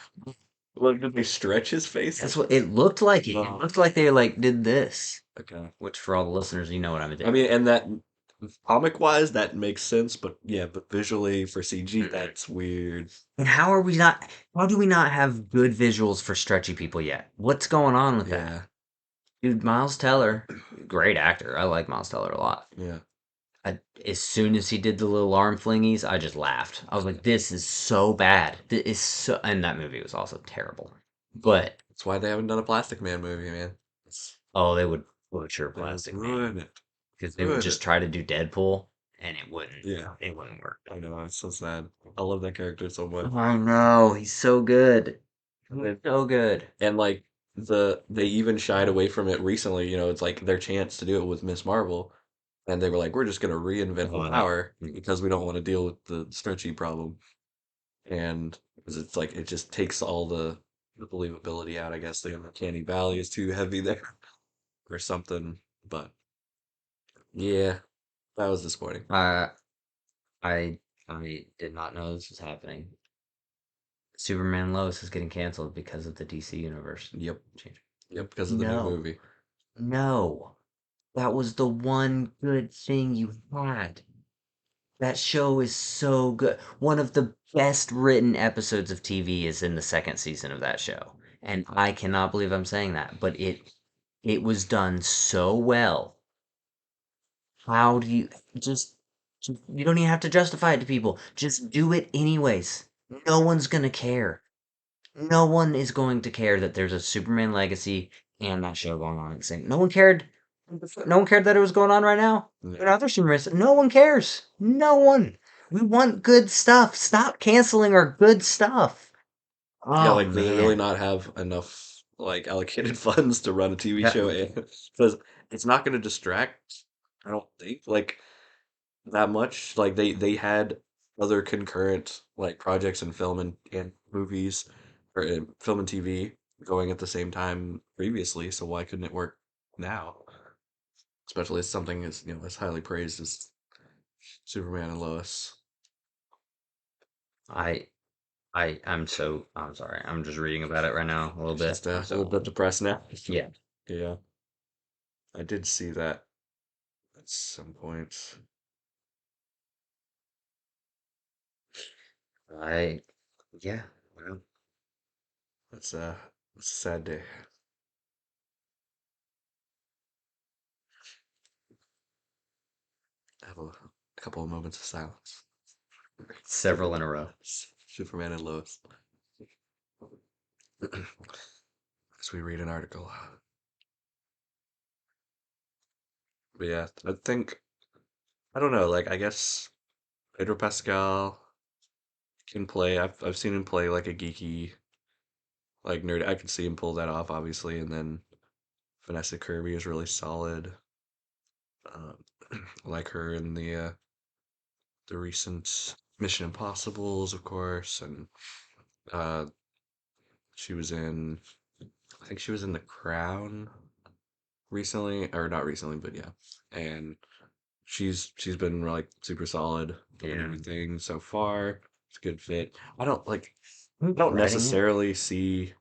Look, did they stretch his face? That's what it looked like. It No. looked like they like did this. Okay. Which for all the listeners, you know what I'm I doing. mean, and that comic wise, that makes sense, but yeah, but visually for CG, that's weird. And how are we not? How do we not have good visuals for stretchy people yet? What's going on with that? Yeah, Dude, Miles Teller, great actor. I like Miles Teller a lot. yeah. As soon as he did the little arm flingies, I just laughed. I was like, "This is so bad. This is so." And that movie was also terrible. But That's why they haven't done a Plastic Man movie, man. It's, oh, they would butcher they would Plastic Man ruin it. because they would Ruin just it. try to do Deadpool, and it wouldn't. Yeah, It wouldn't work. I know. It's so sad. I love that character so much. I know he's so good. He's so good. And like they even shied away from it recently. It's like their chance to do it with Miss Marvel, and they were like, "We're just gonna reinvent Oh, the I know. power because we don't want to deal with the stretchy problem." And because it's like it just takes all the believability out. I guess the uncanny valley is too heavy there or something. But yeah, that was disappointing. Uh, I I did not know this was happening. Superman Lois is getting canceled because of the DC universe Yep, change. yep, because of the new No, movie. no, that was the one good thing you had. That show is so good. One of the best written episodes of TV is in the second season of that show. And I cannot believe I'm saying that, but it was done so well. How do you just you don't even have to justify it to people. Just do it anyways. No one's gonna care. No one is going to care that there's a Superman legacy and that show going on at the same. No one cared. No one cared that it was going on right now. Yeah, Another Superman. No one cares. No one. We want good stuff. Stop canceling our good stuff. yeah, Oh like does it really man. not have enough like allocated funds to run a TV Yeah. show? Because it's not going to distract. I don't think like that much. Like they had other concurrent like projects in film and movies or in film and TV going at the same time previously. So why couldn't it work now? Especially as something as as highly praised as Superman and Lois. I I'm sorry. I'm just reading about it right now a little It's bit. just a little So bit depressed now. yeah. Yeah, I did see that at some point. I yeah. Well, that's it's a sad day. Have a couple of moments of silence. Several in a row. Superman and Lois. As we read an article. But yeah, I think I don't know. Like I guess Pedro Pascal can play. I've seen him play like a geeky like nerd. I could see him pull that off, obviously. And then Vanessa Kirby is really solid. Um, like her in the recent Mission Impossibles, of course, and uh, she was in. I think she was in The Crown recently, or not recently, but yeah. And she's been like super solid in Yeah. everything so far. It's a good fit. I Who's don't writing it? necessarily see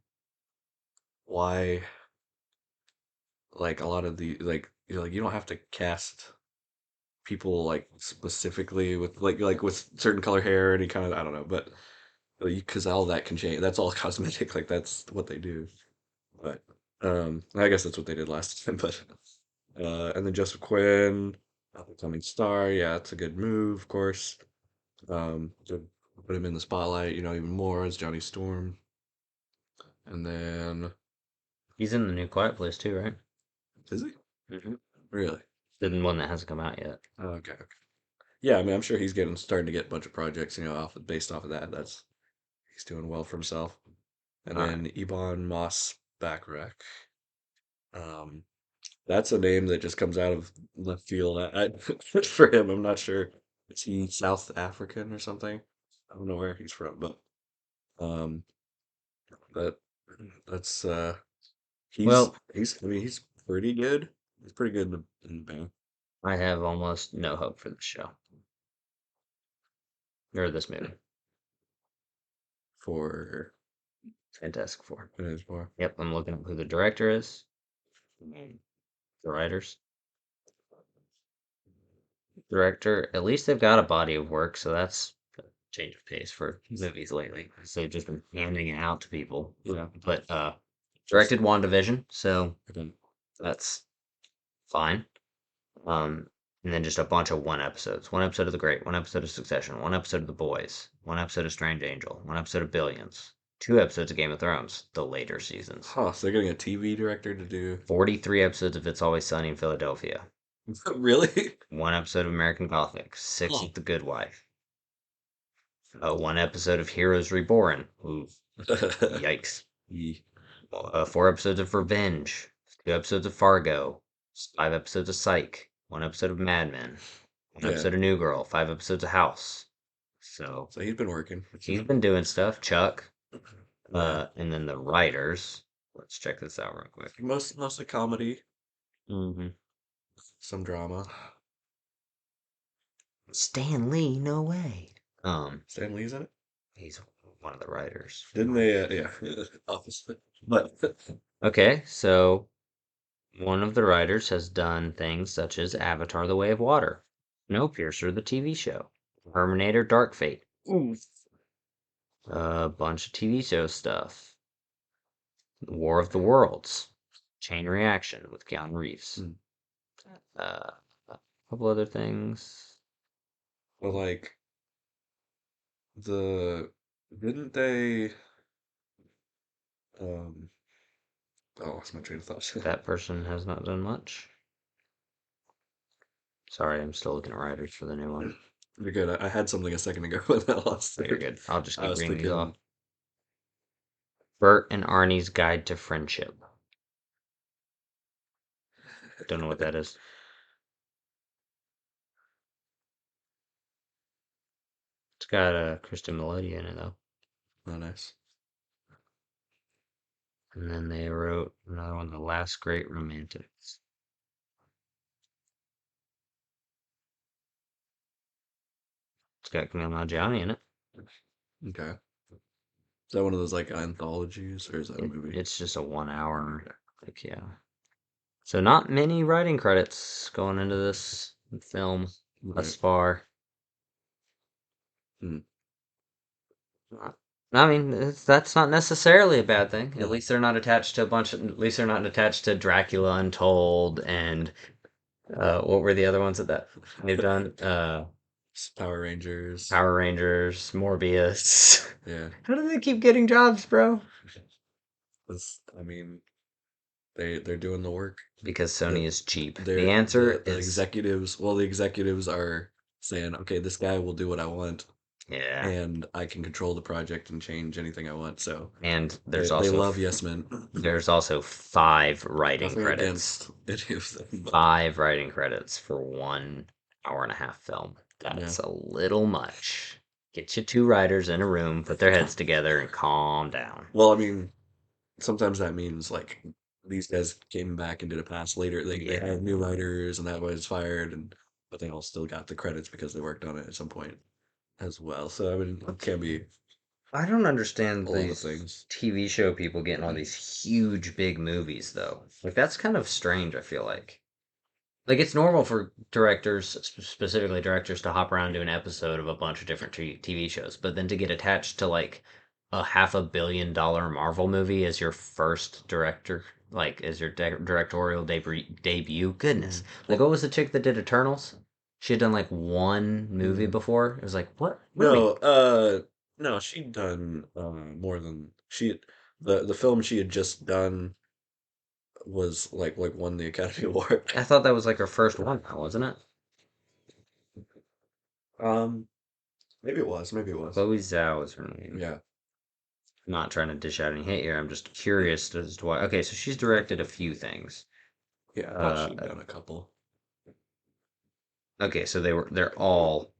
why like a lot of the like you don't have to cast people like specifically with like with certain color hair or any kind of I don't know, but because all that can change. That's all cosmetic. Like that's what they do. But I guess that's what they did last time. But and then Joseph Quinn, up and coming star. Yeah, it's a good move, of course. To put him in the spotlight, even more as Johnny Storm. And then He's in the new Quiet Place too, right? is he Mm-hmm. really? The one that hasn't come out yet. Oh, okay, okay. Yeah, I mean, I'm sure he's getting starting to get a bunch of projects, based off of that. That's he's doing well for himself. And All right. then Ebon Moss Backrack. Um, that's a name that just comes out of left field. For him, I'm not sure. Is he South African or something? I don't know where he's from, um, but that's Well, I mean, he's pretty good. He's pretty good in the band I have almost no hope for this show or this movie. for Fantastic Four. it is more. Yep, I'm looking up who the director is, the writers. Director, at least they've got a body of work, so that's a change of pace for movies lately. So they've just been handing it out to people. Yeah, But just directed WandaVision, so okay. that's fine. Um, and then just a bunch of one episodes. One episode of The Great, one episode of Succession, one episode of The Boys, one episode of Strange Angel, one episode of Billions, two episodes of Game of Thrones, the later seasons. Huh, so they're getting a TV director to do 43 episodes of It's Always Sunny in Philadelphia. really? One episode of American Gothic, six Huh. of The Good Wife, one episode of Heroes Reborn. Ooh, yikes. Ye- Four episodes of Revenge, two episodes of Fargo, five episodes of Psych, one episode of Mad Men, one Yeah, episode of New Girl, five episodes of House. So so he's been working. he's been doing stuff. Chuck, Yeah, and then the writers. Let's check this out real quick. mostly comedy, hmm some drama. Stan Lee, no way. Stan Lee's in it. He's one of the writers. Didn't they? Yeah, obviously. But Okay, so one of the writers has done things such as Avatar: The Way of Water, Snowpiercer, the TV show, Terminator: Dark Fate, ooh, a bunch of TV show stuff, War of the Worlds, Chain Reaction with Keanu Reeves, mm, a couple other things. well, like the didn't they? Um, oh, what's my train of thought? That person has not done much. Sorry, I'm still looking at writers for the new one. You're good. I had something a second ago and I lost You're it. good. I'll just I keep was reading these off. thinking, Bert and Arnie's Guide to Friendship. Don't know what that is. It's got Kristen Melody in it though. oh, nice. And then they wrote another one, The Last Great Romantics. It's got Camille Nanjiani in it. Okay. Is that one of those like anthologies or is that a movie? It's just a 1 hour, like, yeah. So not many writing credits going into this film thus Right. far. Hmm. I mean, that's not necessarily a bad thing. At No. least they're not attached to a bunch of. At least they're not attached to Dracula Untold and what were the other ones that they've done? Power Rangers. Power Rangers, Morbius. Yeah. How do they keep getting jobs, bro? I mean, they're doing the work. Because Sony The is cheap. The they're answer the is executives. Well, the executives are saying, okay, this guy will do what I want, yeah. and I can control the project and change anything I want. So And they love yes men. there's also five writing Nothing credits. against any of them, but Five writing credits for 1 hour and a half film. yeah. That's a little much. Get you two writers in a room, put their heads together, and calm down. Well, I mean, sometimes that means like these guys came back and did a pass later. They Yeah. had new writers, and that was fired, and but they all still got the credits because they worked on it at some point as well. So I mean, it can be I don't understand a lot of these things. TV show people getting all these huge, big movies, though. Like, that's kind of strange, I feel like. Like, it's normal for directors, specifically directors, to hop around and do an episode of a bunch of different TV shows, but then to get attached to, like, a $500 million Marvel movie as your first director, like as your directorial debut. Goodness, Mm. like Well, what was the chick that did Eternals? She had done like one movie mm, before. It was like, what? no, Really? no, she'd done more than she. The film she had just done was like won the Academy Award. I thought that was like her first one, now, wasn't it? Um, maybe it was, maybe it was. Chloe Zhao is her name. Yeah, I'm not trying to dish out any hate here. I'm just curious as to why. Okay, so she's directed a few things. yeah, I thought Uh, she'd done a couple. okay, so they're all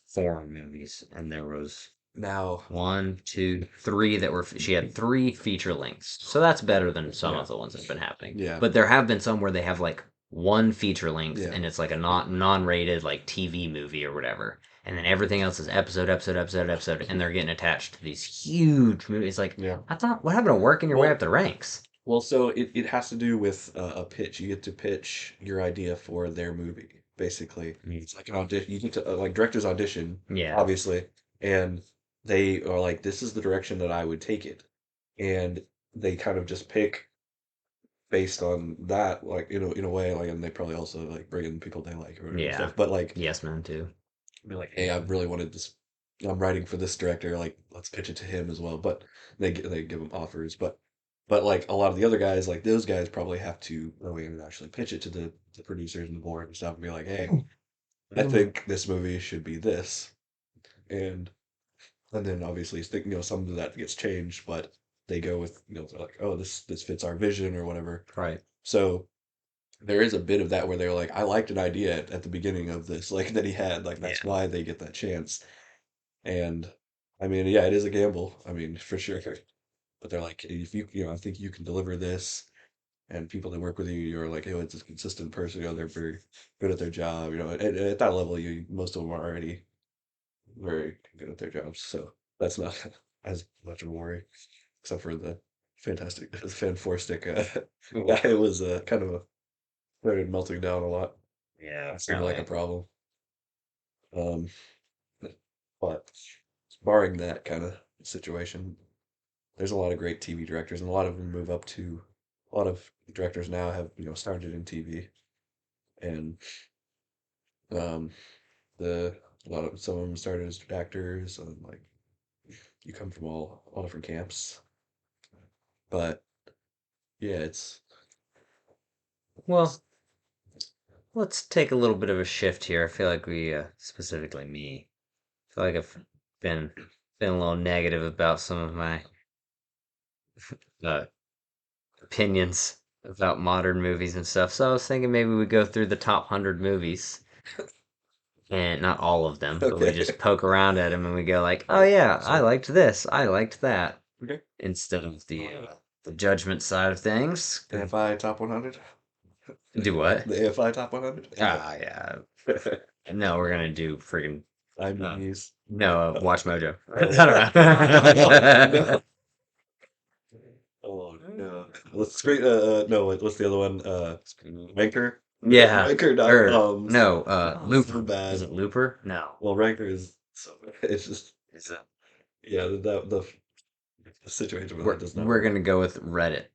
foreign movies, and there was Now, one, two, three that were. She had three feature lengths, so that's better than some yeah, of the ones that have been happening. yeah, But there have been some where they have like one feature length, yeah, and it's like a non-rated like TV movie or whatever, and then everything else is episode, episode, episode, episode, and they're getting attached to these huge movies. Like yeah. I thought, what happened to working your way up Well, the ranks? well, so it has to do with a pitch. You get to pitch your idea for their movie, basically. Mm. It's like an audition. You get to like directors audition, Yeah, obviously, and they are like, "This is the direction that I would take it," and they kind of just pick based on that, like in a way, like, and they probably also like bring in people they like or whatever and yeah. stuff. But like, Yes, man, too. be like, "Hey, I really wanted this. I'm writing for this director. Like, let's pitch it to him as well." But they give him offers, but like a lot of the other guys, like those guys probably have to go in and actually pitch it to the producers and the board and stuff and be like, "Hey, I think this movie should be this," and and then obviously think some of that gets changed, but they go with they're like, "Oh, this fits our vision" or whatever. Right. So there is a bit of that where they're like, "I liked an idea at the beginning of this, like that he had, like that's Yeah. why they get that chance." And I mean, yeah, it is a gamble. I mean, for sure. But they're like, if I think you can deliver this, and people that work with you, you're like, oh, it's a consistent person. They're very good at their job. At that level, most of them are already very good at their jobs. So that's not as much of a worry, except for the fantastic, the fan four stick guy. It was kind of started melting down a lot. Yeah, It seemed like a apparently. problem. Um, but barring that kind of situation, there's a lot of great TV directors, and a lot of them move up to. A lot of directors now have started in TV, and um, the a lot of some of them started as actors, and like you come from all different camps. But yeah, Well, let's take a little bit of a shift here. I feel like specifically me, I feel like I've been been a little negative about some of my uh, opinions about modern movies and stuff. So I was thinking maybe we go through the top 100 movies, and not all of them, but we okay. just poke around at them and we go like, oh yeah, I So liked this, I liked that, okay, instead of the judgment side of things. AFI top 100, Do what? the AFI top 100. Ah, yeah. No, we're gonna do freaking uh, IMDb's. no, Watch Mojo. Oh, oh I no! Oh no! Let's screen. No. What's the other one? don't know. Ranker. Yeah, or Ranker.com. no, So Looper. Is bad. it Looper? No. Well, Ranker is so bad. It's just Is it? yeah. The situation with that We're does not we're work. gonna go with Reddit.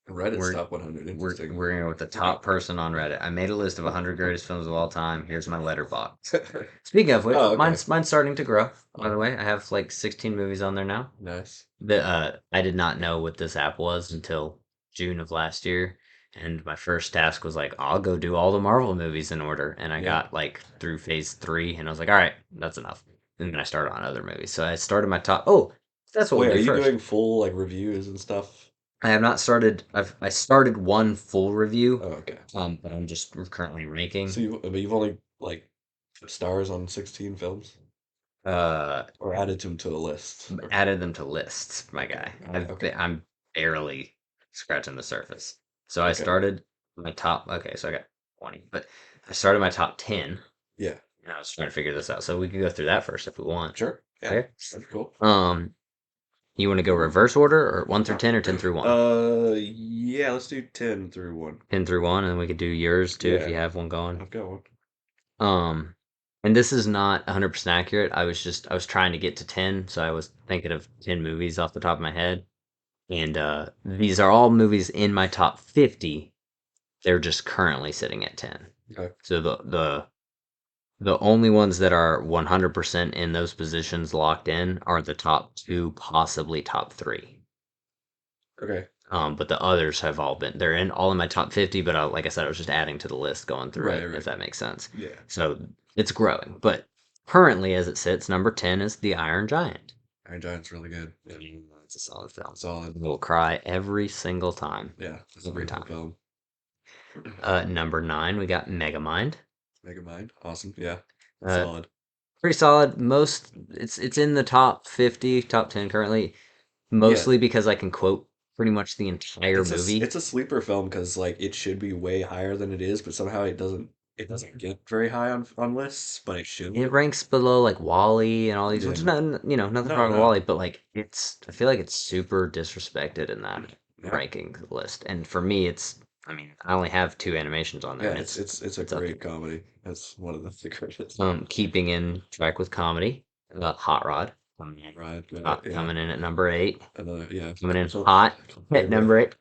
Reddit's We're top 100. Interesting. we're gonna go with the top person on Reddit. I made a list of 100 greatest films of all time. Here's my letterbox. Speaking of which, Oh, okay. mine's starting to grow. By the way, I have like 16 movies on there now. Nice. I did not know what this app was until June of last year, and my first task was like, I'll go do all the Marvel movies in order, and I Yeah. got like through phase three, and I was like, all right, that's enough. And then I started on other movies. So I started my top. Oh, that's what we'll Wait, are do you first. doing full like reviews and stuff? I have not started. I started one full review, Oh, okay. but I'm just currently ranking. So you've only like put stars on 16 films, Uh, or added them to a list. added them to lists, my guy. Okay. I'm barely scratching the surface. So I Okay. started my top. Okay, so I got 20, but I started my top 10, Yeah. and I was trying to figure this out. So we could go through that first if we want. Sure. Yeah. Okay. That's cool. You want to go reverse order, or 1 through 10, or 10 through 1? Yeah. Let's do 10 through one. 10 through 1, and then we could do yours too if Yeah. you have one going. I've got one. Um, and this is not 100% accurate. I was trying to get to 10, so I was thinking of 10 movies off the top of my head. And these are all movies in my top 50. They're just currently sitting at 10. Okay. So the only ones that are 100% in those positions locked in are the top two, possibly top three. Okay. But the others have all been they're in all in my top 50. But like I said, I was just adding to the list, going through Right, it, if right. that makes sense. Yeah. So it's growing. But currently, as it sits, number 10 is The Iron Giant. Iron Giant's really good. Yeah. It's a solid film. Solid. We'll cry every single time. Yeah. It's a Every beautiful time. film. Number 9, we got Megamind. Megamind. Awesome. Yeah. Uh, Solid. Pretty solid. It's in the top 50, top 10 currently, Yeah. mostly because I can quote pretty much the entire movie. It's a sleeper film because like it should be way higher than it is, but somehow it doesn't get very high on lists, but it It should. ranks below like Wally and all these, which is Yeah. not, nothing No, wrong with no. Wally, but like I feel like it's super disrespected in that Yeah. ranking list. And for me, I mean, I only have two animations on there, Yeah, and it's a it's up there. great comedy. It's one of the greatest. Keeping in track with comedy, Hot Rod Right. Yeah. coming in at number 8, Another yeah. coming in So hot at favorite. number 8.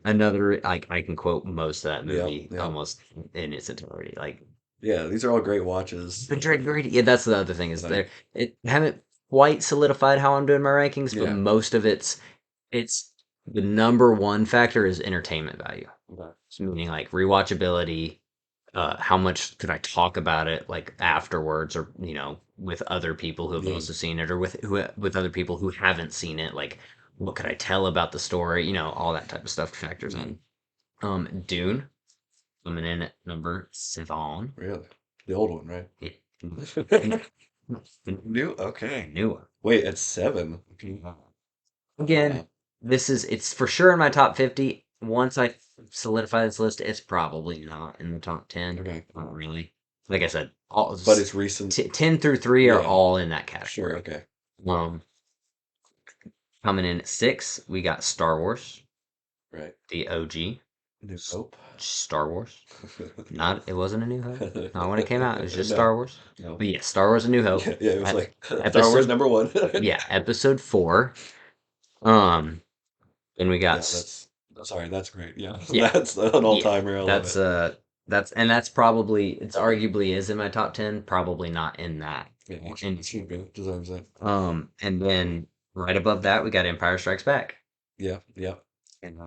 Another I can quote most of that Yeah. movie Yeah. almost in its entirety. Like Yeah. These are all great watches. the Dread Grady. Yeah, that's the other thing is Like there. It haven't quite solidified how I'm doing my rankings, but yeah. most of it's the number one factor is entertainment value. Okay. So meaning like rewatchability. How much could I talk about it like afterwards, or with other people who have Yeah. also seen it, or with other people who haven't seen it? Like, what could I tell about the story? All that type of stuff factors Mhm. in. Dune coming in at number 7. Really? The old one, right? Yeah. New? Okay. New one. Wait, at 7. Again, Wow. it's for sure in my top 50. Once I solidify this list, it's probably not in the top 10. Okay. Not really. Like I said, all But it's recent. 10 through 3 are Yeah. all in that Sure. category. Okay. Um, Coming in at 6, we got Star Wars, Right. the OG New Hope. Star Wars. Not it wasn't a New Hope. Not when it came out. It was just No. Star Wars. No. But yeah, Star Wars: A New Hope. Yeah, yeah, it was Ep- like Star Wars Episode number one. yeah, episode 4. Um, then we got Yeah, sorry, that's great. Yeah, yeah, that's an yeah. all-timer. I love That's it. that's probably it's arguably is in my top 10. Probably not in that. Yeah, actually, And it should be. Deserves it. and then right above that we got Empire Strikes Back. Yeah, yeah. And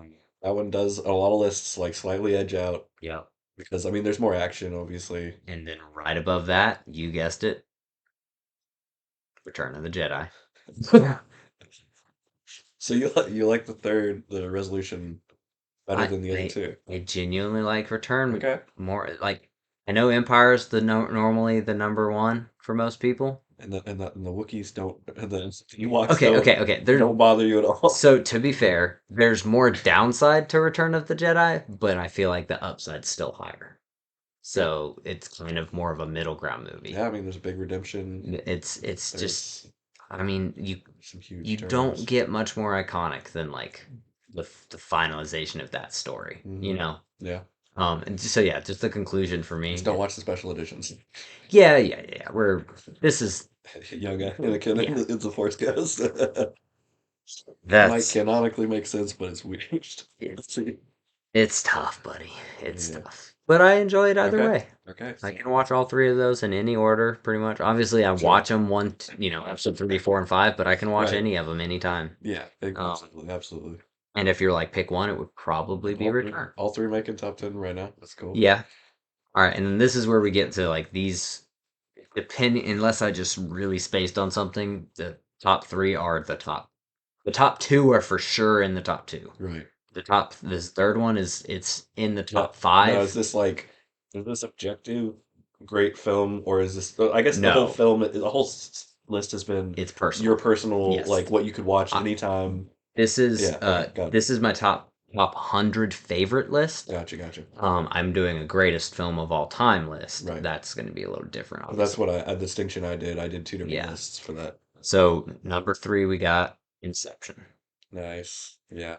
That one does a lot of lists like slightly edge out yeah. because I mean there's more action, obviously. And then right above that, you guessed it, Return of the Jedi. So you like the resolution better than the other two. I genuinely like Return Okay. more. Like I know Empire's the normally the number one for most people. And the Wookiees don't and the Ewoks Okay. don't bother you at all. So to be fair, there's more downside to Return of the Jedi, but I feel like the upside's still higher. Yeah. So it's kind of more of a middle ground movie. Yeah, I mean there's a big redemption. It's just, There's I mean, some huge you don't turns. get much more iconic than like the finalization of that story, Hmm. Yeah. And so yeah, just the conclusion for Just me. don't watch the special editions. Yeah. This is Young Anakin yeah, is the Force Ghost. Might that's canonically make sense, but it's weird. Let's it's see. it's tough, buddy. It's Yeah. tough, but I enjoy it either Okay. way. Okay. I can watch all three of those in any order, pretty much. Obviously, I Sure. watch them episode 3, 4, and 5, but I can watch Right. any of them anytime. Yeah. Um, Absolutely. Absolutely. and if you're like pick one, it would probably be Return. All three making top 10 right now. That's cool. Yeah. All right, and then this is where we get to like these, depending, unless I just really spaced on something, the top 3 are the top. The top 2 are for sure in the top 2. Right. This third one it's in the Now, top now, is 5. this like, is this objective great film, or is this, I guess the whole No, film, the whole list has been it's your personal. personal, Yes. like what you could watch I, anytime. this is Yeah. Okay. Got it. this is my top 100 favorite list. Gotcha. I'm doing a greatest film of all time list. Right. That's going to be a little different, That's obviously. what a distinction I did. I did two different Yeah. lists for that. So number 3 we got Inception. Nice. Yeah.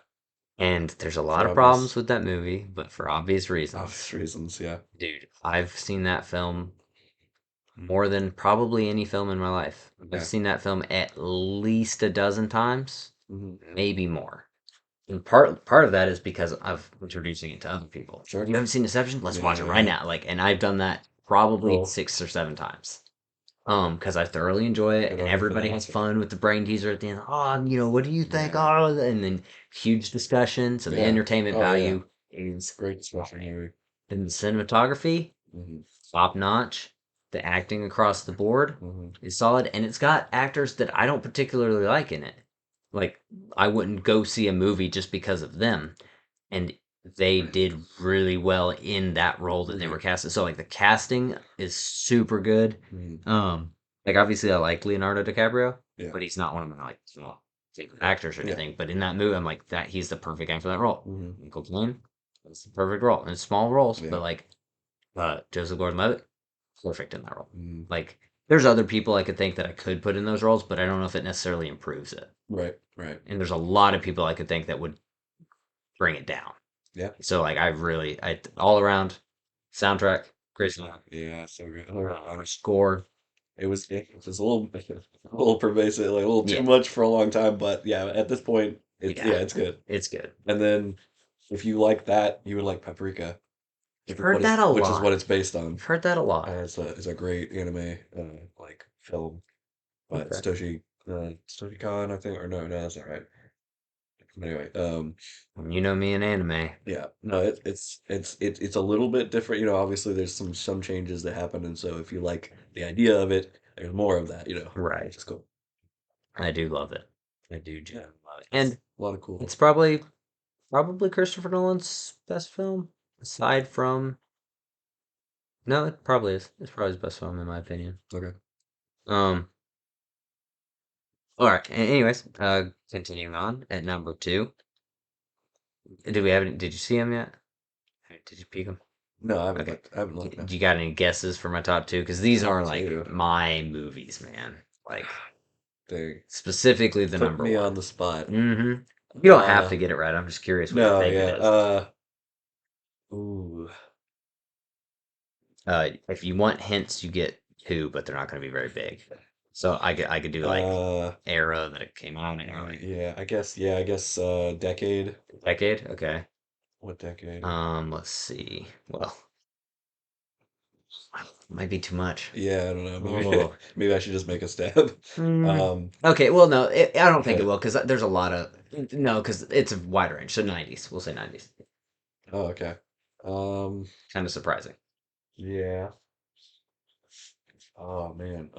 And there's a lot For of problems obvious with that movie, but for obvious reasons. obvious reasons. Yeah. Dude, I've seen that film more than probably any film in my life. I've Yeah. seen that film at least a dozen times, Hmm. maybe more. And part of that is because of introducing it to other people. Sure. You haven't seen Deception? Let's watch it right Yeah. now. Like, and I've done that probably Cool. 6 or 7 times. Because I thoroughly enjoy it, Good and on you for everybody has that. fun with the brain teaser at the end. Oh, what do you think? Yeah. Oh, and then huge discussion. So the Yeah. entertainment Oh yeah. value is Great discussion movie. in the cinematography, Hmm. top notch. The acting across the board Hmm. is solid, and it's got actors that I don't particularly like in it. Like, I wouldn't go see a movie just because of them, and they did really well in that role that they were Right. casted. So like the casting is super good. Hmm. Um, like obviously I like Leonardo DiCaprio, Yeah. but he's not one of my like favorite actors or Yeah. anything. But in that movie, I'm like that he's the perfect guy for that role. Hmm. Michael Caine, that's the perfect role. And it's small roles, Yeah. but like Joseph Gordon-Levitt, perfect in that role. Mm. Like there's other people I could think that I could put in those roles, but I don't know if it necessarily improves it. Right. Right. And there's a lot of people I could think that would bring it down. Yeah. So like I all around soundtrack, great song, Yeah. So good. score, It was a little a little pervasive, like a little too yeah, much for a long time, but yeah, at this point, yeah, it's good. it's good. And then if you like that, you would like Paprika, I've heard that a which is what lot. it's based on. I've heard that a lot. It's a great anime like film, but Okay. Satoshi Kon, I think, or no, that's not right. Anyway, You know me in anime. yeah, no, it's a little bit different. Obviously there's some changes that happen, and so if you like the idea of it, there's more of that. Right. Which is cool. I do love it. I do Yeah, genuinely love it. it's And a lot of cool. it's probably Christopher Nolan's best film. Aside from no, it probably is. It's probably his best film in my opinion. Okay. Um alright. Anyways, continuing on at number two. Did you see him yet? Did you peek him? No, I haven't Okay. looked. I haven't looked. No. Do you got any guesses for my top two? Because these Top are like two. my movies, man. Like Dang. specifically the Put number me on one. the spot. Mm-hmm. You don't have Uh, to get it right. I'm just curious what you no, think it yeah. is. Ooh. If you want hints, you get two, but th're not going to be very big. So I could do like Uh, era that it came out in, or like yeah. I guess. Decade. decade. Okay. What decade? Let's see. Well, might be too much. Yeah, I don't know. Maybe Oh. maybe I should just make a stab. Mm. Um. Okay. Well, no, I don't think it Okay. will because there's a lot of no, because it's a wide range. So 90s. We'll say 90s. Oh, okay. Um. Kind of surprising. Yeah. Oh man.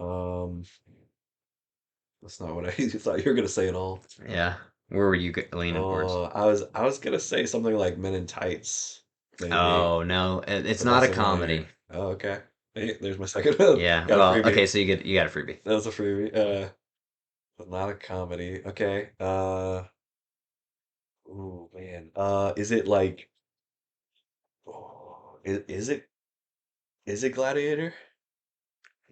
That's not what I thought you were gonna say at all. Yeah. Where were you leaning towards? Oh, I was gonna say something like Men in Tights, maybe, Oh no, it's but not that's a a winner. comedy. Oh, okay. Hey, there's my second. Yeah. Got a Well, okay. freebie. So you got a freebie. That was a freebie. But not a comedy. Okay. Oh man. Is it like? Oh, is it Gladiator?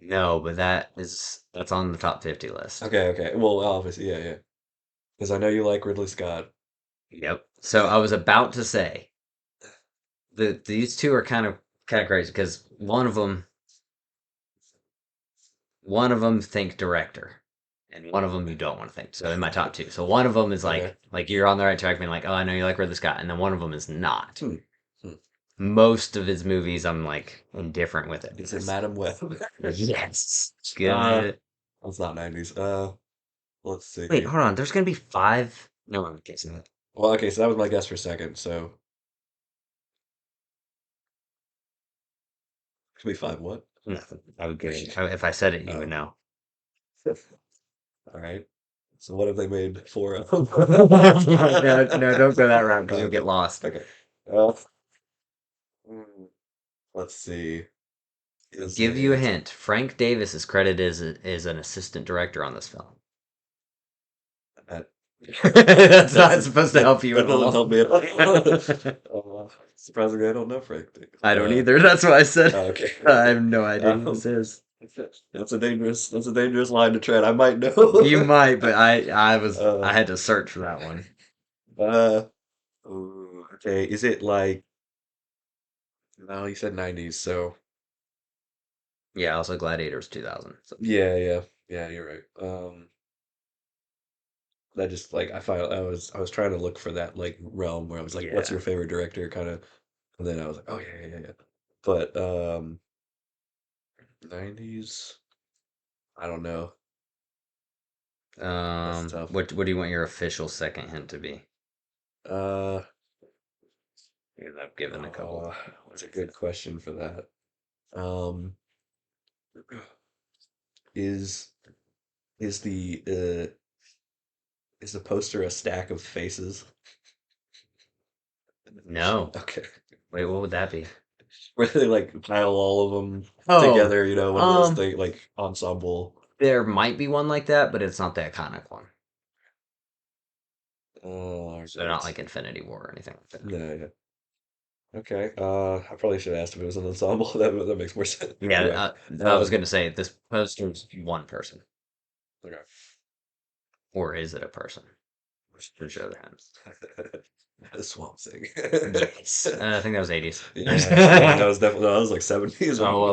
No, but that's on the top 50 list. Okay, okay. Well, obviously, yeah, yeah. Because I know you like Ridley Scott. Yep. So I was about to say these two are kind of crazy because one of them think director, and one of them you don't want to think. So in my top two, so one of them is Okay. like you're on the right track, being like, oh, I know you like Ridley Scott, and then one of them is not. Hmm. Hmm. Most of his movies, I'm like indifferent with it Is it because Madam Web? yes, Uh, good. that's not 90s. Let's Wait, see. hold on. There's gonna be five. No, I'm guessing that. Well, okay, so that was my guess for second. So could be five. What? Nothing. I would get it. If I said it, you would Oh, know. all right. So what have they made four of? No, no, don't go that route because you'll Okay. get lost. Okay. Uh, mm, let's see. Is Give you a it? hint. Frank Davis is credited as an assistant director on this film. That, That's that's not supposed to that help you that at doesn't all. help me at all. Surprisingly, I don't know Frank Davis. I don't either. That's why I said Oh, okay. I have no idea who this Um, is. that's a dangerous line to tread. I might know. You might, but I Um, had to search for that one. uh, ooh, okay. Is it like? No, you said 90s, so Yeah, also Gladiator's 2000. So, Yeah, yeah, yeah. You're right. That just like I was trying to look for that like realm where I was like, what's yeah. your favorite director, kind of, and then I was like, oh yeah, yeah, yeah, yeah. But 90s, I don't know. That's tough. What do you want your official second hint to be? Uh, Because I've given a couple. what's a good question for that? Um, is is the poster a stack of faces? No. Okay. Wait, what would that be? Where they like pile all of them Oh, together, one of those um, things like ensemble. there might be one like that, but it's not the iconic one. All So they're not right. like Infinity War or anything like that. No, yeah. Okay. I probably should have asked if it was an ensemble. That makes more sense. Yeah, Anyway. I was Um, gonna say this poster's one person, okay. or is it a person? To show the hands. The Swamp Thing. Yes, I think that was 80s. Yeah, yeah, that was definitely that was like 70s. Oh well, I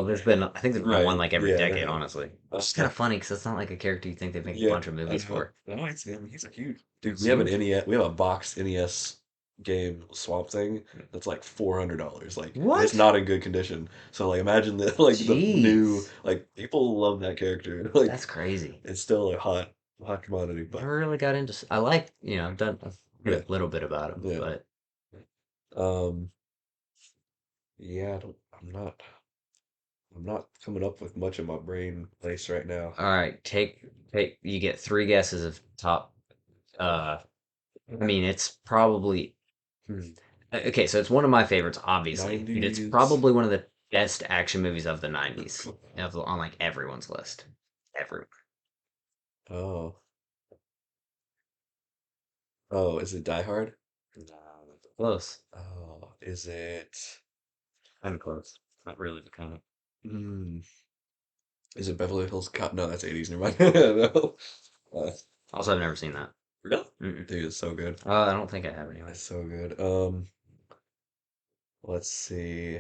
think there's been one Right. like every Yeah, decade, yeah. honestly. Which is kind Uh, of funny because it's not like a character you think they'd make a yeah, bunch of I movies know. for. No, it's him. He's a huge dude. It's We have an huge. NES. We have a box NES game Swamp Thing that's like $400. Like, and it's What? not in good condition. So like, imagine the like the new Jeez, like people love that character. Like, that's crazy. it's still a hot commodity. But Never really got into. I like, I've heard yeah, a little bit about him, yeah. but Um, yeah. I'm not coming up with much in my brain place right now. all right, take. You get three guesses of top. Uh, I mean, it's probably Hmm. okay. So it's one of my favorites, obviously, and it's 90s. probably one of the best action movies of the '90s, on like everyone's list. Everyone. Oh, oh, is it Die Hard? No, close. Oh, is it? I'm close. Not really the kind of. Hmm. Is it Beverly Hills Cop? No, that's 80s. Never mind. No. Uh, Also, I've never seen that. really? Mm-mm. Dude, it's so good. I don't think I have anyway. It's so good. Let's see.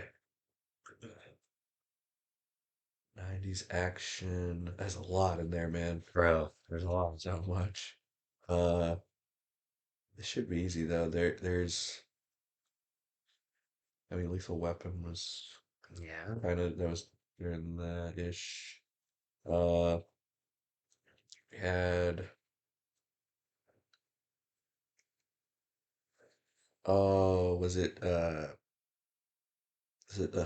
90s action. There's a lot in there, man. Bro, there's a lot. So much. Uh, this should be easy though. There's. I mean, Lethal Weapon was Yeah. kind of that was during that ish. Uh, we had. Oh, was it the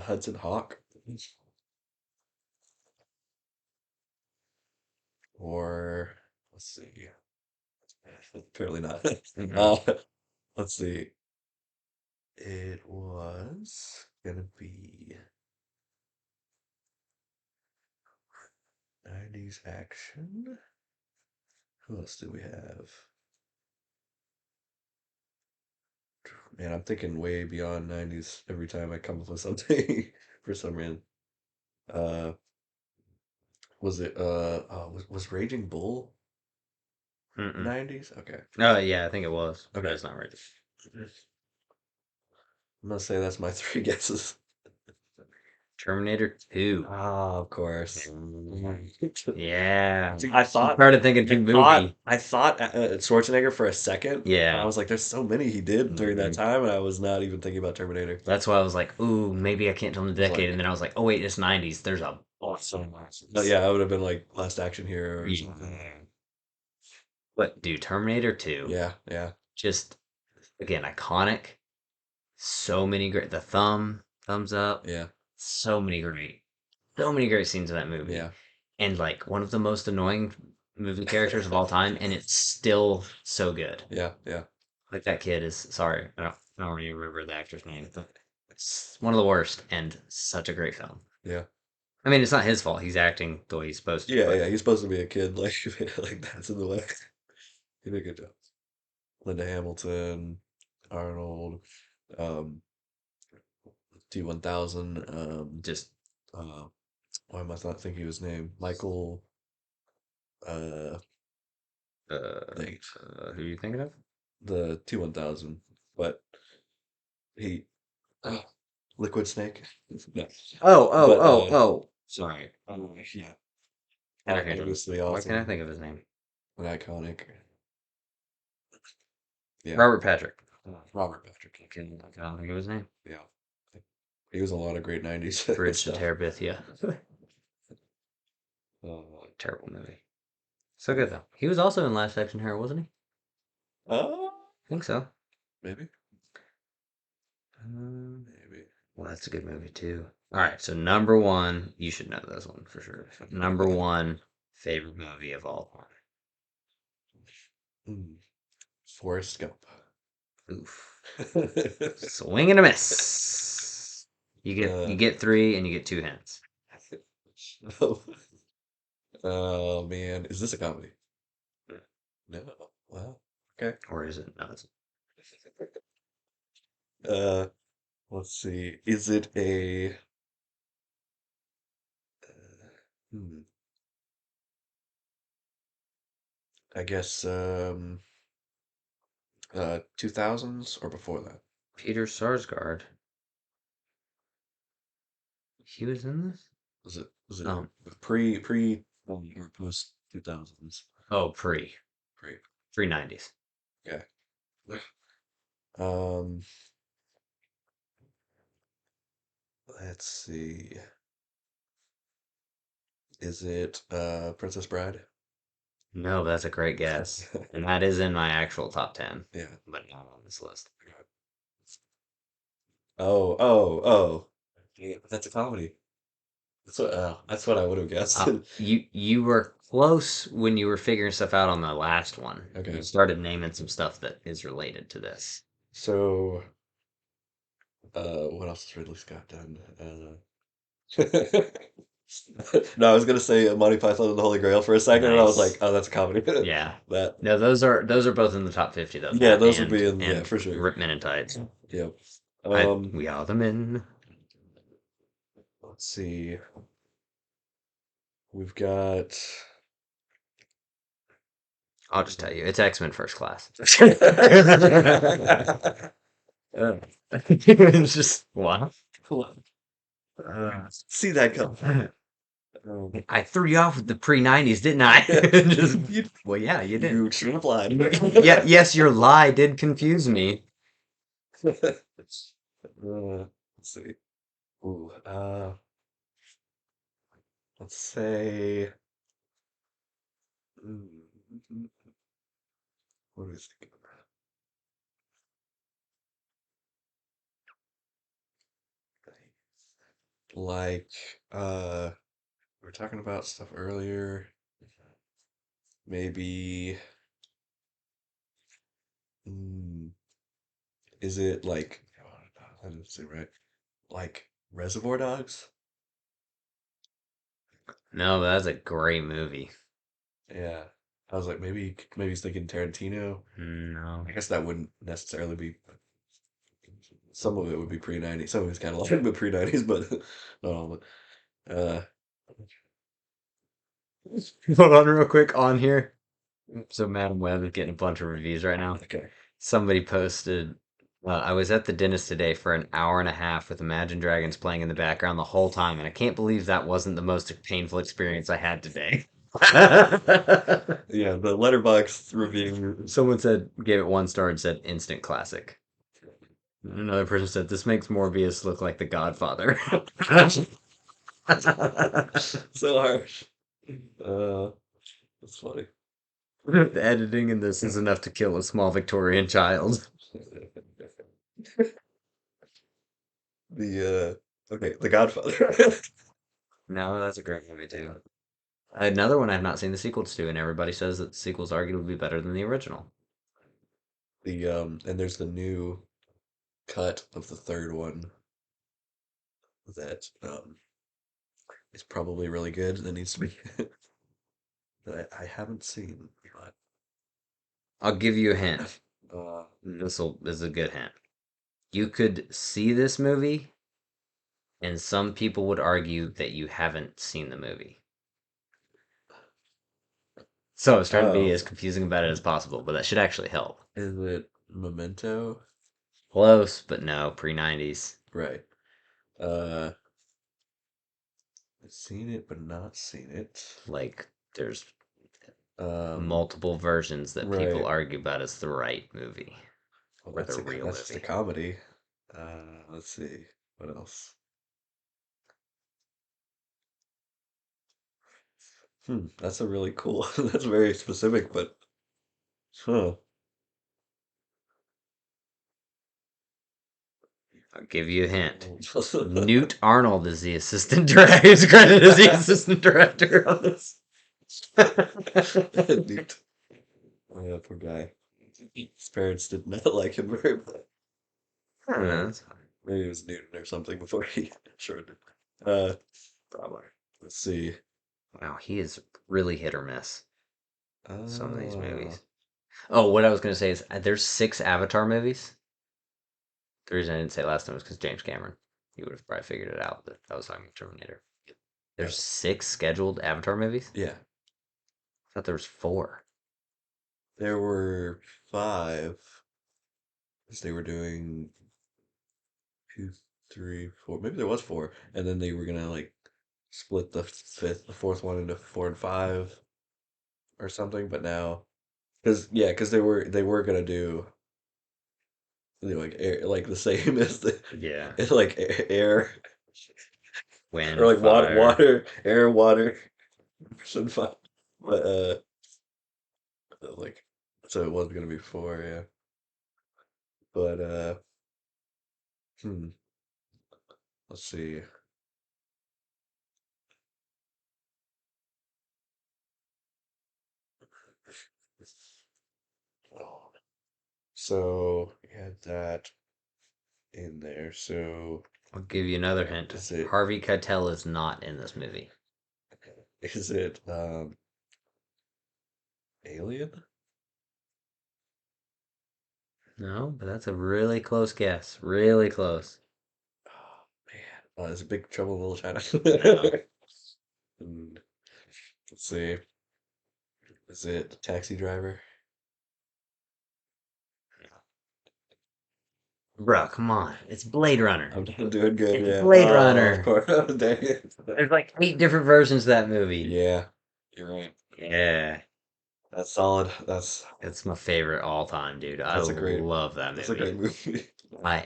Hudson Hawk? Or let's see. Apparently not. Mm-mm. Uh, let's see. It was gonna be 90s action. Who else do we have? Man, I'm thinking way beyond 90s every time I come up with something for some reason. Uh, was it was Raging Bull Mm-mm. 90s? Okay. Oh, yeah, I think it was, but Okay. it's not right. I'm gonna say that's my three guesses. Terminator 2. Ah, of course. Mm. Yeah. See, Started thinking big movie. I thought Schwarzenegger for a second. I Yeah. was like, there's so many he did during that Mhm. time, and I was not even thinking about Terminator. That's why I was like, ooh, maybe I can't tell the It's decade. And like, then I was like, oh, wait, it's '90s. There's a awesome. no, yeah, I would have been like Last Action Hero or something. Yeah. But, dude, Terminator 2, Yeah, yeah, just, again, iconic. So many great. The thumbs up. yeah, So many great scenes in that movie. yeah, And, like, one of the most annoying movie characters of all time. And it's still so good. yeah, yeah, Like that kid is sorry, I don't even remember the actor's name, but it's one of the worst and such a great film. yeah, I mean, it's not his fault. He's acting the way he's supposed to, yeah, but yeah. He's supposed to be a kid, like like that's in the way. He did a good job. Linda Hamilton, Arnold, um, T-1000, just uh, why am I not thinking of his name? Michael, uh, dang, who are you thinking of? the T-1000, but he, oh, Liquid Snake. No, Oh, oh, but oh, oh. Sorry. Yeah. I can't remember. Famously Why can't I awesome think of his name? and iconic. Yeah. Robert Patrick. Robert Patrick. I can't think of his name. Yeah. He was in a lot of great 90s Bridge to stuff. Terabithia. Uh, Terrible movie. So good though. He was also in Last Action Hero, wasn't he? uh, I think so. maybe. Maybe. Well, that's a good movie too. All right, so number one, you should know this one for sure. Number one favorite movie of all Mm, Forrest Gump. time. Oof. Swing and a miss. You uh, get three and you get two hints. oh, oh man, is this a comedy? No. Well, okay. Or is it? No, it's Uh, let's see. Is it a? Hmm, I guess 2000s or before that. Peter Sarsgaard. He was in this? Was it Oh, pre or post 2000s? oh, Pre. pre 90s. Okay. Um, let's see. Is it Princess Bride? No, that's a great guess, and that is in my actual top 10, Yeah. but not on this list. Oh. Yeah, that's a comedy. That's what I would have guessed. You were close when you were figuring stuff out on the last one. You Okay. started naming some stuff that is related to this. So, what else has Ridley Scott done? No, I was gonna say Monty Python and the Holy Grail for a second, and I was like, Nice. oh, that's a comedy. Yeah. That, No, those are both in the top 50 though. yeah, That those would be in, yeah, and for sure. Rip Men in Tights. Yeah. I Um, we are the men. let's see. We've got. I'll just tell you, it's X-Men First Class. It's just wow. See that come. I threw you off with the pre-90s, didn't I? Just You, well, yeah, you did. you should have lied. Yeah, yes, your lie did confuse me. Let's see. Ooh, let's say. mm, What do we think? Like, we were talking about stuff earlier. Maybe. mm, is it like? I didn't say right. Like Reservoir Dogs? No, that's a great movie. Yeah. I was like, maybe he's thinking Tarantino. No. I guess that wouldn't necessarily be. Some of it would be pre-90s. Some of his catalog would be pre-90s, but not all of it. Hold on real quick on here. So Madam Web is getting a bunch of reviews right now. Okay. Somebody posted, I was at the dentist today for an hour and a half with Imagine Dragons playing in the background the whole time, and I can't believe that wasn't the most painful experience I had today. Yeah, the letterbox review. Someone said, gave it 1 star and said, instant classic. Another person said, this makes Morbius look like the Godfather. So harsh. Uh, that's funny. The editing in this is enough to kill a small Victorian child. Okay, The Godfather. No, that's a great movie too. Another one I've not seen the sequels to, and everybody says that the sequel's arguably better than the original. And there's the new cut of the third one that is probably really good. That needs to be that I haven't seen, but I'll give you a hint. uh, This is a good hint. You could see this movie, and some people would argue that you haven't seen the movie. So I was trying to be oh, as confusing about it as possible, but that should actually help. is it Memento? Close, but no, pre 90s. Right. Uh, Seen it, but not seen it. Like, there's Um, multiple versions that people right. argue about as the right movie Well, or the real that's just a movie. comedy. Let's see. What else? That's a really cool. That's very specific, but huh. I'll give you a hint. Newt Arnold is the assistant director. Is credited as the assistant director on this. Newt. Oh, yeah, poor guy. His parents did not like him very much. I don't know. Uh, That's fine. maybe it was Newton or something before he sure did. Uh, Probably. let's see. Wow, he is really hit or miss. Some of these Uh, movies. Oh, what I was gonna say is there's 6 Avatar movies. The reason I didn't say it last time was because James Cameron. He would have probably figured it out that I was talking about Terminator. yeah, There's 6 scheduled Avatar movies. yeah. I thought there was 4. There were five. 'Cause they were doing two, three, four. Maybe there was four, and then they were gonna like split the fourth one into four and five or something. But now, because they were gonna do like air, like the same as the Yeah. like air or Wind, like fire. air, water, and fire. But like so it was gonna be four, yeah. But hmm, let's see. So we had that in there. So I'll give you another hint. is it Harvey Keitel is not in this movie. is it Alien? No, but that's a really close guess. Really close. Oh man, is it Big Trouble in Little No. China? Hmm, let's see. Is it Taxi Driver? Bro, come on. It's Blade Runner. I'm not doing good, It's yeah. Blade Oh, of Runner. course. Oh, dang it. There's like 8 different versions of that movie. Yeah, you're right. Yeah. That's solid. It's my favorite all time, dude. I That's a great love that that's a movie. great movie.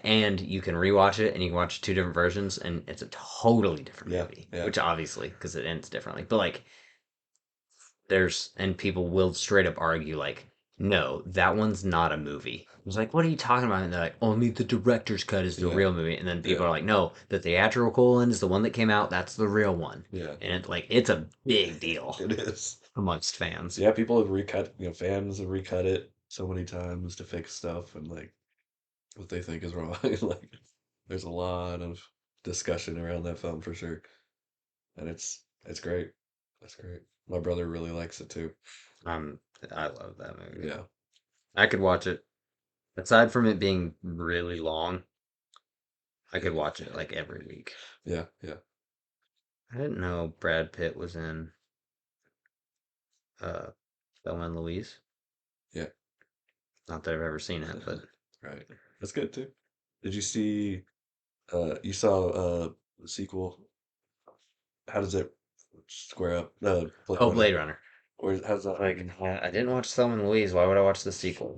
And you can rewatch it and you can watch 2 different versions and it's a totally different Yeah, movie. yeah, Which obviously, because it ends differently. But like and people will straight up argue like, no, that one's not a movie. It's like, what are you talking about? And they're like, only the director's cut is the yeah, real movie. And then people yeah, are like, no, the theatrical one is the one that came out. That's the real one. yeah. And it's a big deal It is. amongst fans. Yeah, people have recut, fans have recut it so many times to fix stuff and like what they think is wrong. Like, there's a lot of discussion around that film for sure, and it's great. That's great. My brother really likes it too. Um, I love that movie. Yeah, I could watch it. Aside from it being really long, I could watch it like every week. yeah, yeah, I didn't know Brad Pitt was in uh Thelma and Louise. yeah. Not that I've ever seen it, but Right. That's good too. Did you see? You saw the sequel? How does it square up? Blade oh, Runner. Blade Runner. How's that? Like I didn't watch Thelma and Louise. Why would I watch the sequel?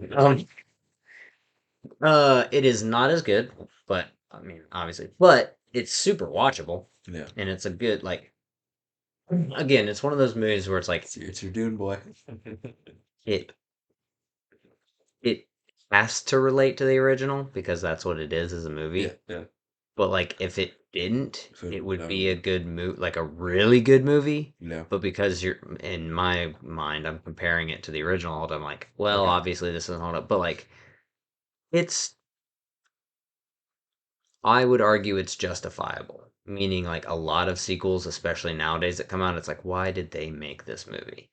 It is not as good, but I mean, obviously, but it's super watchable, Yeah, and it's a good like. Again, it's one of those movies where it's like it's your Dune boy. it it has to relate to the original because that's what it is as a Yeah, movie. yeah. But like if it didn't, Food. it would I be a remember. good movie, like a really good movie. No. But because you're in my mind, I'm comparing it to the original. I'm like, well, Okay. obviously this isn't hold up, but like it's I would argue it's justifiable. Meaning like a lot of sequels, especially nowadays that come out, it's like, why did they make this movie?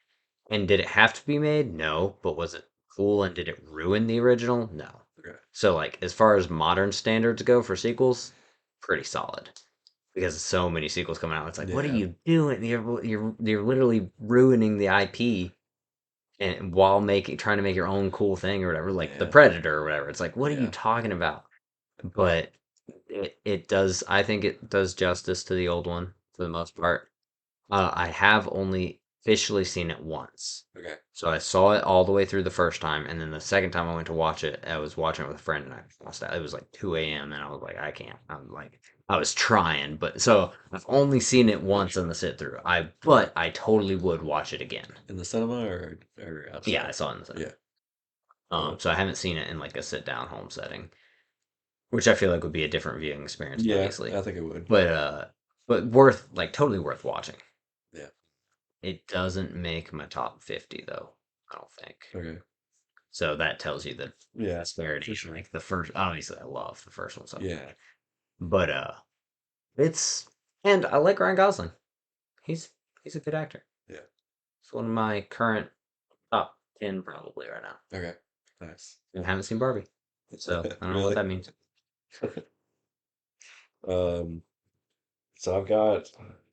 And did it have to be made? No. But was it cool and did it ruin the original? No. Okay. So like as far as modern standards go for sequels, pretty solid. Because so many sequels coming out, it's like, what are Yeah. you doing? You're literally ruining the IP and while making trying to make your own cool thing or whatever, like the Yeah. Predator or whatever. It's like, what are you Yeah. talking about? But it does I think it does justice to the old one for the most part. I have only officially seen it once. Okay. So I saw it all the way through the first time, and then the second time I went to watch it, I was watching it with a friend, and I lost out. It was like 2 a.m., and I was like, I can't. I'm like, I was trying, but so I've only seen it once in the sit through. But I totally would watch it again. In the cinema or Yeah, I outside? saw it in the cinema. Yeah. Uh, So I haven't seen it in like a sit down home setting, which I feel like would be a different viewing experience, yeah, obviously. I think it would. But uh, but worth like totally worth watching. Yeah. It doesn't make my top 50 though, I don't think. Okay. So that tells you the Yeah, for disparity. sure. Like the first, obviously, I love the first one so Yeah. much, but it's and I like Ryan Gosling. He's he's a good actor. Yeah. It's one of my current top 10 probably right now. Okay. Nice. And I haven't seen Barbie, so I don't know what Really? that means. Um, so I've got.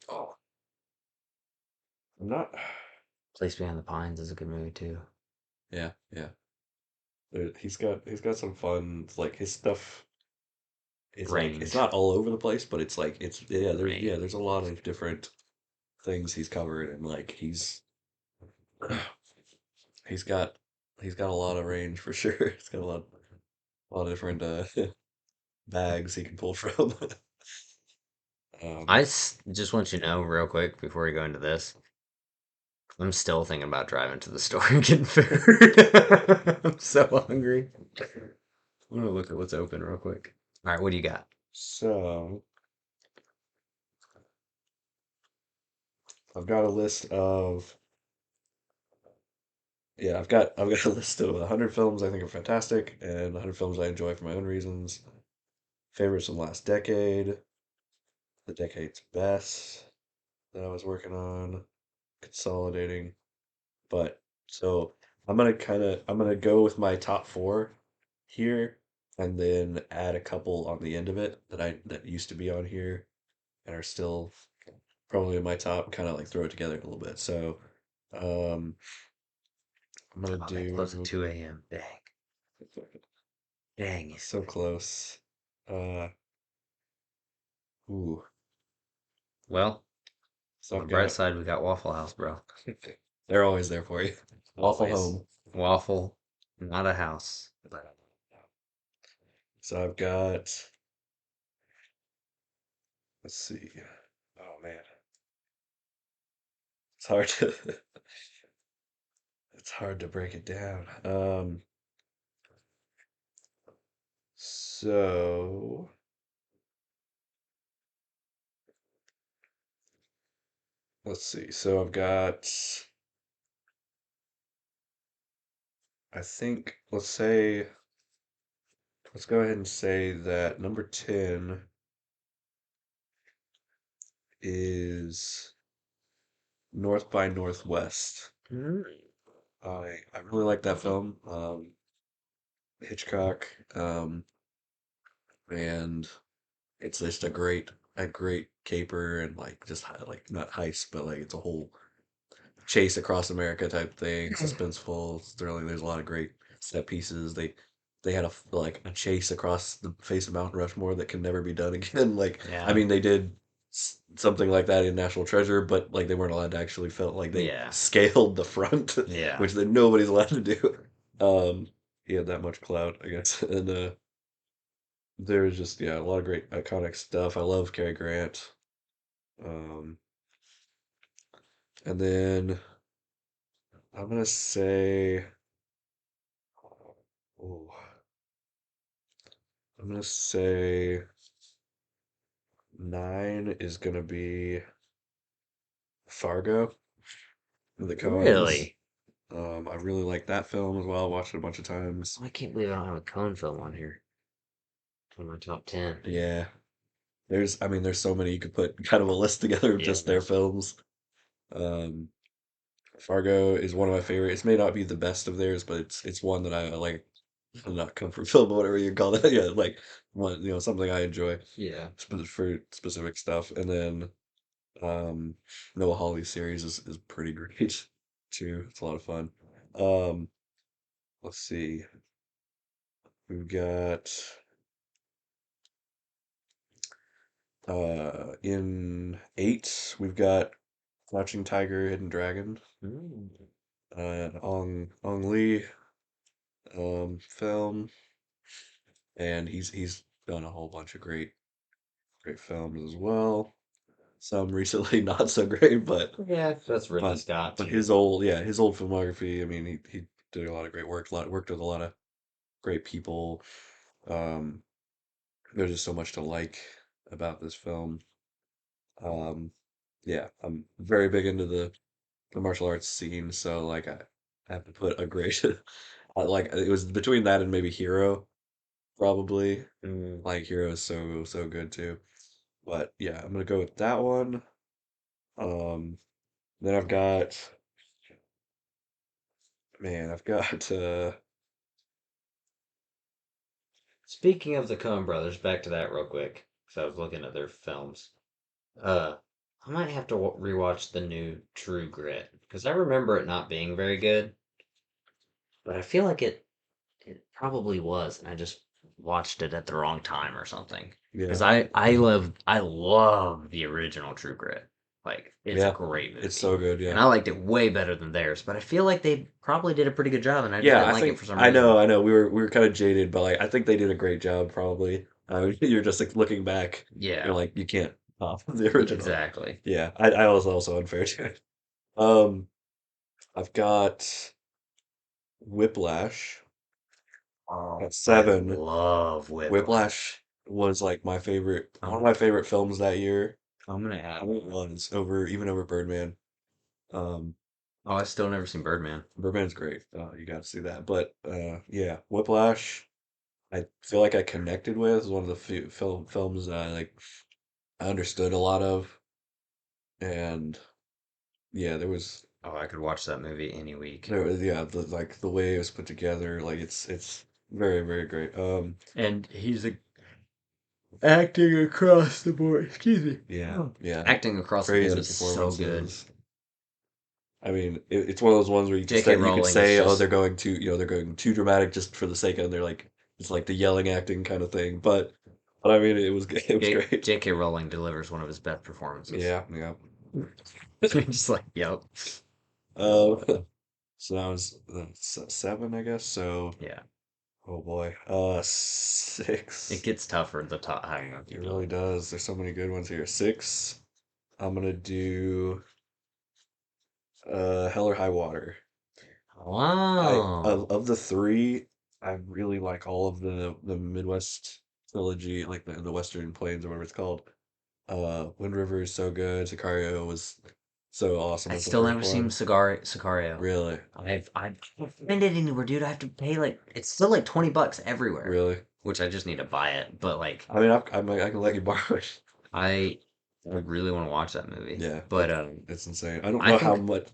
Oh, I'm not. Place Beyond the Pines is a good movie too. Yeah, yeah. He's got some fun. Like his stuff is like it's Range, not all over the place, but it's like it's range. there's a lot of different things he's covered, and like he's got he's got a lot of range for sure. He's got a lot of different bags he can pull from. Um, Just want you to know real quick before we go into this. I'm still thinking about driving to the store and getting food. I'm so hungry. I'm gonna look at what's open real quick. All right, what do you got? so I've got a list of yeah, I've got a list of 100 films I think are fantastic and 100 films I enjoy for my own reasons. Favorites from the last decade, the decade's best that I was working on, consolidating. But so I'm gonna go with my top four here and then add a couple on the end of it that used to be on here and are still probably in my top, kind of like throw it together a little bit. So um I'm gonna Oh, they close at do 2 a.m. Dang. Dang it. so close. Uh ooh. Well, So on the I've bright got side, we got Waffle House, bro. they're always there for you. Waffle Always. home. Waffle, not a house. So I've got let's see. Oh man. It's hard to it's hard to break it down. So let's see. So I've got I think let's go ahead and say that number 10 is North by Northwest. Mm, I really like that film. Hitchcock. And it's just a great caper and like just like not heist, but like it's a whole chase across America type thing. Suspenseful, it's thrilling. There's a lot of great set pieces. They had like a chase across the face of Mount Rushmore that can never be done again. Like I yeah. mean, they did something like that in National Treasure, but like they weren't allowed to actually film. Like they Yeah. scaled the front, Yeah. which then nobody's allowed to do. Um, he had that much clout, I guess, and there's just yeah a lot of great iconic stuff. I love Cary Grant. Um, and then I'm gonna say, oh, I'm gonna say 9 is gonna be Fargo, the Coens. Really? I really like that film as well. Watched it a bunch of times. I can't believe I don't have a Cone film on here. On my top 10. Yeah, I mean, there's so many you could put kind of a list together of just Yeah. their films. Um, Fargo is one of my favorites. It may not be the best of theirs, but it's one that I like. Not comfort film, whatever you call it. Yeah, like one, something I enjoy Yeah. for specific stuff. And then Noah Hawley's series is pretty great too. It's a lot of fun. Um, let's see. We've got in 8, we've got Crouching Tiger, Hidden Dragon. Mm. Ong Lee film, and he's done a whole bunch of great films as well. Some recently not so great, Yeah, that's Ridley but Scott but too. his old filmography. I mean, he did a lot of great work. Worked with a lot of great people. Um, there's just so much to like about this film. Um, yeah, I'm very big into the martial arts scene, so like I have to put a great like it was between that and maybe Hero probably. Mm. Like Hero is so good too. But yeah, I'm gonna go with that one. Um, then I've got Speaking of the Coen brothers, back to that real quick, because I was looking at their films. Uh, I might have to rewatch the new True Grit because I remember it not being very good, but I feel like it probably was, and I just watched it at the wrong time or something. yeah Because I love the original True Grit. Like it's a yeah great it's movie, so good. and Yeah. I liked it way better than theirs. But I feel like they probably did a pretty good job, and I just Yeah, didn't I like it think for some reason. I know we were kind of jaded, but like I think they did a great job probably. You're just like looking back, you're Yeah, like you can't top the original. exactly. Yeah, I was also unfair to it. Um, I've got Whiplash Oh, at I 7. love Whiplash Whiplash. was like one of Um, my favorite films that year. I'm gonna add. It was over even over Birdman. Um, Oh, I still never seen Birdman. Birdman's great. You got to see that. But yeah, Whiplash. I feel like I connected with. It was one of the few films that I understood a lot of, and yeah, Oh, I could watch that movie any week. there was yeah like the way it was put together, like it's very great. And he's acting across the board. Excuse me. Yeah, Oh. yeah, Acting across the board crazy is so good. performances. I mean, it's one of those ones where J.K. you could Rowling is say, oh, they're just going too, they're going too dramatic just for the sake of they're like it's like the yelling acting kind of thing. But I mean, it was it was great. J.K. Rowling delivers one of his best performances. Yeah, yeah. Just like, yep. Um, so that was 7, I guess. So, Yeah. oh boy, It 6. gets tougher the top higher up you It go. really does. There's so many good ones here. 6. I'm gonna do Hell or High Water. I Wow. of the three, I really like all of the Midwest trilogy, like the Western Plains or whatever it's called. Wind River is so good. Sicario was so awesome I as the still first never seen one. Sicario. Really, I've can't find it anywhere, dude. I have to pay like it's still like 20 bucks everywhere, really. which I just need to buy it. But like I mean, I can let you borrow it. I I really want to watch that movie. Yeah, But it's insane. I don't I know how think much.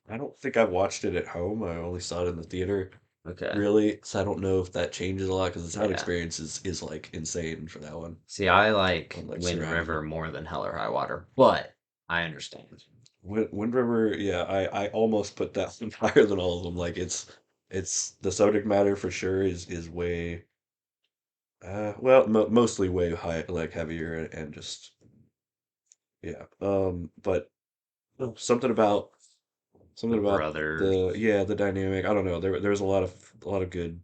I don't think I've watched it at home. I only saw it in the theater, okay, really. So I don't know if that changes a lot because the sound yeah. experience is like insane for that one. See, I like On like Wind surround. River more than Hell or High Water, but I understand. Wind River, yeah, I almost put that one higher than all of them. Like it's the subject matter for sure is way well mo mostly way high like heavier and just yeah. But something about The something about brothers. the dynamic. I don't know. There was a lot of good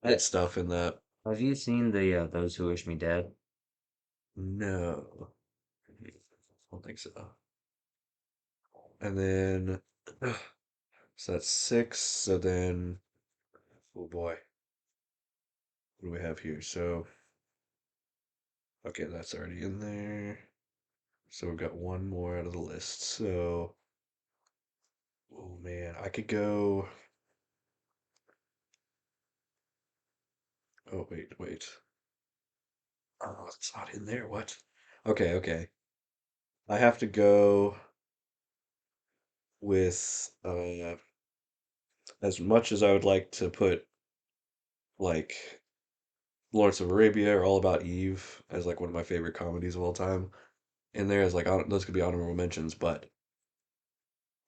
Uh, stuff in that. Have you seen the Those Who Wish Me Dead? No, I don't think so. And then so that's 6. So then oh boy, what do we have here? So okay, that's already in there. So we've got one more out of the list. So oh man, I could go. Oh wait. Oh, it's not in there. What? Okay. I have to go with as much as I would like to put like Lawrence of Arabia or All About Eve as like one of my favorite comedies of all time. In there as like those could be honorable mentions, but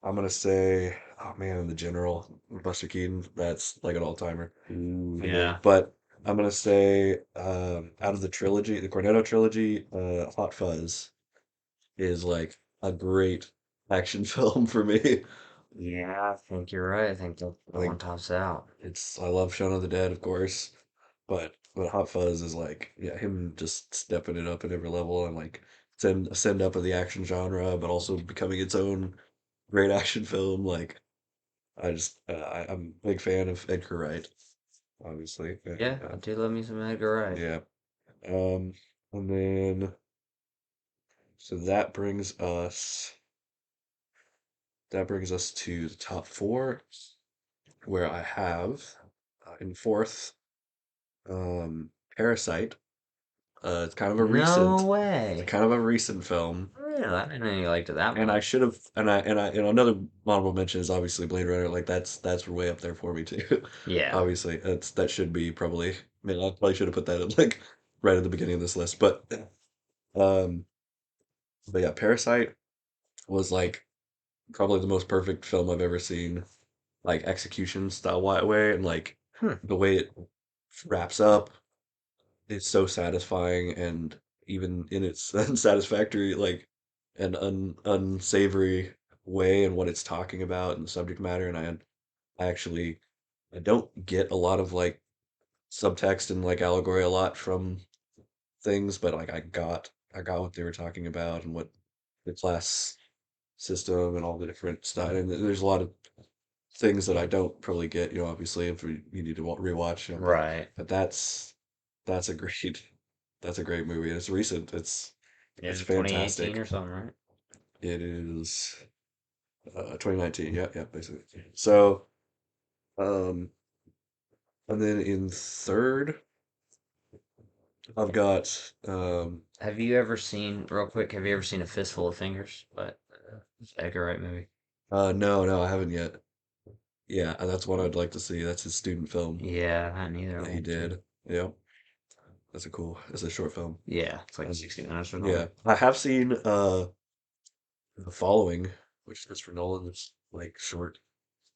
I'm gonna say, oh man, The General, Buster Keaton, that's like an all-timer Ooh, for me. yeah. But I'm gonna say, out of the trilogy, the Cornetto trilogy, Hot Fuzz is like a great action film for me. Yeah, I think you're right. I think I that one think tops out. I love Shaun of the Dead, of course, but Hot Fuzz is like, yeah, him just stepping it up at every level and like send up of the action genre, but also becoming its own great action film. Like I'm a big fan of Edgar Wright, obviously, and Yeah, I do love me some Edgar Wright. yeah. Um, and then so that brings us to the top four, where I have in fourth, Parasite. No It's way. kind of a recent film, Really? I didn't know you liked it that and I much. should have, another honorable mention is obviously Blade Runner. Like that's way up there for me too. Yeah. Obviously, that should be probably. I mean, I probably should have put that in like right at the beginning of this list, um, but yeah, Parasite was like probably the most perfect film I've ever seen, like execution style way, and like Hmm. the way it wraps up is so satisfying, and even in its unsatisfactory, like an unsavory way, and what it's talking about and the subject matter. And I actually I don't get a lot of like subtext and like allegory a lot from things, but like I got what they were talking about and what the class system and all the different stuff. And there's a lot of things that I don't probably get, obviously if you need to rewatch, Right. but that's a great that's a great movie. And it's recent. Is It's it 2018 fantastic. or something, right? It is 2019. Yeah, yeah, basically. So, um, and then in third, I've got Have you ever seen, real quick, have you ever seen A Fistful of Fingers? But it's an Edgar Wright movie. no, I haven't yet. Yeah, that's one I'd like to see. That's his student film Yeah, I hadn't either. I that he want to. did. Yeah, that's a short film. Yeah, it's like And 60 minutes or yeah, something. I have seen The Following, which is Christopher Nolan's like short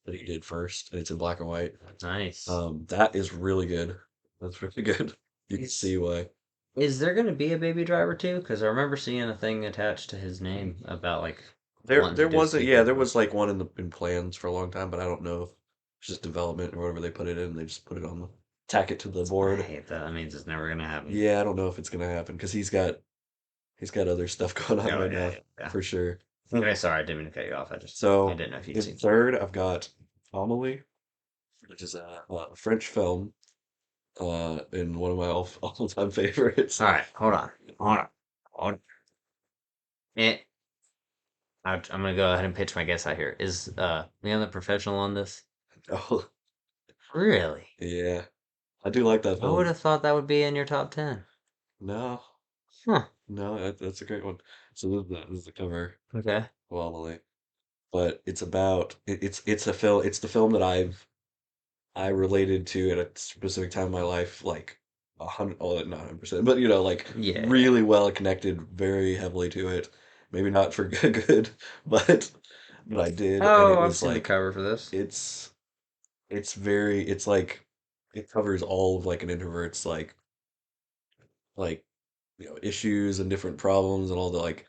that he did first, and it's in black and white. Nice. That is really good. That's really good. You can Is see why. is there gonna be a Baby Driver too? Because I remember seeing a thing attached to his name about like wanting to There do a wasn't, yeah, sequel, there but was like one in plans for a long time, but I don't know if it's just development or whatever they put it in. They just put it on the tack it to the I board. hate that. That means it's never gonna happen. Yeah, I don't know if it's gonna happen because he's got other stuff going on Oh right yeah, now yeah, yeah. for sure. Okay, sorry, I didn't mean to cut you off. I So didn't know if you'd in seen. third, I've got Amelie, which is a French film, and one of my all time favorites. All right, hold on, hold on. Eh, I'm gonna go ahead and pitch my guess out here. Is Leon the Professional on this? Oh, Really? yeah, I do like that I would film. have thought that would be in your top 10. No, Huh. no, that's a great one. So this is the cover. Okay. Well, Emily, but it's about it's a film. It's the film that I related to at a specific time in my life, like 100, oh, not 100%, but like Yeah, yeah. really well connected very heavily to it. Maybe not for good, but I did, and it Oh, I've was seen the like cover for this. it's it's like it covers all of like an introvert's like issues and different problems and all the like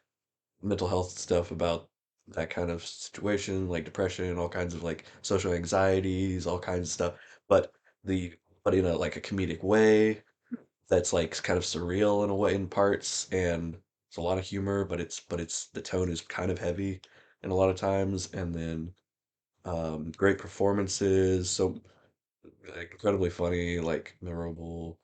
mental health stuff about that kind of situation, like depression, all kinds of like social anxieties, all kinds of stuff. But the but in a like a comedic way that's like kind of surreal in a way in parts, and it's a lot of humor, but it's the tone is kind of heavy and a lot of times, and then great performances, so like, incredibly funny, like memorable.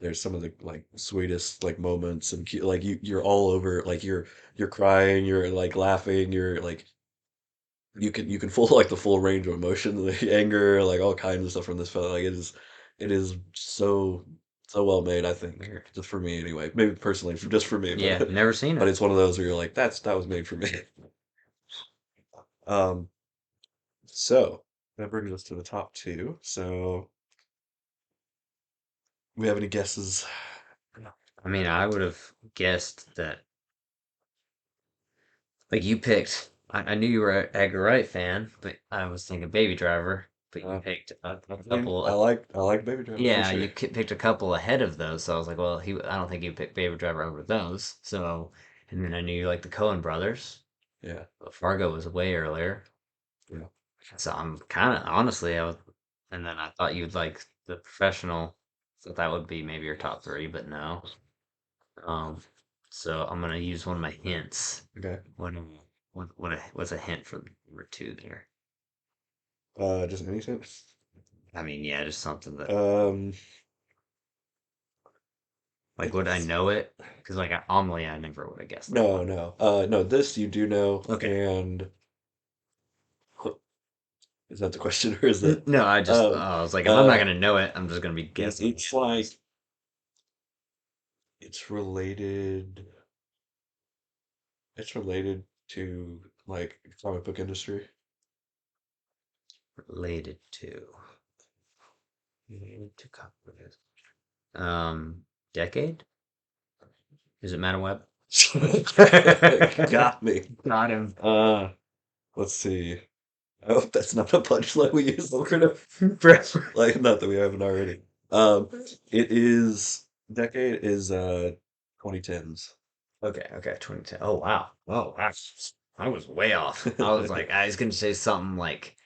There's some of the like sweetest like moments and like you're all over, like you're crying, you're like laughing, you're like you can full like the full range of emotion, the anger, like all kinds of stuff from this film. Like it is so well made, I think, Weird. just for me anyway. Maybe personally, just for me, Yeah, never seen but it. it's one of those where you're like, that was made for me. Um, so that brings us to the top two. So we have any guesses? I mean, I would have guessed that. Like you picked. I knew you were an Edgar Wright fan, but I was thinking Baby Driver. But you Uh, picked a yeah, couple. I like Baby Driver for Yeah, sure. picked a couple ahead of those. So I was like, well, I don't think you picked Baby Driver over those. So, and then I knew you liked the Coen brothers. Yeah. But Fargo was way earlier. Yeah. So I'm kind of honestly, and then I thought you'd like the professional, so that would be maybe your top three, but no. Um, so I'm gonna use one of my hints. Okay. What what's a hint for number two there? Just anything. I mean, yeah, just something that Um, like would I it's know it? Because like normally I never would have guessed that no, one. no. No, this you do know, Okay. and is that the question or is that No, um I was like, if I'm not uh gonna know it, I'm just gonna be guessing it's like randomness. it's related it's related to like comic book industry. Related to related to cockroaches. Decade? Is it Madam Web? Got me. Got him. Let's see. I hope that's not a punchline we use over and Forever. like not that we haven't already. Um, it is decade is 2010s. Okay, okay, 2010. Oh wow. Oh wow. I was way off. I was like, I was gonna say something like,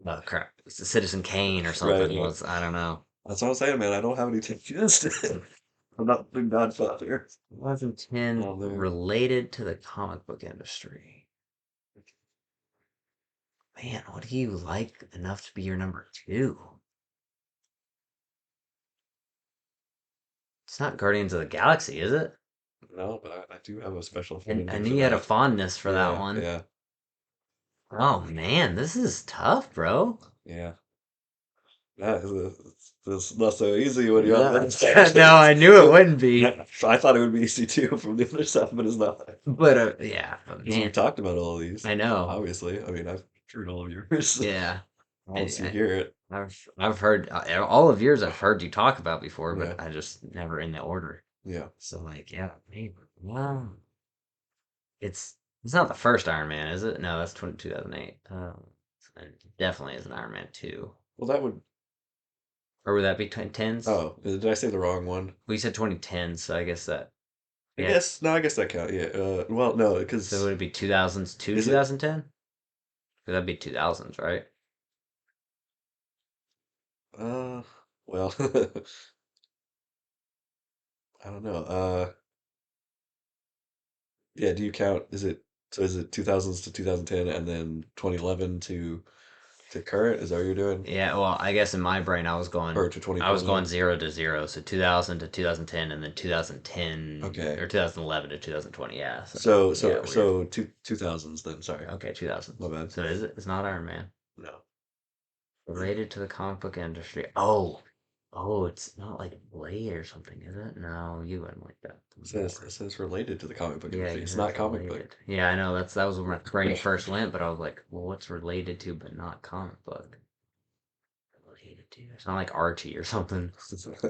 oh crap, it's a Citizen Kane or Right, something. right. Was I don't know. That's what I'm saying, man. I don't have any tickets. I'm not the Godfather. 2010 Oh man. related to the comic book industry. Man, what do you like enough to be your number two? It's not Guardians of the Galaxy, is it? No, but I do have a special And I affinity knew for you had a that. fondness for that Yeah, one. yeah, Oh man, this is tough, bro. yeah. That is it's not so easy when you're on the No, other side of no, it. I knew it wouldn't be. I thought it would be easy too from the other side, but it's not. But yeah, but Because we've man, talked about all of these, I know. obviously. I mean, I've heard all of yours Yeah, once you I, hear it. I've heard all of yours. I've heard you talk about before, Yeah, but I just never in the order. yeah. So like, yeah, maybe. Wow. It's it's not the first Iron Man, is it? No, that's 2008. It definitely is an Iron Man 2. Well, that would. Or would that be 2010s? Oh, did I say the wrong one? We said 2010, so I guess that, I yeah. guess, no, I guess that counts. Yeah. Well, no, So because would it be 2000s to is it? 2010? That'd be 2000s, right? Uh, well, I don't know. Yeah, do you count, is it, so is it 2000s to 2010 and then 2011 to current? Is that what you're doing? Yeah, well, I guess in my brain Or to I was going 2020? 0 to 0, so 2000 to 2010 and then 2010 Okay. or 2011 to 2020. Yeah, so So, yeah, so, weird. so 2000s then, sorry. Okay, My 2000s. bad. So is it? It's not Iron Man. No. Related to the comic book industry. Oh, oh, it's not like Blade or something, is it? No, you wouldn't like that It more. says related to the comic book Yeah, industry. you It's said not it's comic book. related. Yeah, I know. That was where my brain first went, but I was like, well, what's related to but not comic book? Related to? It's not like Archie or something.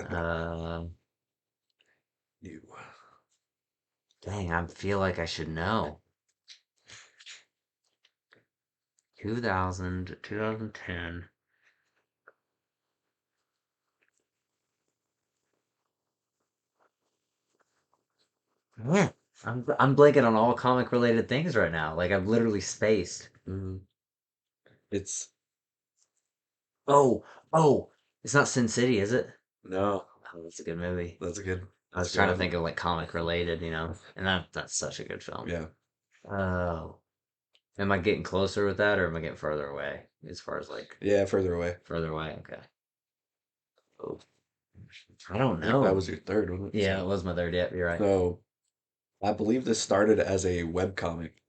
Uh, You. Dang, I feel like I should know. 2000 to 2010. Yeah. I'm blanking on all comic related things right now. Like I've literally spaced. Mm, it's Oh, oh, it's not Sin City, is it? no. Oh, that's a good movie. That's a good. I That's a was good trying to one. think of like comic related, and that's such a good film. Yeah. Oh, am I getting closer with that, or am I getting further away? As far as like Yeah. Further away. further away, okay. Oh, I don't I think that know. was your third, wasn't it? Yeah, it was my third. Yep, you're right. So I believe this started as a web comic.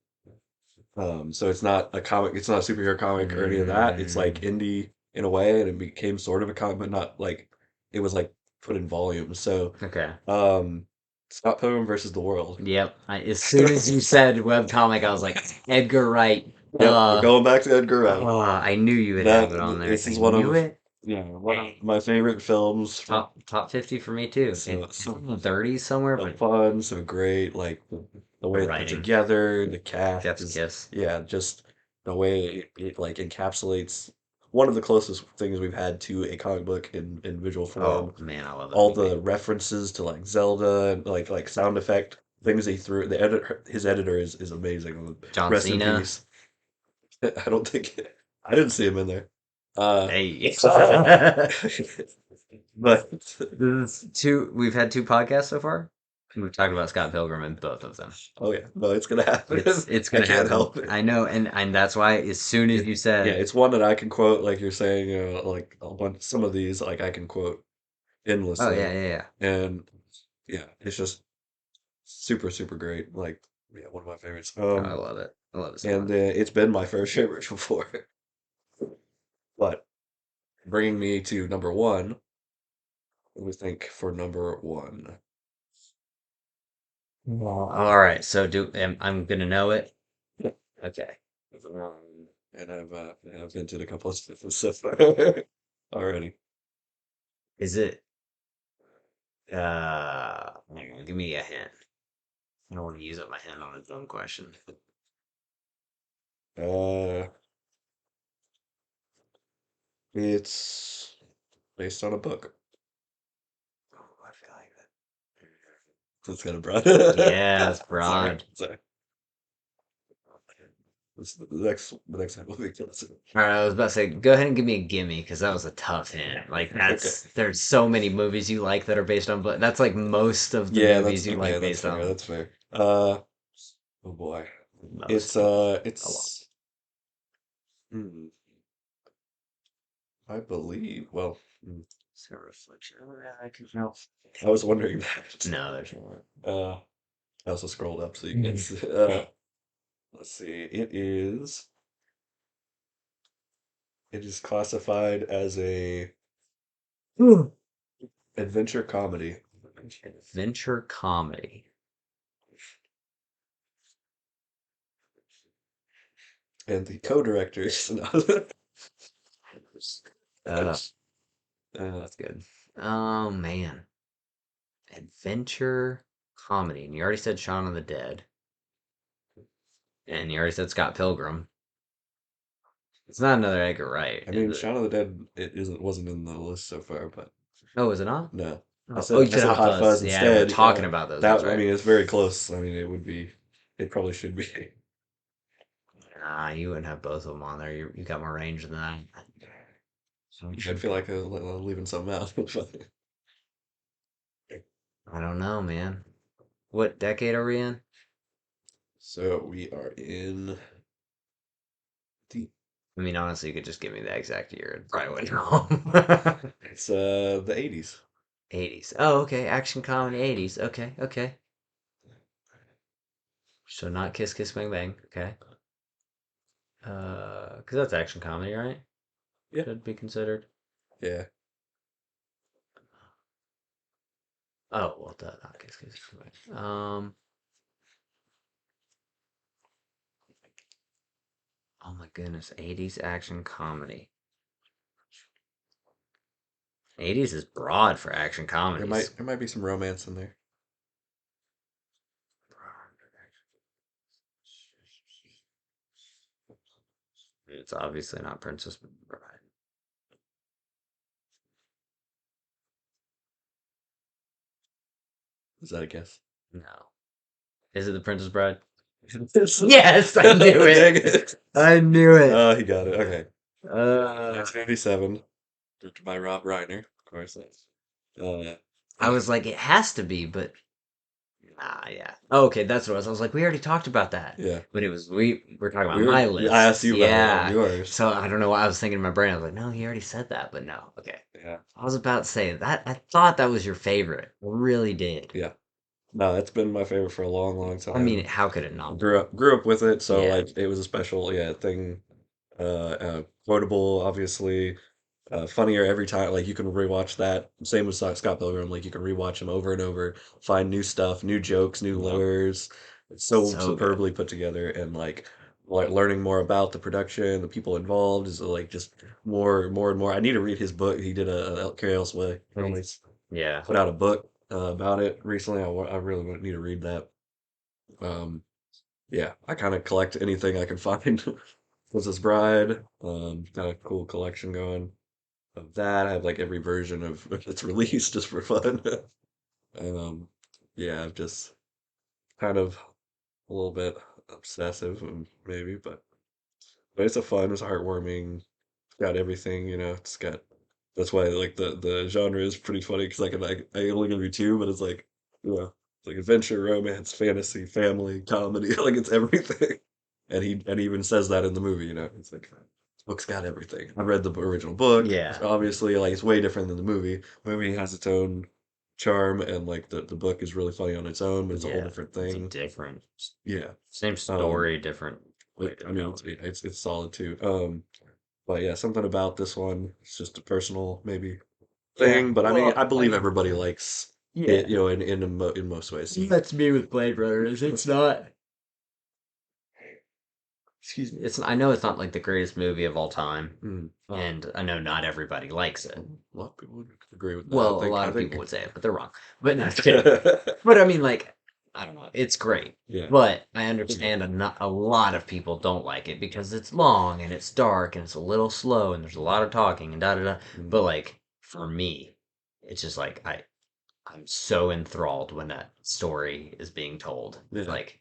So it's not a comic, it's not a superhero comic or any of that. It's like Mm, indie in a way, and it became sort of a comic, but not like it was like put in volumes. So, okay. um, Scott Pilgrim versus the World. Yep. As soon as you said webcomic, I was like, Edgar Wright. Yep, we're going back to Edgar Wright. I knew you would have it on That there. this I is one knew of it. one of my favorite films from Top 50 for me too. so And so, 30s somewhere, so but fun, so great. Like the the way it's put writing. together, the cast Chef's is kiss. yeah, just the way it like encapsulates one of the closest things we've had to a comic book in visual form. Oh man, I love that All movie. the references to like Zelda and like sound effect things he threw. The editor, his editor is amazing. John Rest in Cena. peace. I don't think I didn't see him in there. Uh, Hey. but We've had two podcasts so far. We've talked about Scott Pilgrim in both of them. oh yeah, no, it's gonna happen. It's I gonna can't happen. help it. I know, and that's why as soon as you Yeah, said, it's one that I can quote, like you're saying, like a bunch, some of these, like I can quote "Oh endlessly, yeah, yeah, yeah," and yeah, it's just super, super great. Like, yeah, one of my favorites. oh, I love it. I love it so And much. it's been my first favorite before, but bringing me to number one, what do we think for number one? Well, all right, so I'm gonna know it. Okay. And I've hinted a couple of stuff already. Is it? Hang on, give me a hint. I don't want to use up my hint on a dumb question. Uh, it's based on a book. Oh, I feel like that. That's kind of broad. Yeah, it's Sorry, broad. sorry. The next time will be closer. All right, I was about to say, go ahead and give me a gimme because that was a tough hint. Like Okay. there's so many movies you like that are based on, but that's like most of the Yeah, movies that's you okay. like That's based fair. on That's fair. Oh boy. most It's of a lot. it's hmm, I believe. Well, So reflection. Oh, yeah, I can help. I was wondering that. No, there's more. Uh, I also scrolled up so you can Mhm. see. Let's see. It is classified as a adventure comedy, Adventure comedy. and the co-directors. Uh, uh, that's good. Oh man, adventure comedy. And you already said Shaun of the Dead, and you already said Scott Pilgrim. It's not another Edgar Wright, I is mean, it? Shaun of the Dead it wasn't in the list so far, but Oh, is it not? no. I Oh, said you I said said Hot Hot Fuzz. Fuzz Yeah, we're instead. talking about those. That's That I right. mean, it's very close. I mean, it probably should be. Nah, you wouldn't have both of them on there. You got more range than that. I feel like leaving something out. I don't know, man. What decade are we in? So we are in the I mean, honestly, you could just give me the exact year and probably went home. it's the 80s. 80s. Oh, okay. Action comedy 80s. Okay, okay. So not Kiss Kiss Bang Bang. Okay. Because that's action comedy, right? Yeah. Should be considered. Yeah. Oh, well, duh, not Kiss Kiss Bang Bang. Oh my goodness. 80s action comedy. 80s is broad for action There comedies. might be some romance in there. It's obviously not Princess Bride. Is that a guess? No. Is it the Princess Bride? Yes. Yes, I knew Dang it. it. I knew it. Oh, he got it. Okay. Uh, 1997, directed by Rob Reiner, of course. Uh, I was like, it has to be, but yeah. Oh, okay, that's what it was. I was like, we already talked about that, yeah. but it was we're talking about We were. my I asked list. you about it on Yeah. yours. So I don't know what I was thinking in my brain. I was like, no, he already said that, but no. Okay. Yeah. I was about to say that. I thought that was your favorite. I really did. Yeah. No, that's been my favorite for a long, long I mean, time. how could it not be? Grew up with it, so Yeah. like it was a special thing. Quotable, obviously. Funnier every time. Like you can rewatch that. Same with Scott Pilgrim. Like you can rewatch him over and over, find new stuff, new jokes, new Yep. layers. It's so So good. superbly put together, and like learning more about the production, the people involved is like just more and more. I need to read his book. He did a Carrie Elsewhere. Always Yeah. put out a book about it recently. I really need to read that. Um, yeah, I kind of collect anything I can find. Princess Bride, got a cool collection going of that. I have like every version of that's released just for fun. Um, yeah, I've just kind of a little bit obsessive, maybe, but it's a fun, it's heartwarming, it's got everything, it's got. That's why like the genre is pretty funny because I only give you two, but it's like it's like adventure, romance, fantasy, family, comedy, like it's everything. And he even says that in the movie, it's like this book's got everything. I've read the original book, Yeah, obviously, like it's way different than the movie. The movie has its own charm, and like the book is really funny on its own, but it's a whole yeah. different It's a thing. different, Yeah. same Um, story, different way but, to I mean, tell it. it's solid too. But yeah, something about this one. It's just a personal maybe Yeah, thing, but I mean, well, I I believe mean, everybody likes it, yeah. in most ways. That's me with Blade Runner. Is it's not. Excuse me. It's I know it's not like the greatest movie of all time, Mm. and I know not everybody likes it. A lot of people would agree with that. Well, a lot I of people think, would say it, but they're wrong. But no, just kidding. But I mean, like, I don't know. It's great, yeah, but I understand a lot of people don't like it because it's long and it's dark and it's a little slow and there's a lot of talking and da da da. mm, But like for me, it's just like I'm so enthralled when that story is being told. yeah, Like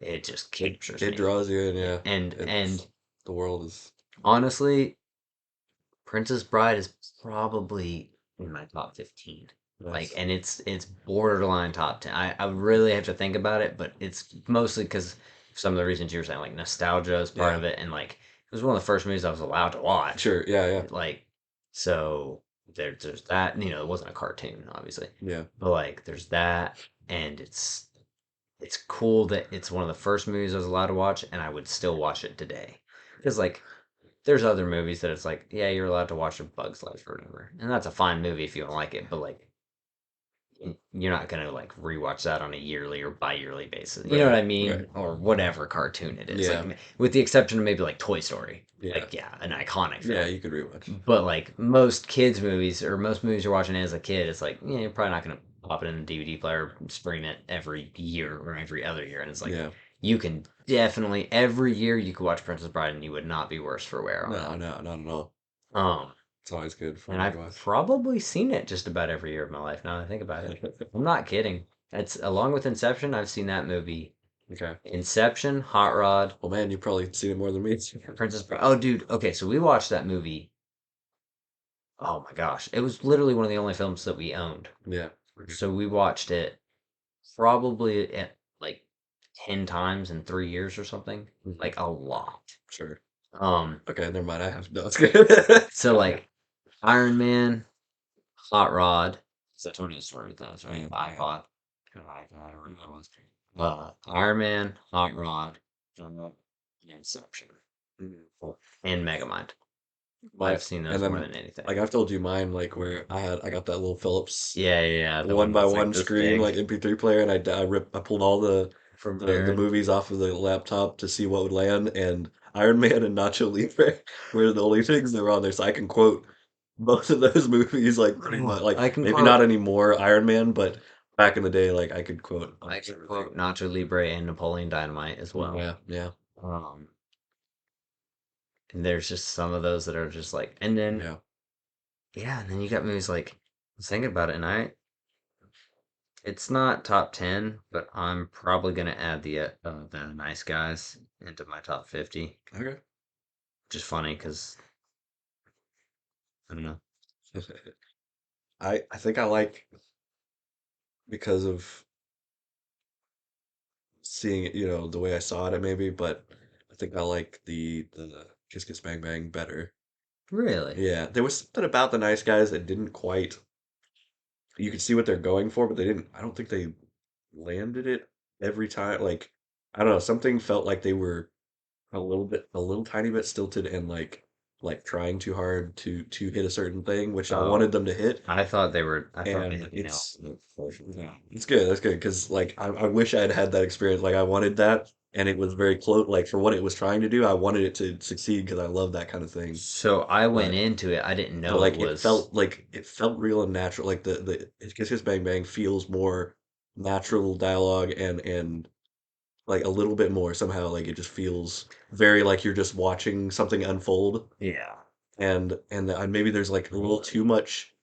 it just it captures it me. draws you in. Yeah, Yeah, and it's the world is. honestly, Princess Bride is probably in my top 15. Like, Nice. and it's borderline top 10. I really have to think about it, but it's mostly because some of the reasons you were saying, like nostalgia is part Yeah, of it, and like it was one of the first movies I was allowed to watch. sure. Yeah, yeah, Like, so there's that. You know, it wasn't a cartoon, obviously, yeah. but like there's that, and it's cool that it's one of the first movies I was allowed to watch, and I would still watch it today. Because like there's other movies that it's like, yeah, you're allowed to watch A Bug's Life or whatever, and that's a fine movie if you don't like it. But like, you're not gonna like rewatch that on a yearly or bi-yearly basis. You know what Right, I right. mean? Or whatever cartoon it is. Like, Yeah, with the exception of maybe like Toy Story. yeah, Like, yeah, an iconic yeah. film. You could rewatch. But like most kids' movies or most movies you're watching as a kid, it's like, yeah, you're probably not gonna pop it in a DVD player, stream it every year or every other year, and it's like. Yeah. You can definitely every year you could watch Princess Bride and you would not be worse for wear on No, no, not at all. it. It's always good for a And I've rewatch. probably seen it just about every year of my life now that I think about it. I'm not kidding. It's along with Inception, I've seen that movie. Okay. Inception, Hot Rod, Well, man, you've probably seen it more than me. Princess Bride. Oh, dude. Okay, so we watched that movie. Oh my gosh. It was literally one of the only films that we owned. Yeah. So we watched it probably at like 10 times in 3 years or something. Mhm. Like a lot. Sure. Um, Okay, never mind. I have no. It's good. so like Iron Man, Hot Rod. So I told you the story with those, right? iPod. iPod, or whatever it was. Iron Man, Hot Rod, Inception, Mhm. and Megamind. My I've seen and those more then than anything. like I've told you mine like where I got that little Philips Yeah, yeah, yeah. The one one by that's like one this screen like big MP3 player, and I pulled all from the Baron. movies off of the laptop to see what would land, and Iron Man and Nacho Libre were the only things that were on there, so I can quote both of those movies like pretty Oh, much. Like I can maybe not quote. anymore Iron Man, but back in the day, like I could quote I almost can everything. quote Nacho Libre and Napoleon Dynamite as well. Yeah, yeah, Um, and there's just some of those that are just like, and then yeah. yeah, and then you got movies like I was thinking about it, and it's not top 10, but I'm probably gonna add the Nice Guys into my top 50. Okay. Which is funny because I don't know. I think I like because of seeing it, the way I saw it maybe, but I think I like the Kiss Kiss Bang Bang better. Really? Yeah, there was something about the Nice Guys that didn't quite. You could see what they're going for, but they didn't. I don't think they landed it every time. Like I don't know, something felt like they were a little tiny bit stilted and like trying too hard to hit a certain thing, which I Oh, wanted them to hit. I thought they And had nailed the version. yeah, it's good. That's good because like I wish I had had that experience. Like I wanted that, and it was very close. Like for what it was trying to do, I wanted it to succeed because I love that kind of thing. So I went But into it, I didn't but know it like was. it felt real and natural. Like the Kiss Kiss Bang Bang feels more natural dialogue and like a little bit more somehow. Like it just feels very like you're just watching something unfold. Yeah. And maybe there's like a little too much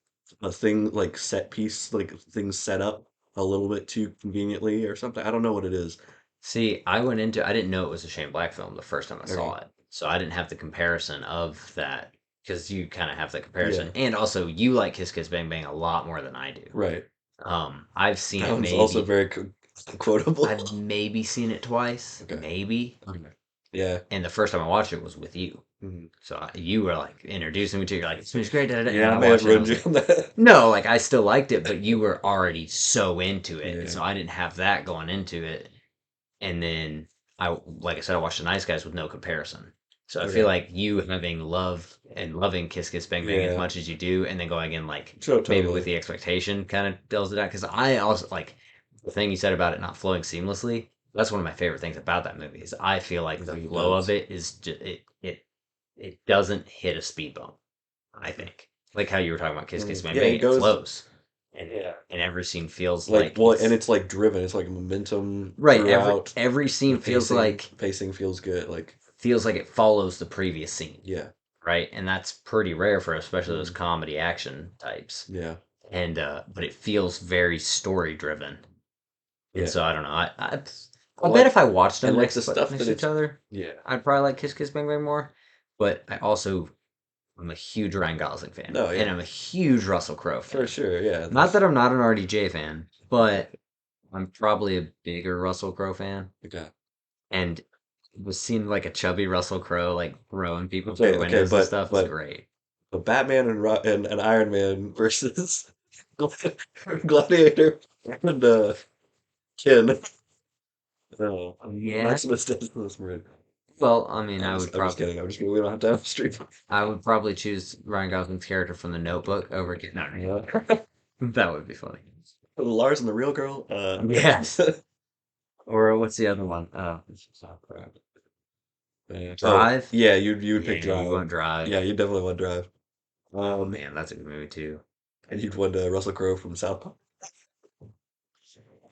a thing like set piece like things set up a little bit too conveniently or something. I don't know what it is. See, I didn't know it was a Shane Black film the first time I Okay. saw it. So I didn't have the comparison of that because you kind of have the comparison. Yeah. And also, you like Kiss Kiss Bang Bang a lot more than I do. Right. I've seen That it one's also maybe, very quotable. I've maybe seen it twice, Okay. maybe. Okay. Yeah. And the first time I watched it was with you. Mhm. So you were like introducing me to it. You're like, this movie's great, da, da, da. And Yeah, then I I may have watched it and I ruined was you like, on that. no, like I still liked it, but you were already so into it. And Yeah. so I didn't have that going into it. And then like I said, I watched The Nice Guys with no comparison. So I feel Okay. like you having love and loving Kiss Kiss Bang Bang as Yeah. much as you do, and then going in like So maybe with totally. the expectation kind of tells it out. Because I also like the thing you said about it not flowing seamlessly. That's one of my favorite things about that movie is I feel I like the think it flow of does. it is just it doesn't hit a speed bump. I think like how you were talking about Kiss Kiss Bang Yeah, Bang, it it goes flows, and yeah. and every scene feels Like like well, and it's it's like driven. It's like momentum right. Every throughout. every The scene pacing feels good. Like feels like it follows the previous scene, yeah. right? And that's pretty rare for especially those Mhm. comedy action types. Yeah. And but it feels very story driven. And Yeah. so I don't know. I bet Like if I watched and them like the stuff next that to each it's other, yeah. I'd probably like Kiss Kiss Bang Bang more. But I also I'm a huge Ryan Gosling fan, No, and yeah. I'm a huge Russell Crowe For fan. sure. Yeah. Not That's that I'm not an RDJ fan, but I'm probably a bigger Russell Crowe fan. okay. And was seeing like a chubby Russell Crowe like throwing people Okay, through okay, windows and stuff was great. but Batman and Iron Man versus Gladiator and Ken. No, Yeah. Maximus Decimus Meridian. Well, I mean, I would I'm just probably kidding. I'm just kidding. We don't have to have a street fight. I would probably choose Ryan Gosling's character from The Notebook over no, Yeah. that would be funny. Lars and the real girl. Yes. Or what's the other one? Oh, crap. Oh, Drive. yeah, you would Yeah, pick you Drive. want Drive. Yeah, you definitely want Drive. Oh man, that's a good movie too. And you'd want Russell Crowe from South Park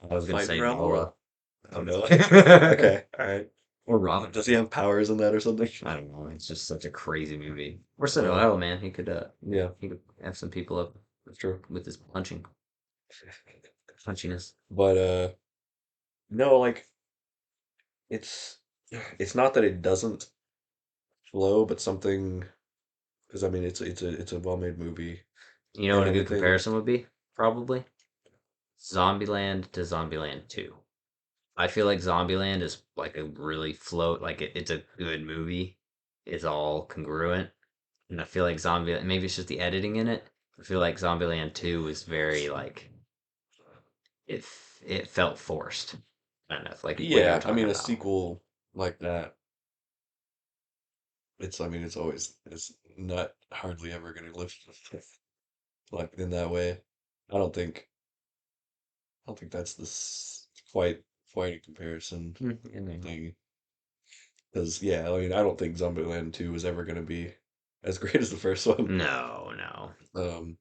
I was gonna fighting say around the world. Nola. Oh no. Okay, all right. Or Robin. Does he have powers in that or something? I don't know. It's just such a crazy movie. Or Uh, Cinderella, man. yeah, He could have some people up that's true. with his punchiness. But no, like it's it's not that it doesn't flow, but something because I mean it's a well-made movie You know and what a good everything. comparison would be? Probably Zombieland to Zombieland 2. I feel like Zombieland is like a really float, like it's a good movie. It's all congruent. And I feel like Zombie, maybe it's just the editing in it. I feel like Zombieland 2 was very like, it felt forced. Kind of like what you were Yeah, I talking mean a about. sequel like that, it's I mean it's not hardly ever gonna live like in that way. I don't think I don't think that's quite a comparison Mm. thing. Because yeah, I mean I don't think Zombieland 2 is ever gonna be as great as the first one. No, no. Um,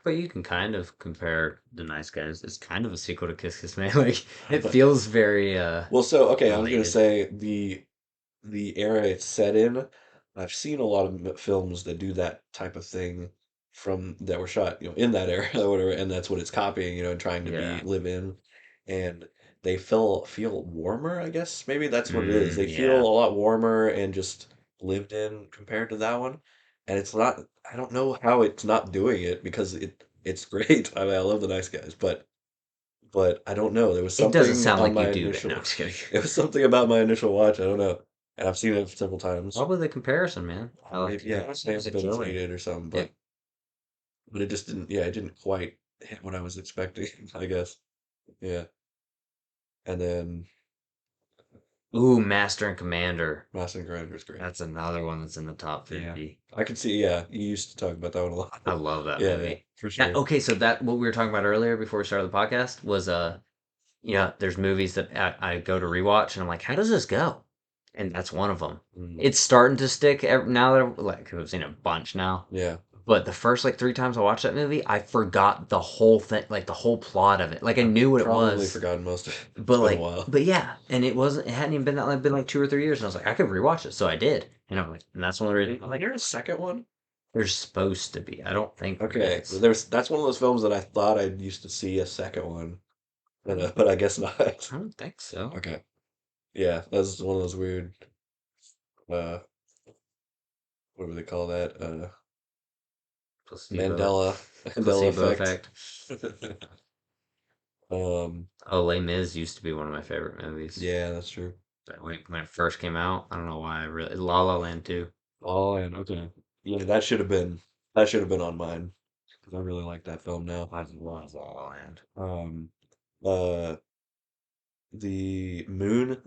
But you can kind of compare The Nice Guys. It's kind of a sequel to Kiss Kiss Man. Like it but feels very well, so okay, I was gonna related. say the era it's set in. I've seen a lot of films that do that type of thing from that were shot, in that era or whatever, and that's what it's copying, and trying to be Yeah. live in, and they feel warmer, I guess. Maybe that's what it is. They feel Yeah. a lot warmer and just lived in compared to that one, and it's not. I don't know how it's not doing it because it's great. I mean, I love the Nice Guys, but I don't know. There was It doesn't something sound on like you my do that. No, I'm initial. just kidding. It was something about my initial watch. I don't know, and I've seen it several times. Probably the comparison, man. I like Maybe yeah, comparison. may It's have a been killer. jaded or something, Yeah. but it just didn't. Yeah, it didn't quite hit what I was expecting. I guess. Yeah, and then Ooh, Master and Commander. Master and Commander is great. That's another one that's in the top Yeah, 50. I could see. Yeah, you used to talk about that one a lot. I love that Yeah, yeah, movie. for Yeah, sure. okay, so that what we were talking about earlier before we started the podcast was there's movies that I go to rewatch and I'm like, how does this go? And that's one of them. Mm, It's starting to stick now that I've seen it a bunch now. yeah, But the first like three times I watched that movie, I forgot the whole thing, like the whole plot of it. Like I I've knew what it probably was, forgotten most of it. It's but been a like, while. but yeah, and it hadn't even been that long, been like 2 or 3 years, and I was like, I could rewatch it, so I did, and I'm like, and that's one of the reasons I'm Is like, there a second one? There's supposed to be. I don't think there Okay, is. there's that's one of those films that I thought I used to see a second one, but I guess not. I don't think so. Okay, yeah, that's one of those weird. Uh, what do they call that? Placebo. Mandela Placebo effect. effect. Um, Oh, Les Mis used to be one of my favorite movies. yeah, that's true. When it first came out, I don't know why I really La La Land too. Oh, and okay, yeah, that should have been on mine because I really like that film now. I love La La Land. Um, uh, the Moon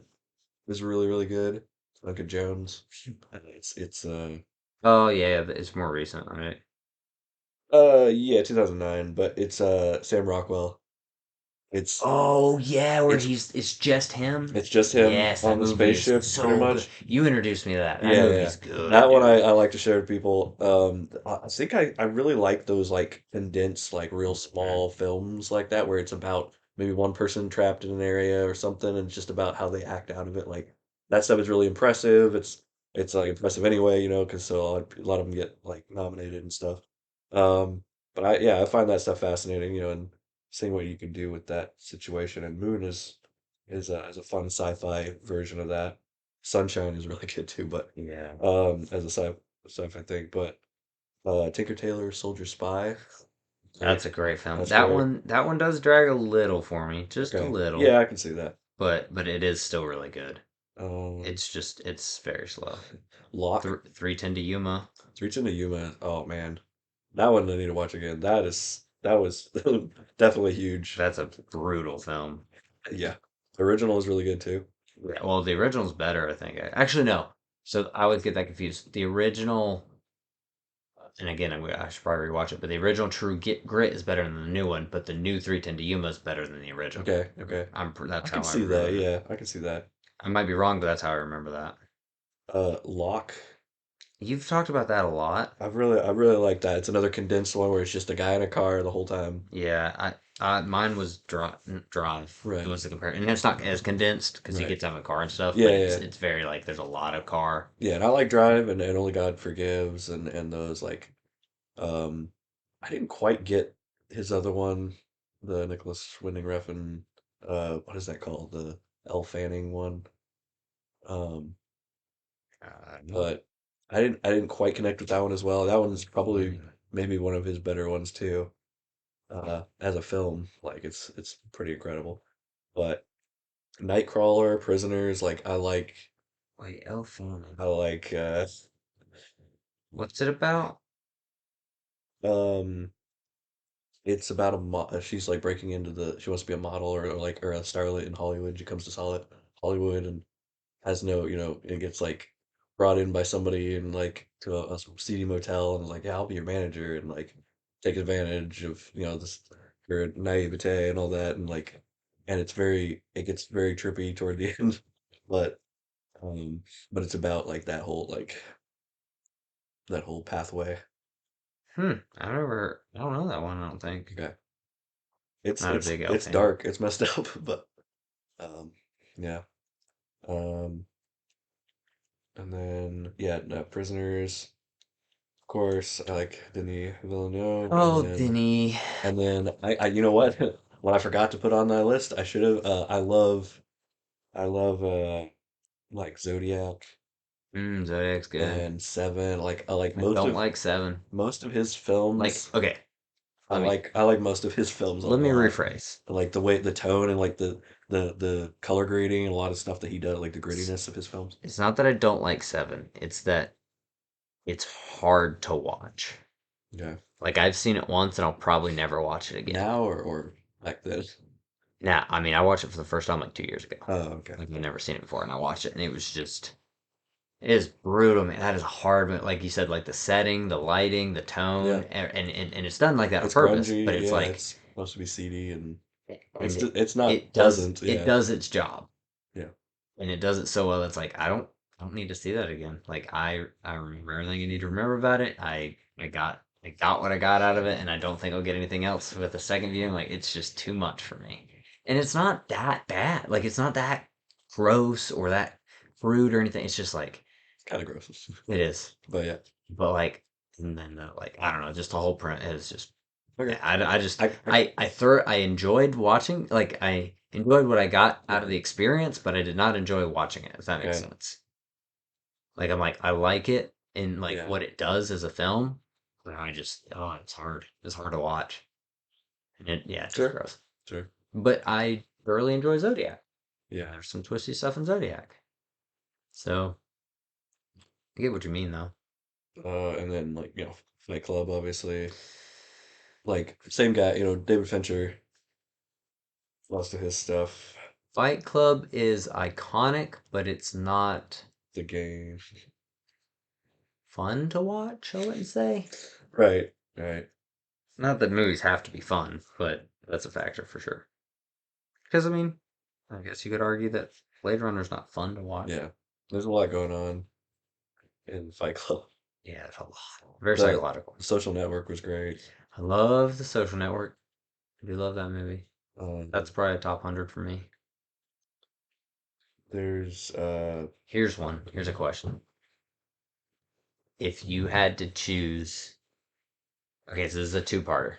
is really really good. Duncan Jones. It's Oh yeah, it's more recent, right? yeah, 2009, but it's Sam Rockwell. It's Oh yeah, where it's it's just him. it's just him Yes, on that the movie is spaceship pretty so good. much. You introduced me to that. That Yeah, yeah. movie's good, That one dude. I like to share with people. I think I really like those like condensed, like real Mhm. small films like that where it's about maybe one person trapped in an area or something and it's just about how they act out of it. Like that stuff is really impressive. It's like impressive anyway, you know, because so a lot of them get like nominated and stuff. Um, but I find that stuff fascinating, you know, and seeing what you can do with that situation. And Moon is a fun sci-fi version of that. Sunshine is really good too, but Yeah, as a sci-fi thing. But Tinker Tailor Soldier Spy, that's great. a great film. That's great. That one does drag a little for me, just a Okay, little, yeah, I can see that. but it is still really good. Um, It's very slow. Lock, 310 to Yuma. Reach into Yuma. Oh man, that one I need to watch again. That was definitely huge. That's a brutal film. Yeah, the original is really good too. Yeah, well, the original's better, I think. Actually, no. So I always get that confused. The original, and again, I should probably rewatch it, but the original Grit is better than the new one, but the new 310 to Yuma is better than the original. Okay, okay, I That's can how I see that. remember that. Yeah, I can see that. I might be wrong, but that's how I remember that. Lock. You've talked about that a lot. I really like that. It's another condensed one where it's just a guy in a car the whole time. Yeah, mine was Drive. It Right, was the comparison, and it's not as condensed because he right. gets out of the car and stuff, Yeah, but yeah, yeah. it's very like there's a lot of car. Yeah, and I like Drive and Only God Forgives and those like um I didn't quite get his other one, the Nicholas Winding Refn what is that called? The Elle Fanning one. Um No. but I didn't quite connect with that one as well. That one's probably Mm. maybe one of his better ones too. As a film, like it's pretty incredible. But Nightcrawler, Prisoners, like Wait, Elf. I like What's it about? um it's about she's like breaking into she wants to be a model or a starlet in Hollywood. She comes to solid Hollywood and has no, you know, and gets like brought in by somebody and like to a seedy motel and like, yeah, I'll be your manager and like take advantage of, you know, this her naivete and all that and like and it gets very trippy toward the end. But um but it's about like that whole pathway. I don't know that one, I don't think. Okay. Not a big Elf It's fan. dark, it's messed up, but um yeah. Um and then yeah, no, Prisoners, of course, I like Denis Villeneuve, Oh, Denny. and then I you know what? What I forgot to put on that list, I should have. I love like Zodiac Zodiac's good. and Seven. Like I like I don't like Seven. most of his Like, films. okay, I like most of his films a let me lot. rephrase. Like the way the tone and like the color grading and a lot of stuff that he does, like the It's, grittiness of his films. it's not that I don't like Seven, it's that it's hard to watch. Yeah. Like, I've seen it once and I'll probably never watch it again. Now or back then. Now, I mean, I watched it for the first time like 2 years ago. Oh, okay. Like, I've never seen it before, and I watched it, and it was just, it is brutal, man. That is a hard, like you said, like the setting, the lighting, the tone, Yeah. and it's done like that on It's purpose, but grungy. it's Yeah, like, it's supposed to be seedy and and it's not pleasant. it Yeah. does its job, Yeah. and it does it so well. It's like I don't need to see that again. Like I remember everything I need to remember about it. I got what I got out of it, and I don't think I'll get anything else with a second viewing. Like it's just too much for me, and it's not that bad. Like it's not that gross or that crude or anything. It's just like It's kind of gross. it is, But yeah. but like. and then like I don't know, just the whole print is just Okay. yeah, I just I I enjoyed watching like I enjoyed what I got out of yeah. the experience, but I did not enjoy watching it. If that makes Okay. sense. Like I'm like I like it in like Yeah. what it does as a film, but I just oh it's hard. It's hard to watch, and yeah, it's just Sure. gross. Sure. But I thoroughly enjoy Zodiac. Yeah. There's some twisty stuff in Zodiac, so I get what you mean though. And then like Fight Club, obviously. Like same guy, David Fincher. Lots of his stuff. Fight Club is iconic, but it's not The Game. fun to watch, I wouldn't say. Right. Right. Not that movies have to be fun, but that's a factor for sure. Because, I mean, I guess you could argue that Blade Runner's not fun to watch. Yeah. There's a lot going on in Fight Club. Yeah, it's a lot. Very The psychological. Social Network was great. I love The Social Network. I do love that movie. Um, That's probably a top 100 for me. there's Here's one. Here's a question. If you had to choose. Okay, so this is a two-parter.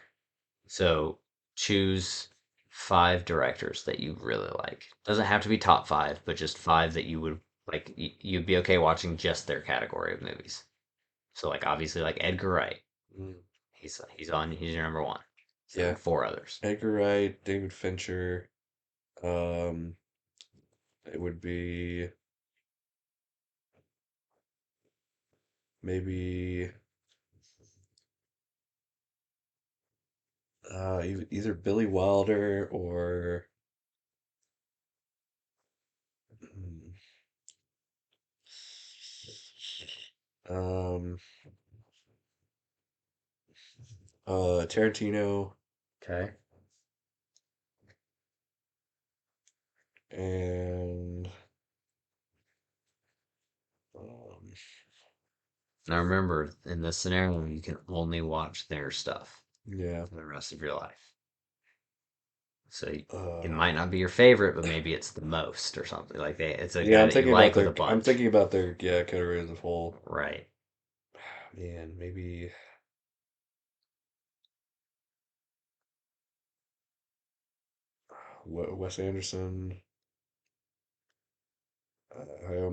So choose five directors that you really like. Doesn't have to be top five, but just five that you would like. You'd be okay watching just their category of movies. So like obviously like Edgar Wright. mm, He's your number one. So then yeah, four others. Edgar Wright, David Fincher. Um, it would be maybe either Billy Wilder or mm, um Tarantino Okay. and um, Now remember, in this scenario, you can only watch their stuff yeah. for the rest of your life. So it Uh, might not be your favorite, but maybe it's the most or something. Like it's a yeah, guy that you like with a I'm bunch. thinking about their category as a whole. Right. Man, maybe Wes Anderson, Hayao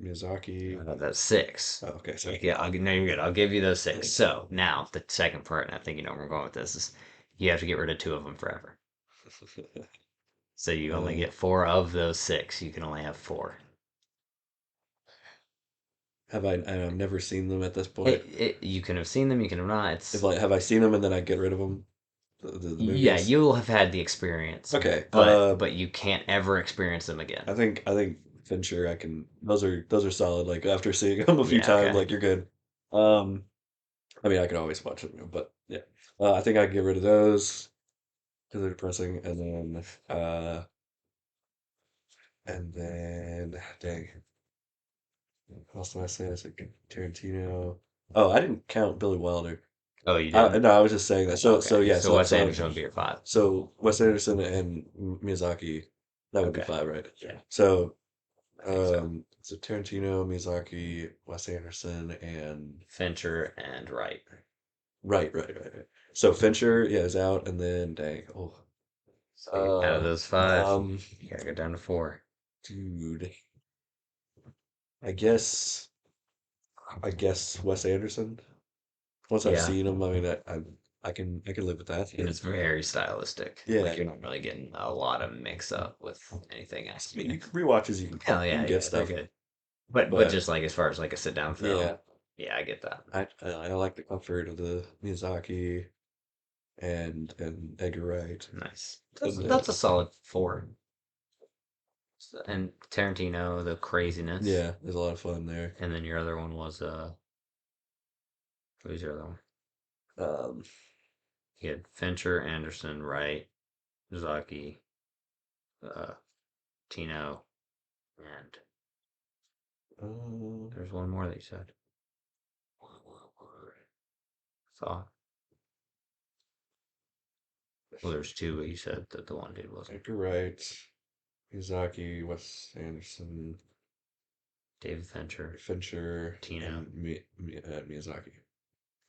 Miyazaki. That's six. Oh, okay, sorry. Yeah, no, you're good. I'll give you those six. So now the second part, and I think you know where I'm going with this is you have to get rid of two of them forever. So you only Uh, get four of those six. You can only have four. and I've never seen them at this point. You can have seen them, you can have not. If It's like, have I seen them and then I get rid of them, the yeah, movies? you'll have had the experience, Okay. but you can't ever experience them again. I think Fincher. I can. Those are solid. Like after seeing them a few Yeah, times, okay. like you're good. Um, I mean, I could always watch them, but yeah. I think I can get rid of those because they're depressing, and then dang, what else do I say? I said Tarantino. Oh, I didn't count Billy Wilder. Oh, you didn't? No, I was just saying that. So Okay. yeah, So Wes Anderson would be your five. so Wes Anderson and Miyazaki, that would be Okay. five, right? Yeah, So I think so. so Tarantino, Miyazaki, Wes Anderson, and Fincher and Wright. right. So Fincher, yeah, is out, and then dang, So out of those five, um, you gotta go down to four. dude, I guess I guess Wes Anderson. Once I've Yeah. seen him, I mean, I can live with that. And it's very stylistic. Yeah, Like you're not really getting a lot of mix up with anything I mean, else. you can rewatches, Hell you yeah, can get yeah, they're stuff, good. But but just like as far as like a sit down film, yeah, yeah, I get that. I like the comfort of the Miyazaki and Edgar Wright, Nice. and then That's a solid four. And Tarantino, the craziness, yeah, there's a lot of fun there. and then your other one was who's your other one? Um, You had Fincher, Anderson, Wright, Zaki, uh, Tino, and um, there's one more that you said. Thought. Well, there's two, but you said that the one dude wasn't. Edgar Wright, Miyazaki, Wes Anderson, David Fincher, Fincher, Tino. and Miyazaki.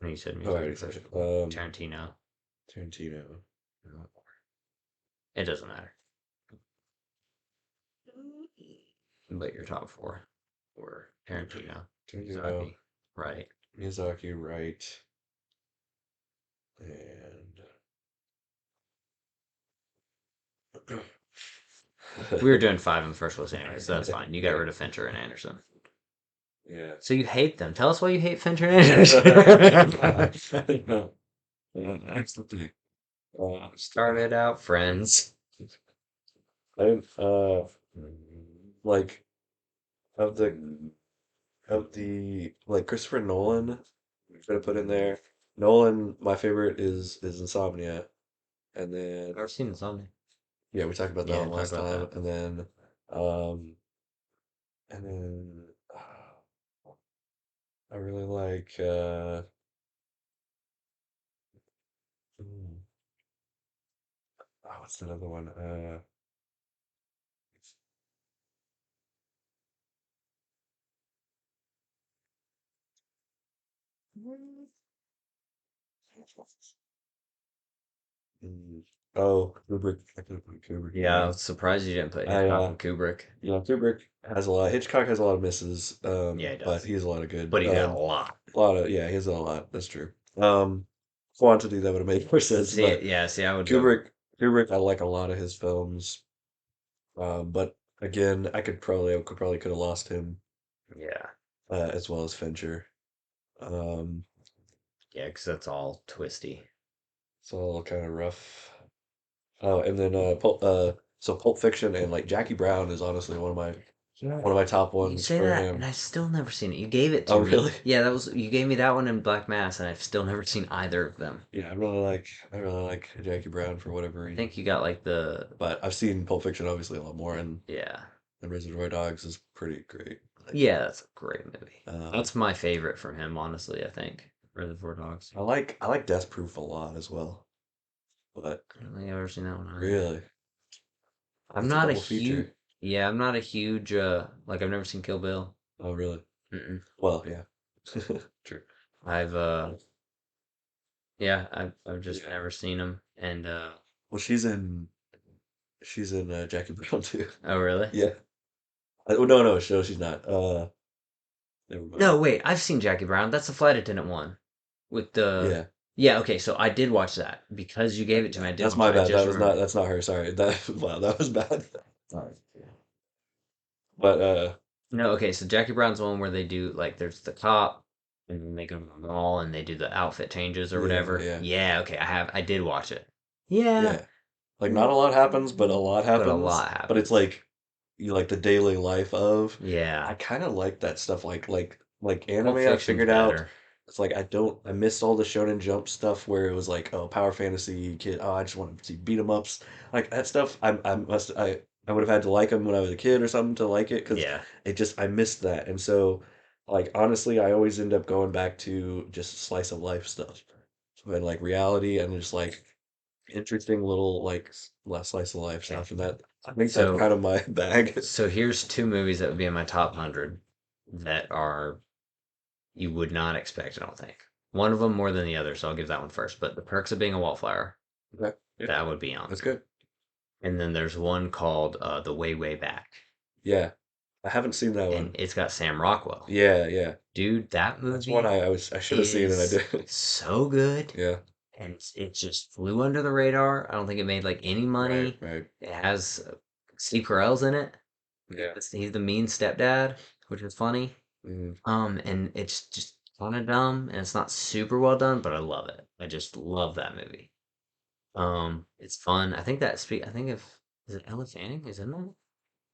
You said Oh, I music already at said first. it. Tarantino. Tarantino. It doesn't matter. But your top four were Tarantino, Tarantino, Miyazaki, right? Miyazaki, right, and We were doing five in the first list anyway, so that's fine. You got yeah, rid of Fincher and Anderson. yeah. So you hate them. Tell us why you hate Fincher and Anderson. That's the thing. Started out friends. I like of the like Christopher Nolan. I'm gonna put in there. Nolan, my favorite is Insomnia, and then I've seen Insomnia. yeah, we talked about that Yeah, one talk last about time, that. um, and then I really like mm, what's that other one? Mm, oh, Kubrick. I could put Kubrick in Yeah, I there. was surprised you didn't put I Hitchcock and Kubrick. Yeah, Kubrick has a lot. Hitchcock has a lot of misses, Yeah, he but does. he has a lot of good. But he did a lot. A lot of yeah, he has a lot. That's true. Quantity that would have made more sense, See, but yeah, see, I would go. Kubrick, I like a lot of his films. But again, I could have lost him Yeah, as well as Fincher. Um, yeah, because that's all twisty. it's all kind of rough. Oh, and then so Pulp Fiction and like Jackie Brown is honestly Yeah. one of my top You ones say for that, and him. I've still never seen it. You gave it Oh, to me. really? Yeah, that was you gave me that one in Black Mass, and I've still never seen either of them. Yeah, I really like Jackie Brown for whatever I reason. think you got like the But I've seen Pulp Fiction obviously a lot more, yeah, and Reservoir Dogs is pretty great. Like, yeah. That's a great movie. um, That's my favorite from him, honestly. I think Reservoir Dogs. I like Death Proof a lot as well. But I don't think I've ever seen that one either. really, I'm that's a not a double huge feature. yeah, I'm not a huge like I've never seen Kill Bill. Oh, really? Mm-mm. Well, yeah, true. I've yeah, I've just Yeah. never seen him, and Well, she's in Jackie Brown too. oh really? Yeah. Oh, no, no, she's not. Never mind. No, wait, I've seen Jackie Brown. That's the flight attendant one with the Yeah, yeah. Okay, so I did watch that because you gave it to me. yeah. I did That's watch my it. I bad. just remembered. That's not her. Sorry. That wow, that was bad. Sorry. But No, okay, so Jackie Brown's the one where they do like there's the cop and then they go to the mall and they do the outfit changes or yeah, whatever. yeah, Yeah, okay, I did watch it. Yeah, yeah. Like not a lot happens, but a lot but a happens. lot But it's happens. like you like the daily life of. Yeah, I kind of like that stuff. Like anime. Pulp I Fiction's figured out. better. It's like I missed all the Shonen Jump stuff where it was like oh power fantasy kid. Oh I just want to see beat 'em ups like that stuff. I would have had to like them when I was a kid or something to like it because Yeah. I missed that and so like honestly I always end up going back to just slice of life stuff and like reality and just like interesting little like less slice of life Okay. stuff and that I think that's So kind of my bag. so here's two movies that would be in my top 100 that are you would not expect, I don't think. One of them more than the other, so I'll give that one first. But The Perks of Being a Wallflower, Okay. Yeah, that would be on that's there. good. And then there's one called The Way Way Back, Yeah, I haven't seen that and one. it's got Sam Rockwell. Yeah, yeah. Dude, that That's one movie I should have seen and I is did. so good, Yeah. and it just flew under the radar. I don't think it made like any Right, money. right. It has Steve Carell's in it. Yeah. He's the mean stepdad, which is funny. Mm, And it's just kind of dumb, and it's not super well done, but I love it. I just love that movie. It's fun. I think I think if is it Ella Fanning is in that?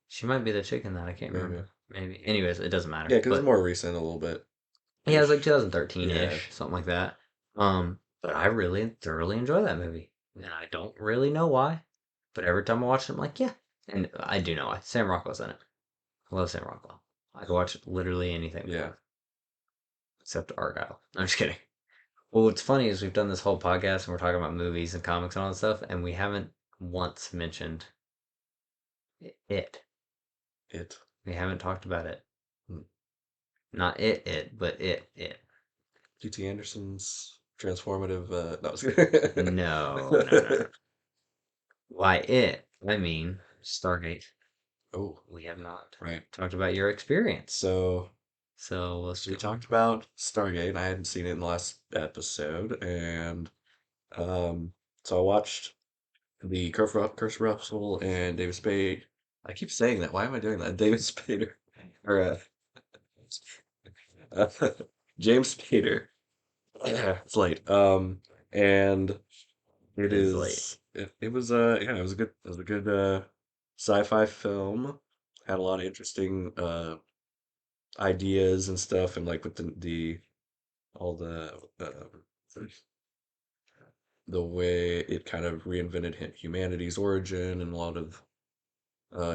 She might be the chick in that. I can't maybe. remember. Maybe. Anyways, it doesn't Yeah, matter. because it's But more recent a little bit yeah, it was like ish. 2013 Yeah. ish, something like that. But I really thoroughly enjoy that movie, and I don't really know why. But every time I watch it, I'm like, yeah, and I do know why. Sam Rockwell's in it. I love Sam Rockwell. I could watch literally anything with Yeah. him except Argyle. I'm just kidding. Well, what's funny is we've done this whole podcast and we're talking about movies and comics and all that stuff, and we haven't once mentioned it. It. We haven't talked about it. Mm. Not it, but it. T.T. Anderson's transformative. No, I was No, no, no, no. Why it? I mean, Stargate. Oh, We have not right. talked about your experience. So So let's we go. talked about Stargate. And I hadn't seen it in the last episode, and um, so I watched the Kurt Russell and David Spade. I keep saying that. Why am I doing that? David Spader or uh, James Spader. Yeah, it's late. And It it is late. is it was yeah, it was a good sci-fi film. Had a lot of interesting ideas and stuff, and like with the all the way it kind of reinvented humanity's origin and a lot of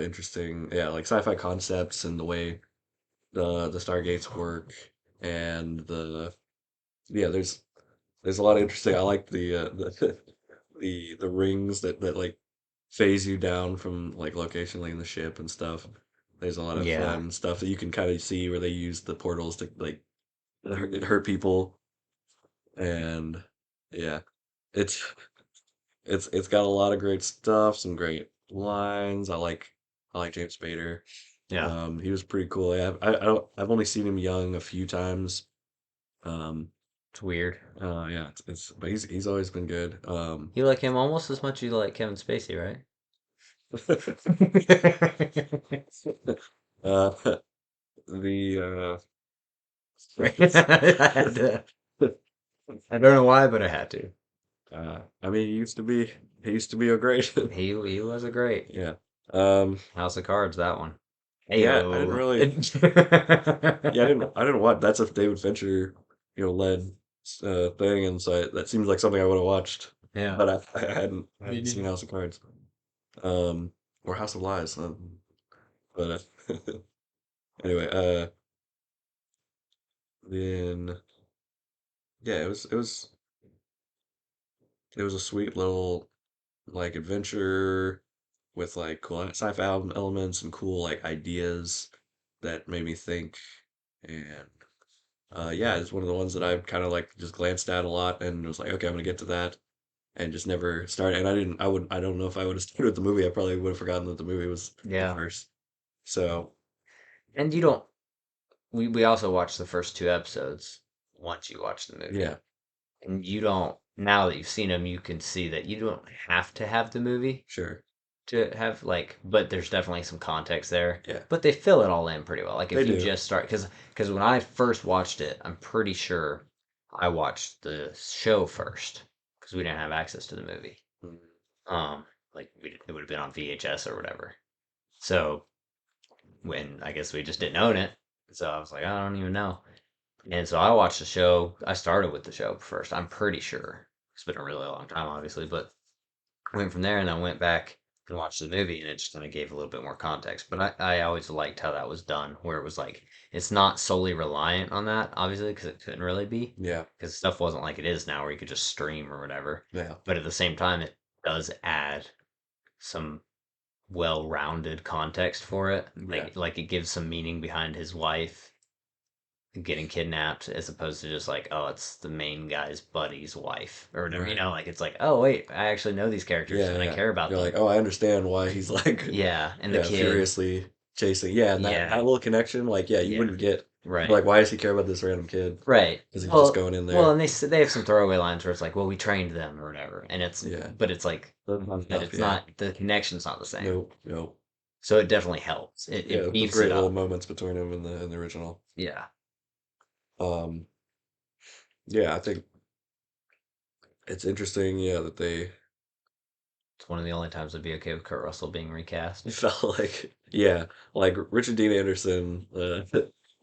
interesting, yeah, like sci-fi concepts and the way the Stargates work and yeah, there's a lot of interesting. I like the the rings that like phase you down from like locationally in the ship and stuff. There's a lot of Yeah. fun stuff that you can kind of see where they use the portals to like hurt people and yeah, it's it's got a lot of great stuff, some great lines. I like James Spader. Yeah. He was pretty cool. Yeah, I've only seen him young a few times. Um, It's weird. yeah, it's but he's always been good. You like him almost as much as you like Kevin Spacey, right? uh, the Right. I had to. I don't know why, but I had to. I mean, he used to be a great. He was a great Yeah. Um, House of Cards. That one. yeah, I didn't Ayo. really. Yeah, I didn't watch. That's a David Fincher, led thing, and so that seems like something I would have watched, Yeah. but I Me hadn't seen neither. House of Cards, um, or House of Lies. But anyway, then yeah, it was a sweet little like adventure with like cool sci-fi elements and cool like ideas that made me think, and yeah, it's one of the ones that I've kind of like just glanced at a lot and was like, okay, I'm gonna get to that. And just never started. And I don't know if I would have started with the movie. I probably would have forgotten that the movie was the Yeah. first. So And you don't. We also watched the first two episodes once you watch the yeah, movie. And you don't, now that you've seen them, you can see that you don't have to have the movie sure, to have, like, but there's definitely some context there. yeah, But they fill it all in pretty well. Like, they if you do. just start, because when I first watched it, I'm pretty sure I watched the show first because we didn't have access to the movie. Mm, Like, it would have been on VHS or whatever. So, when I guess we just didn't own it. So I was like, I don't even know. And so I watched the show. I started with the show first. I'm pretty sure. It's been a really long time, obviously, but I went from there and I went back and watched the movie, and it just kind of gave a little bit more context. But I always liked how that was done, where it was like it's not solely reliant on that, obviously, because it couldn't really be, yeah, because stuff wasn't like it is now, where you could just stream or whatever. yeah, But at the same time, it does add some well-rounded context for it. yeah, Like it gives some meaning behind his wife getting kidnapped as opposed to just like, oh, it's the main guy's buddy's wife or whatever, right. like it's like, oh wait, I actually know these characters Yeah, and I yeah. care about You're like, them. oh, I understand why he's like, Yeah, and the yeah, kid. furiously chasing. Yeah, and that Yeah, little connection, like, yeah, you yeah, wouldn't get. right, Like, why does he care about this random kid? right. Because he's just Well, going in well, there. and they have some throwaway lines where it's like, well, we trained them or whatever, and Yeah, but it's like, that's but tough. it's Yeah, not, the connection's not the same. nope, nope. So it definitely helps. Yeah, It there's beefs it great little up. moments between him and the original. Yeah, Um, yeah, I think it's interesting. Yeah, that they it's one of the only times I'd be okay with Kurt Russell being recast. felt like, yeah, like Richard Dean Anderson,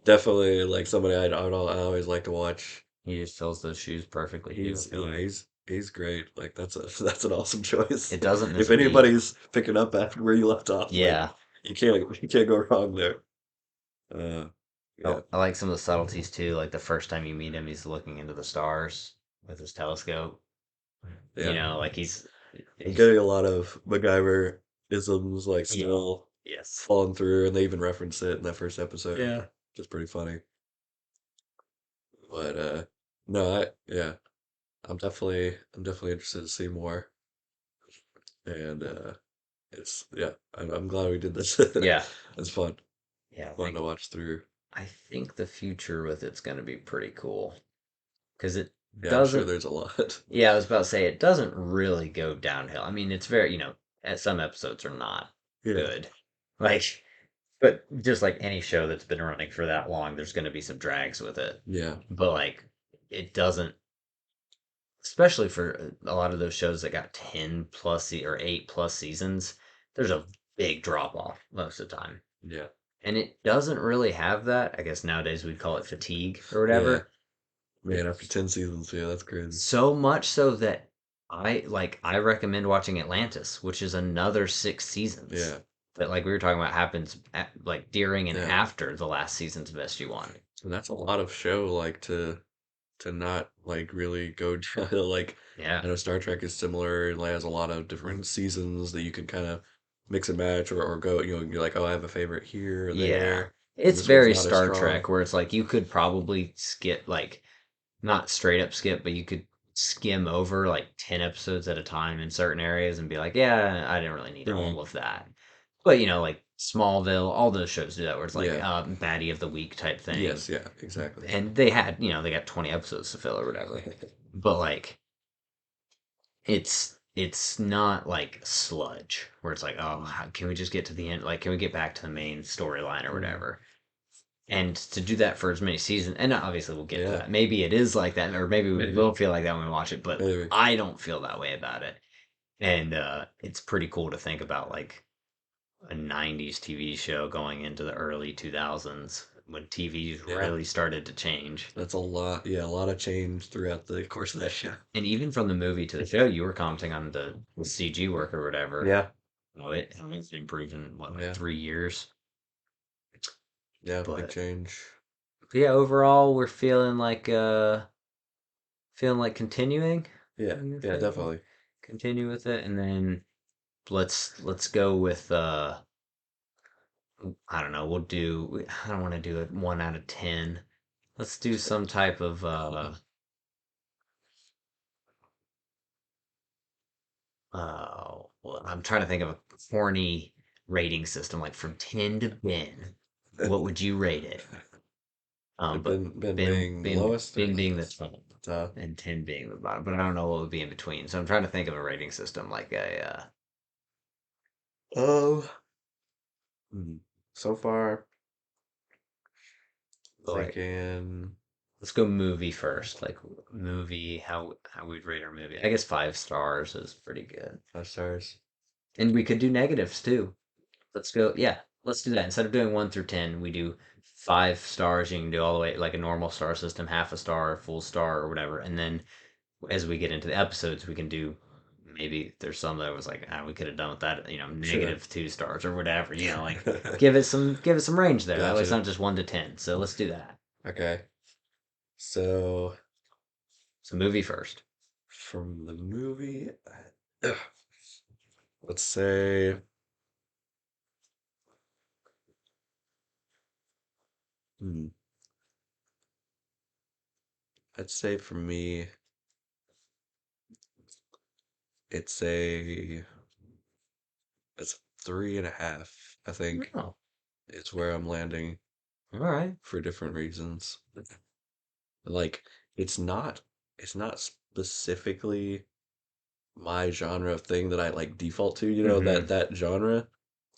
definitely like somebody I always like to watch. He just fills those shoes perfectly too. I feel like He's great. Like that's a that's an awesome choice. it doesn't miss If a beat. anybody's picking up after where you left off, like Yeah. you can't go wrong there. Uh, yeah, I like some of the subtleties too. Like the first time you meet him, he's looking into the stars with his telescope. yeah. Like I'm he's getting a lot of MacGyver isms like yeah. still Yes. falling through, and they even reference it in that first episode, Yeah. which is pretty funny. But No, yeah, I'm definitely interested to see more, and it's yeah, I'm glad we did this. Yeah, It's fun, yeah. fun to watch through. I think the future with it's going to be pretty cool because it Yeah, I'm sure doesn't. there's a lot. Yeah, I was about to say it doesn't really go downhill. I mean, it's very, some episodes are not Yeah, good. Like, but just like any show that's been running for that long, there's going to be some drags with it. yeah, But like, it doesn't, especially for a lot of those shows that got 10 plus or 8 plus seasons, there's a big drop off most of the time. yeah, And it doesn't really have that. I guess nowadays we'd call it fatigue or yeah. whatever. Man, after 10 seasons, yeah, that's crazy. So much so that I recommend watching Atlantis, which is another 6 seasons. Yeah, That like we were talking about happens like during and yeah. after the last seasons of SG-1. And that's a lot of show, like to not like really go down. Like Yeah. I know Star Trek is similar. It like, has a lot of different seasons that you can kind of mix and match or go. You know, you're like, oh, I have a favorite here or Yeah. there, and It's this one's very not as Star strong. Trek where it's like you could probably skip like not straight up skip, but you could skim over like 10 episodes at a time in certain areas and be like, yeah, I didn't really need Right. all of that. But like Smallville, all those shows do that where it's like Yeah. baddie of the week type thing. Yes. Yeah. Exactly. And they had, they got 20 episodes to fill or whatever. But like it's not like sludge where it's like, oh, Mm, can we just get to the end? Like, can we get back to the main storyline or mm. whatever? And to do that for as many seasons, and obviously we'll get to Yeah. that. Maybe it is like that, or maybe we Maybe. will feel like that when we watch it, but Maybe. I don't feel that way about it. And it's pretty cool to think about like a 90s TV show going into the early 2000s when TVs Yeah. really started to change. That's a lot. Yeah, a lot of change throughout the course of that show. And even from the movie to the show, you were commenting on the CG work or whatever. Yeah. Oh, it's improved in what, like Yeah. 3 years? Yeah. Big But change. yeah, overall we're feeling like continuing. Yeah. Yeah. Definitely. Continue with it, and then let's go with I don't know. I don't want to do it 1 out of 10. Let's do some type of well, I'm trying to think of a corny rating system, like from 10 to Ben. What would you rate it? But Ben Ben being the Ben lowest or Ben being the top the top? and 10 being the bottom, but I don't know what would be in between. So I'm trying to think of a rating system like Oh, so far, like thinking let's go movie first. Like movie, how we'd rate our movie. I guess 5 stars is pretty good. 5 stars. And we could do negatives too. Let's go. Yeah, let's do that. Instead of doing 1 through 10, we do 5 stars. You can do all the way like a normal star system, half a star, full star, or whatever. And then as we get into the episodes, we can do maybe there's some that was like, we could have done with that, Sure. -2 stars or whatever. Like give it some range there. That way it's Gotcha. not just 1 to 10. So let's do that. Okay. So So movie first. from the movie, ugh, let's say, hmm, I'd say for me, it's it's 3.5. I think Oh, it's where I'm landing all right. for different reasons. Like, it's not it's not specifically my genre of thing that I like default to, Mm-hmm. that genre.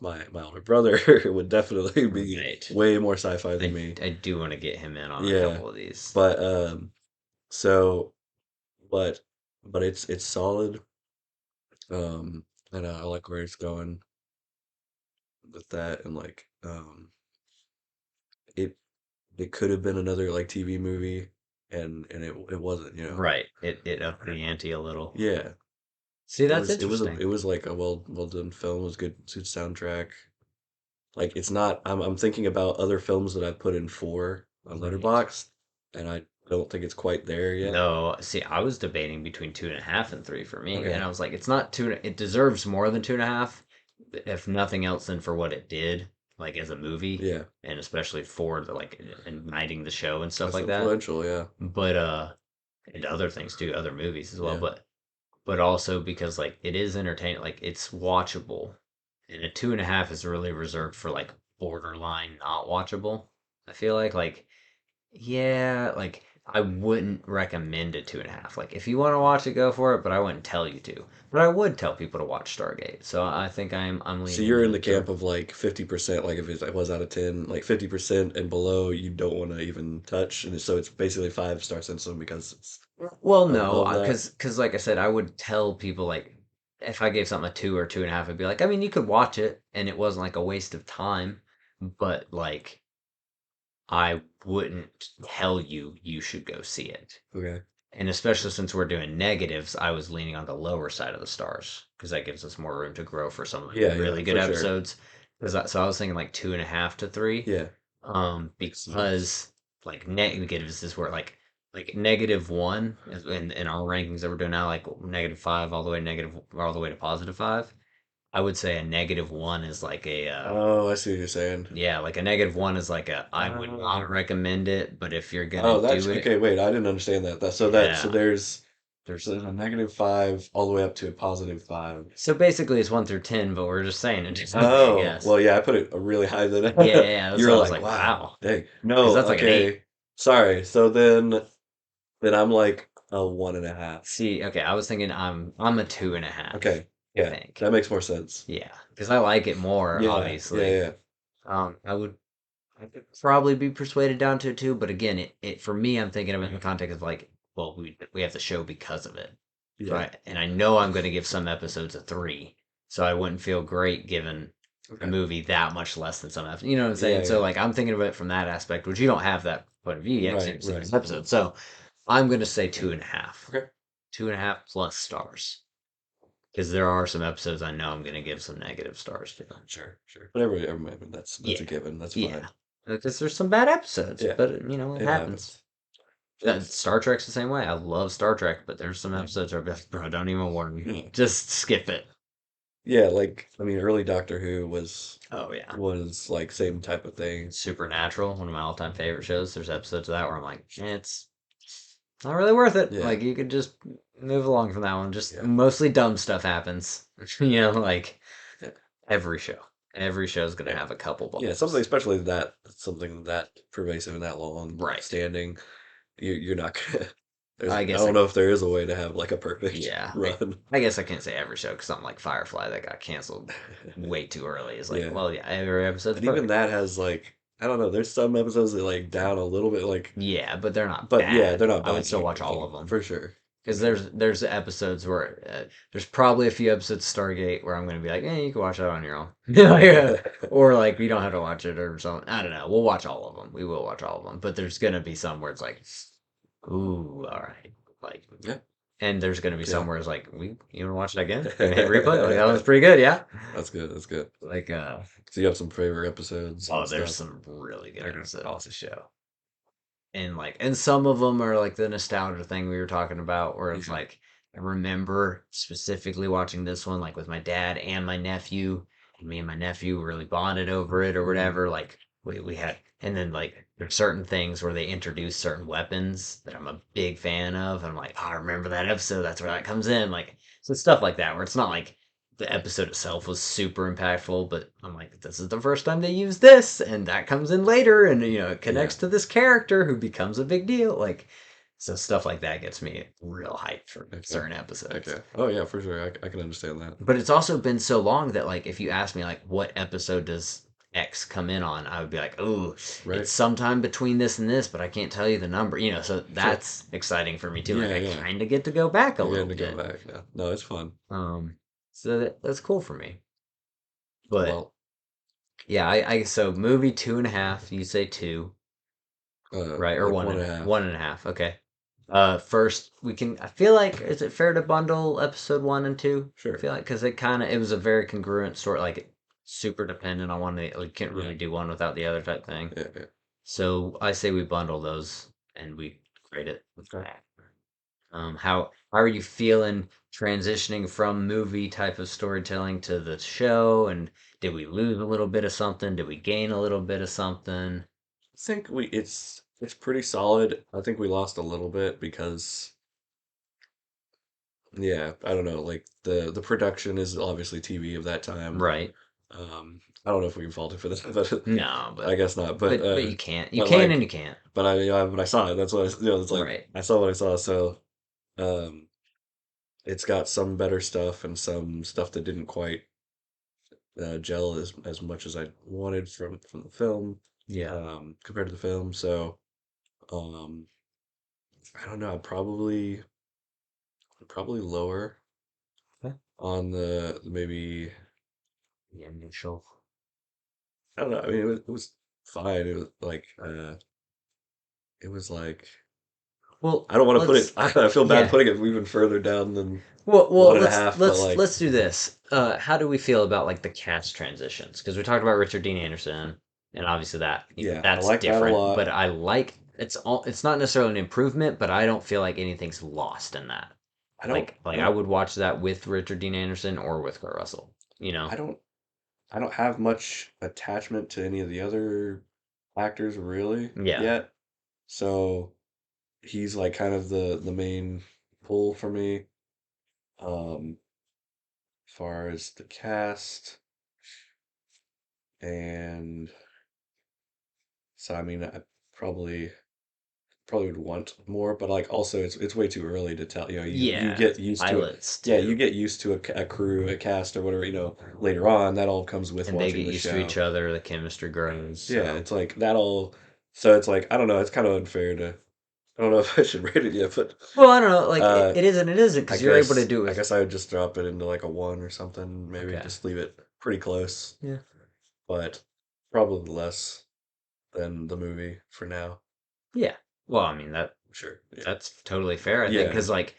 My older brother would definitely be Right. way more sci-fi than I me. I do want to get him in on a Yeah. couple of these. But so but but it's solid. Um and I like where it's going with that and like it it could have been another like TV movie and it wasn't. Right. It upped the ante a little. Yeah. See, It that's was it was a interesting. it was like a well done film. It was good soundtrack. Like it's not. I'm thinking about other films that I've put in four on Right. Letterboxd, and I don't think it's quite there yet. No, see, I was debating between 2.5 and 3 for me, and Okay. I was like, it's not two. It deserves more than 2.5, if nothing else than for what it did, like as a movie, Yeah. and especially for the like igniting the show and stuff That's like that. influential. Yeah. But and other things too, other movies as well, Yeah. but also because like it is entertaining, like it's watchable, and a 2.5 is really reserved for like borderline not watchable. I feel like yeah, like I wouldn't recommend a 2.5. Like if you want to watch it, go for it, but I wouldn't tell you to. But I would tell people to watch Stargate. So I think I'm So leaning you're in the in to camp of like 50%, like if it was out of 10, like 50% and below, you don't want to even touch. And so it's basically 5 star system because it's well, no, above that. because like I said, I would tell people like if I gave something a 2 or 2.5, I'd be like, I mean, you could watch it, and it wasn't like a waste of time, but like I wouldn't tell you you should go see it. Okay. And especially since we're doing negatives, I was leaning on the lower side of the stars because that gives us more room to grow for some like Yeah, yeah, really good for sure. episodes. So I was thinking like 2.5 to 3. Yeah. Makes sense. Because like negatives is where like -1 in our rankings that we're doing now, like -5 all the way negative all the way to +5. I would say a -1 is like a Oh, I see what you're saying. yeah, like a -1 is like a I would Oh. not recommend it, but if you're gonna Oh, that's do it, okay. Wait, I didn't understand that. So yeah. there's a -5 all the way up to a +5. So basically, it's 1 through 10, but we're just saying it differently, I Oh, guess. well, yeah, I put it a really high then. Yeah, yeah, yeah, that's You were why I was like, like, wow, wow, dang. because No, that's like an 8. okay. Sorry. So then I'm like a 1.5. See, okay, I was thinking I'm a 2.5, Okay. I Yeah, think. that makes more sense. Yeah, because I like it more, Yeah, yeah, obviously. yeah. I could probably be persuaded down to a 2, but again, it for me, I'm thinking of it in the context of like, well, we have the show because of it. So Yeah. and I know I'm going to give some episodes a 3, so I wouldn't feel great giving a Okay. movie that much less than some episodes. You know what I'm Yeah, saying? So yeah. like I'm thinking of it from that aspect, which you don't have that point of view yet because you Right, haven't seen right. this episode. So I'm going to say 2.5, Okay. 2.5 plus stars, because there are some episodes I know I'm going to give some negative stars to. Sure, sure. But everybody, that's a Yeah, given. That's yeah, fine. because there's some bad episodes, Yeah, but it it happens. happens. Star Trek's the same way. I love Star Trek, but there's some episodes where I'm like, bro, don't even warn me. Yeah. Just skip it. Yeah, like I mean, early Doctor Who Oh yeah. was like same type of thing. Supernatural, one of my all-time favorite shows. There's episodes of that where I'm like, it's not really worth it. Yeah, Like you could just move along from that one. Just yeah, mostly dumb stuff happens. Like yeah, every show. Every show's gonna yeah. have a couple Yeah, something bumps. especially something that pervasive and that long Right. standing. You're not gonna. I I guess don't I know if there is a way to have like a perfect yeah. run. I guess I can't say every show because something like Firefly that got canceled way too early is like, Yeah, well, yeah, every episode's and even perfect. that has like I don't know. There's some episodes that like down a little bit, like, Yeah, but they're not but yeah, they're bad. not I would bad still watch all generally of them for sure, for because sure. there's episodes where there's probably a few episodes of Stargate where I'm gonna be like, you can watch that on your own, yeah, or like you don't have to watch it or something. I don't know. We'll watch all of them. We will watch all of them, but there's gonna be some where it's like, ooh, all right, like, Yeah, and there's gonna be yeah. some where it's like, we you wanna watch it again? You hit replay. Like that was pretty good, yeah. That's good. That's good. Like So you have some favorite episodes oh, and there's stuff. some really good Okay, episodes of the awesome. show. And some of them are like the nostalgia thing we were talking about where it's Yeah. like I remember specifically watching this one like with my dad and my nephew, and me and my nephew really bonded over it or Mm, whatever. Like we had, and then like there's certain things where they introduce certain weapons that I'm a big fan of, and I'm like, oh, I remember that episode, that's where that comes in. Like so stuff like that where it's not like the episode itself was super impactful, but I'm like, this is the first time they use this, and that comes in later, and it yeah. connects to this character who becomes a big deal. Like, so stuff like that gets me real hyped for Okay. certain episodes. Okay. Oh yeah, for sure. I can understand that. But it's also been so long that like if you ask me like what episode does X come in on, I would be like, oh, Right. it's sometime between this and this, but I can't tell you the number. So Sure. that's exciting for me too. Like Yeah, I yeah. kind of get to go back a You're little getting to go bit. back now. No, it's fun. Um, so that's cool for me. But Well, yeah, I so movie 2.5. You say 2, right? Or like one one and and a half. 1.5. Okay. First we can. I feel like is it fair to bundle episode 1 and 2? I Sure. feel like because it was a very congruent story, like super dependent on one. Like can't Yeah. really do one without the other type thing. Yeah, yeah. So I say we bundle those and we grade it. Okay. How are you feeling transitioning from movie type of storytelling to the show? And did we lose a little bit of something? Did we gain a little bit of something? I think it's pretty solid. I think we lost a little bit because yeah, I don't know, like the production is obviously TV of that time. Right. I don't know if we can fault it for that, but No, I guess not. But but you can't. You but can and like you can't. but I but I saw it. That's what it's like Right. I saw what I saw. So um it's got some better stuff and some stuff that didn't quite gel as much as I wanted from the film Yeah. compared to the film. So um I don't know, probably lower Okay. on the maybe The initial. I don't know. I mean, it was fine. It was like Well, I don't want to put it. let's. I feel bad Yeah. putting it even further down than Well, one and a let's half. But let's like, let's do this. How do we feel about like the cast transitions? Because we talked about Richard Dean Anderson, and obviously yeah, I that's like that a different. lot. But I like it's all. It's not necessarily an improvement, but I don't feel like anything's lost in that. I don't. I I don't. would watch that with Richard Dean Anderson or with Kurt Russell. You know? I don't. I don't have much attachment to any of the other actors really Yeah. yet. So he's like kind of the main pull for me. As far as the cast, and so I mean, I probably. Probably would want more, but like also it's way too early to tell. You Yeah. get used to it. Pilots Yeah, you too, get used to a crew, a cast, or whatever. Later on, that all comes with and they watching get the used to each show. other. The chemistry grows. Yeah, So it's like that all. So it's like I don't know. It's kind of unfair to. I don't know if I should rate it yet, but well, I don't know. Like uh, it is and it isn't I because you're able to guess do it I with. guess I would just drop it into like a one or something. Maybe Okay. just leave it pretty close, Yeah. but probably less than the movie for now. Yeah. Well, I mean Sure. Yeah. that's totally fair. I think Yeah. because like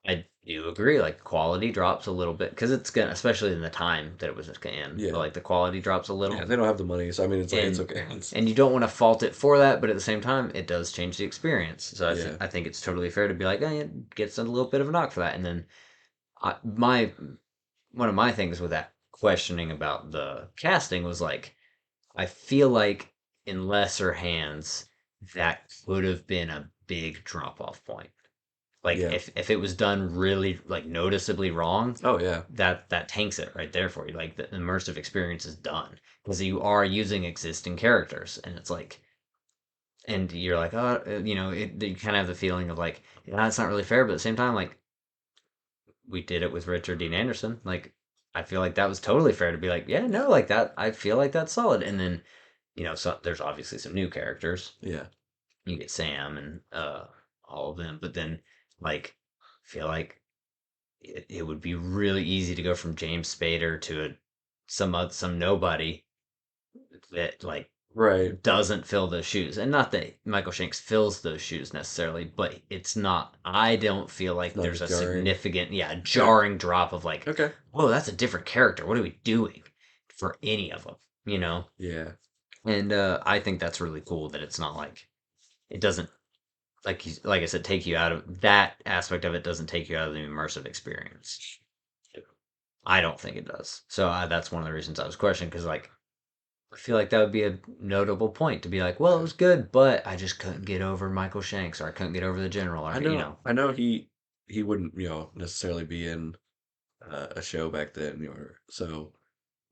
I do agree, like quality drops a little bit because it's gonna, especially in the time that it was in, but Yeah. like the quality drops a Yeah. little, They don't have the money, so I mean, it's like it's and okay. It's and you don't want to fault it for that, but at the same time, it does change the experience. So yeah. I think it's totally fair to be like, it gets a little bit of a knock for that. And then my one of my things with that questioning about the casting was like, I feel like in lesser hands, that could have been a big drop off point. Like Yeah. if it was done really like noticeably wrong, Oh yeah. that tanks it right there for you. Like the immersive experience is done because you are using existing characters, and it's like, and you're like, oh, you kind of have the feeling of like, yeah, it's not really fair, but at the same time, like we did it with Richard Dean Anderson. Like I feel like that was totally fair to be like, yeah, no, like that. I feel like that's solid, and then so there's obviously some new characters. Yeah. You get Sam and all of them, but then like feel like it would be really easy to go from James Spader to some nobody that like Right. doesn't fill those shoes. And not that Michael Shanks fills those shoes necessarily, but it's not. I don't feel It's like not there's as a jarring. significant, yeah, Okay. jarring drop of like, Okay. whoa, that's a different character. What are we doing for any of them? You know. Yeah. And I think that's really cool that it's not like it doesn't like I said take you out of that aspect of it doesn't take you out of the immersive experience. I don't think it does. So that's one of the reasons I was questioning because like I feel like that would be a notable point to be like, well, it Yeah. was good, but I just couldn't get over Michael Shanks or I couldn't get over the general or I you know. know. I know he wouldn't necessarily be in a show back then. So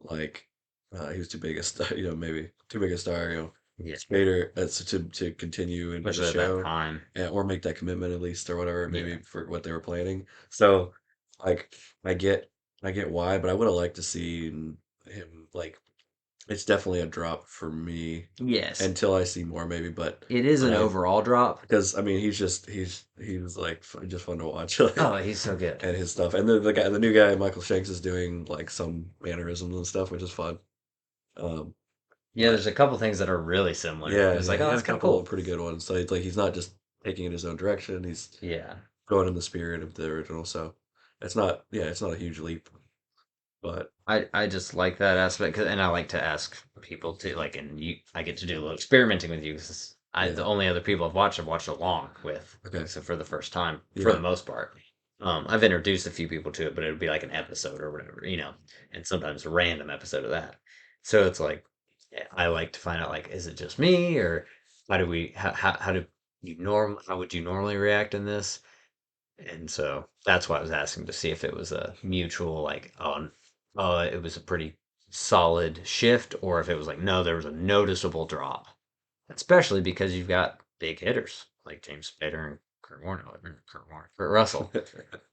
like he was too big a star. Maybe too big a star. Yeah, Spader to continue in the especially at that show, time. or make that commitment at least or whatever. Yeah, Maybe for what they were planning. So like I get I get why, but I would have liked to see him like it's definitely a drop for me yes, until I see more maybe, it is but an I overall drop. because I mean he's like just fun to watch Oh, he's so good. and his stuff, and the new guy Michael Shanks is doing like some mannerisms and stuff, which is fun. Um, Yeah, but there's a couple things that are really similar. yeah, It's yeah, like, he oh, had that's a kind of couple of cool. pretty good ones. So it's like he's not just taking it his own direction; he's Yeah, going in the spirit of the original. So it's not a huge leap, but I just like that aspect, and I like to ask people to like, and I get to do a little experimenting with you because the yeah, only other people I've watched along with, okay, so for the first time, for the yeah, most part. I've introduced a few people to it, but it would be like an episode or whatever, and sometimes a random episode of that. So it's like, I like to find out like, is it just me or how do how would you normally react in this? And so that's why I was asking to see if it was a mutual like it was a pretty solid shift, or if it was like no, there was a noticeable drop, especially because you've got big hitters like James Spader and Kurt Russell.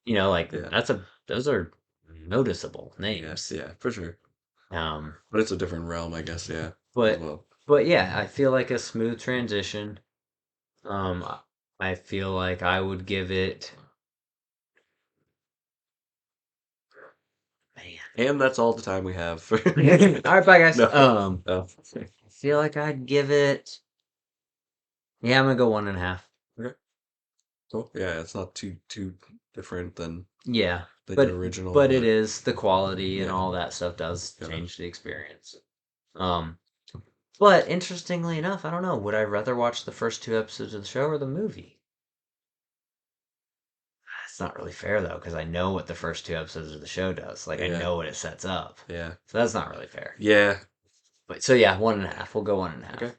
Like Yeah. those are noticeable Yeah. names. Yeah, for sure. Um, But it's a different realm, I guess, yeah, as but well. but yeah, I feel like a smooth transition. I feel like I would give it, man. And that's all the time we have for All right, bye guys. no. Oh. I feel like I'd give it. Yeah, I'm gonna go 1.5. Okay. Cool. Yeah, it's not too different Yeah, than your but original, but it but is the quality and yeah. all that stuff does Yeah. change the experience. Um, but interestingly enough, I don't know. Would I rather watch the first two episodes of the show or the movie? It's not really fair though, because I know what the first two episodes of the show does. Like I Yeah. know what it sets up. Yeah. So that's not really fair. Yeah. But so yeah, 1.5. We'll go one and a Okay. half.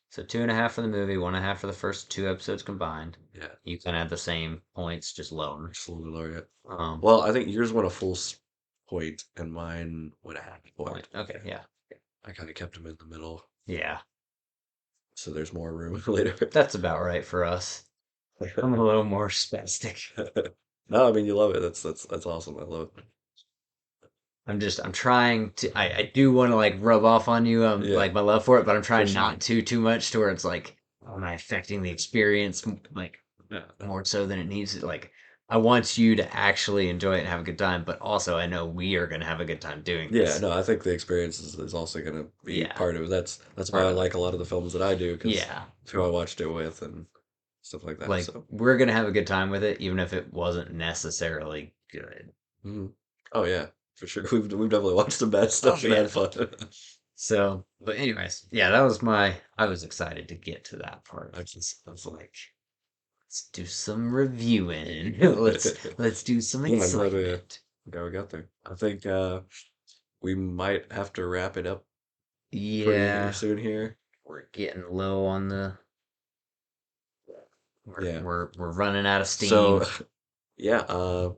So 2.5 for the movie, 1.5 for the first two episodes combined. Yeah. You can have the same points, just lower. Just a little lower yet. Um, Well, I think yours went a point and mine went a half point. point. Okay, yeah, I kind of kept them in the middle, yeah, so there's more room later. that's about right for us. I'm a little more spastic. No, I mean you love it. That's awesome. I love it. I'm trying to. I do want to like rub off on you, Yeah, like my love for it, but I'm for trying sure. not to too much to where it's like, am I affecting the experience like Yeah, no. more so than it needs to? Like, I want you to actually enjoy it and have a good time, but also I know we are gonna have a good time doing Yeah, this. no, I think the experience is also going to be Yeah, part of it. That's why part I of it. like a lot of the films that I do because Yeah, who I watched it with and stuff like that. like So, we're gonna have a good time with it, even if it wasn't necessarily good. mhm. Oh yeah, for sure. We've definitely watched some bad Oh stuff and yeah. had fun. So, but anyways, yeah, that was my. I was excited to get to that part. I just, I was like, let's do some reviewing. Let's do some yeah, I'm glad excitement. we got there. I think we might have to wrap it up pretty Yeah, soon here. we're getting low on the. Yeah. We're running out of So steam. yeah, I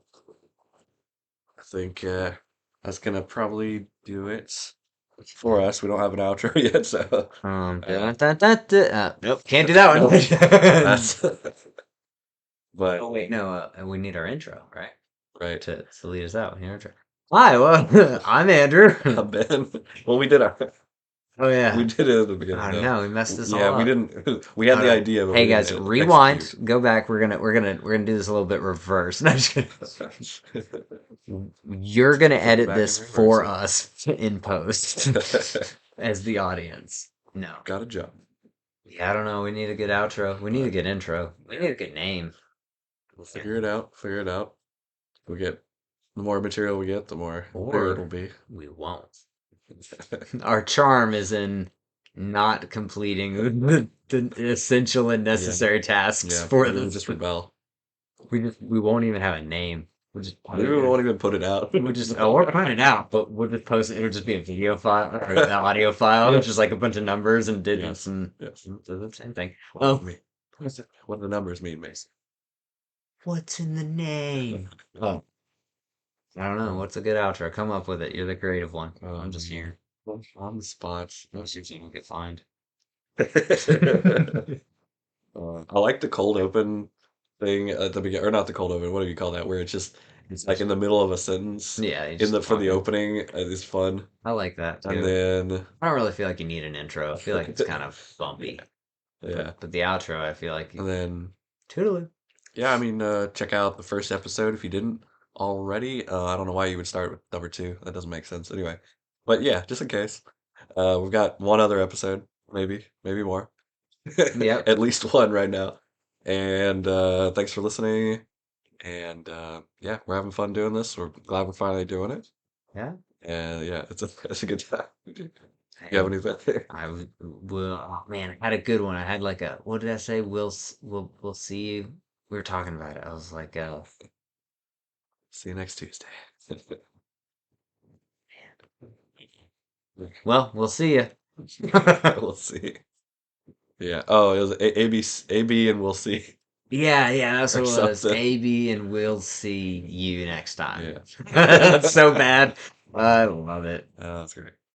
think that's gonna probably do it for us. We don't have an outro yet, so uh, Nope, can't do that no, one. that's but Oh wait, no, we need our intro, right? right. To lead us out. We need our intro. Hi, well, I'm Andrew. Ben, well, Oh we yeah. did it at the beginning Oh though. no, we messed this Yeah, all we up. didn't. We had Oh the no. idea, but we Hey guys, didn't rewind. execute. Go back. We're gonna do this a little bit reverse. No, I'm just kidding. You're gonna Flip it edit back and this reverse for it. us in post as the audience. No. Got a job. Yeah, I don't know. We need a good outro. We need a But good intro. We yeah, need a good name. we'll figure And it out. Figure it out. We get the more material we get, the more clear or it'll be. we won't. Our charm is in not completing the essential and Yeah, necessary tasks yeah. for Maybe we this. just rebel. We won't even have a name. We'll just Maybe we won't even put it out. we'll just we'll find it out, but we'll just post it. It'll just be a video file or an audio file, Yeah. just like a bunch of numbers and digits Yes. and Yes. the same thing. What does it Oh, mean? What do the numbers mean, Mason? what's in the name? Oh, I don't know. Um, What's a good outro? Come up with it. You're the creative one. I'm just um, here. on the spot. Let's see if you can get find. I like the cold open thing at the beginning, or not the cold open. What do you call that? Where it's like in the middle of a sentence Yeah, you in just the for the talking. opening is fun, I like that and too. then I don't really feel like you need an intro. I feel like it's kind of bumpy, yeah, but the outro, I feel like and then toodaloo. yeah. I mean, check out the first episode if you didn't already. I don't know why you would start with number two. That doesn't make sense anyway. But yeah, just in case, we've got one other episode, maybe more. Yep. At least one right now. And thanks for listening. And yeah, we're having fun doing this. We're glad we're finally doing it. Yeah. And yeah, it's a good time. You have And anything? will. Oh man, I had a good one. I had like a. What did I say? We'll see you. We were talking about it. I was like, See you next Tuesday. well, we'll see you. We'll see. Yeah. Oh, it was A B and we'll see Yeah, yeah, that's what or it was. something. AB, and we'll see you next time. Yeah. That's so bad. I love it. Oh, that's great.